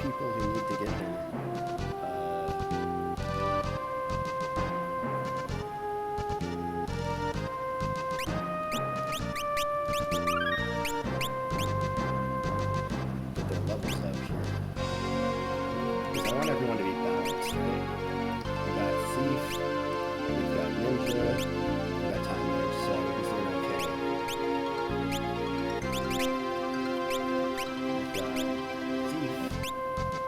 people who need to get there. Get their levels up here. Because I want everyone to be balanced, right? We got Thief, we've got Ninja, we've got Time Mage, so he's doing okay. We've got Thief,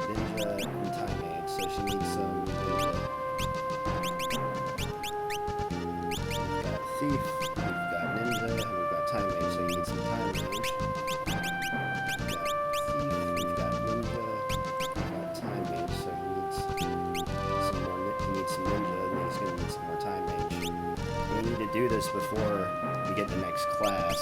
Ninja, and Time Mage, so she needs some Ninja. We've got Thief, we've got Ninja, and we've got Time Mage, so he needs some Time Mage. We've got Ninja, we've got Time Mage, so he needs some more. He needs some Ninja, and then he's gonna need some more Time Mage. And we need to do this before we get the next class.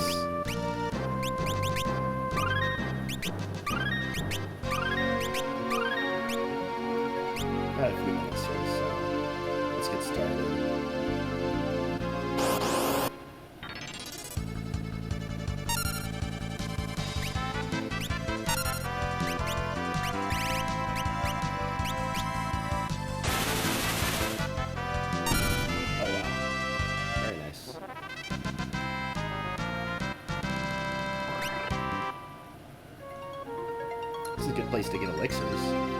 Got a few minutes here, so let's get started. This is a good place to get elixirs.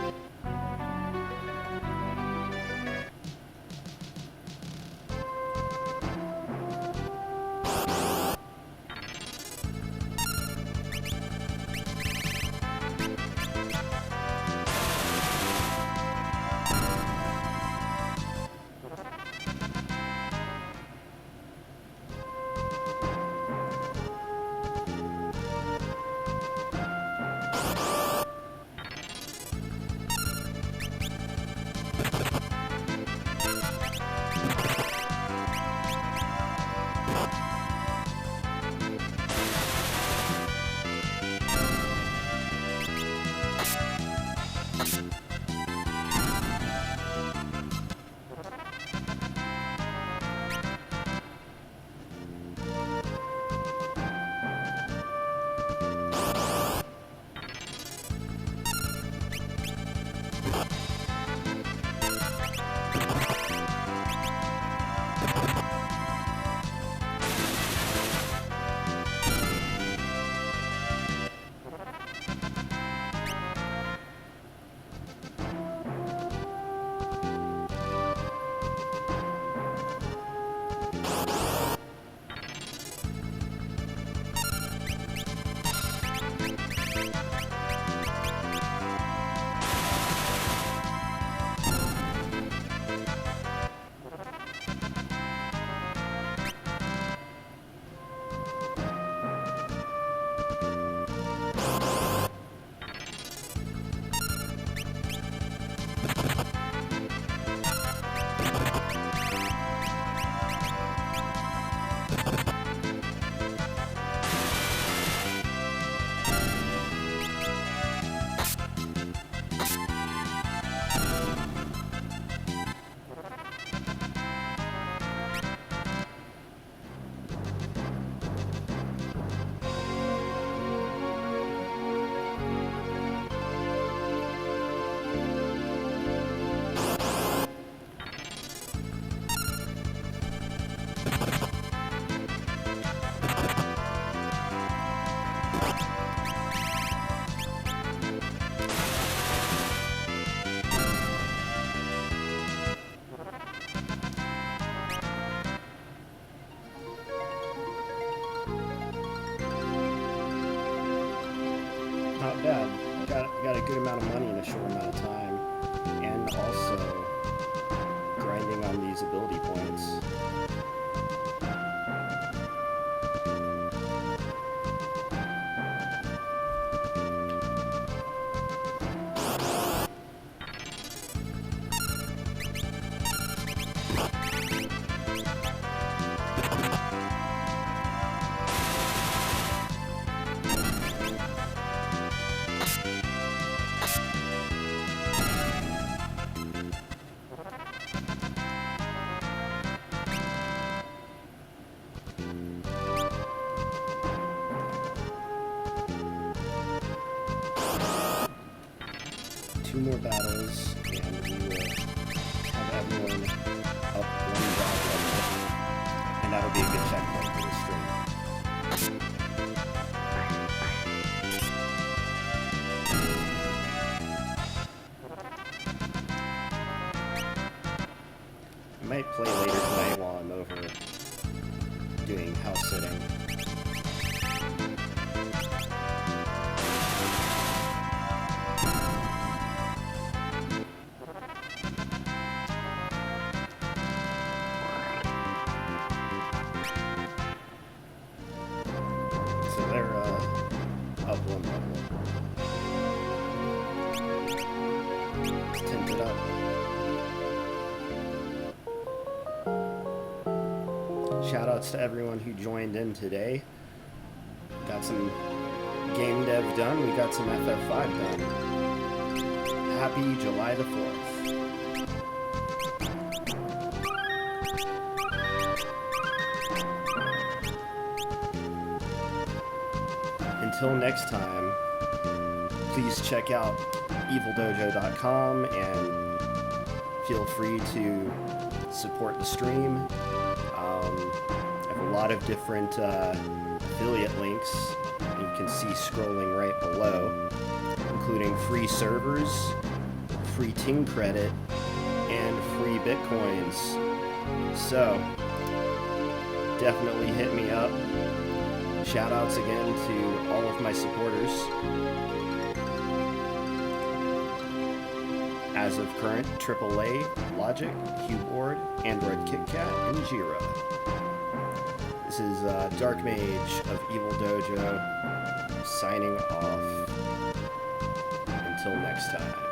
Not bad. Got a good amount of money in a short amount of time, and also grinding on these ability points. Two more battles, and we will have everyone up one job level, and that'll be a good checkpoint for the stream. I might play later tonight while I'm over doing house sitting. So they're up one level. It's tinted up. Shoutouts to everyone who joined in today. Got some game dev done. We got some FF5 done. Happy July the 4th. Until next time, please check out evildojo.com and feel free to support the stream. I have a lot of different affiliate links you can see scrolling right below, including including free servers, free team credit, and free bitcoins. So, definitely hit me up. Shout outs again to all of my supporters. As of current, AAA, Logic, Keyboard, Android KitKat, and Jira. This is Dark Mage of Evil Dojo signing off. Until next time.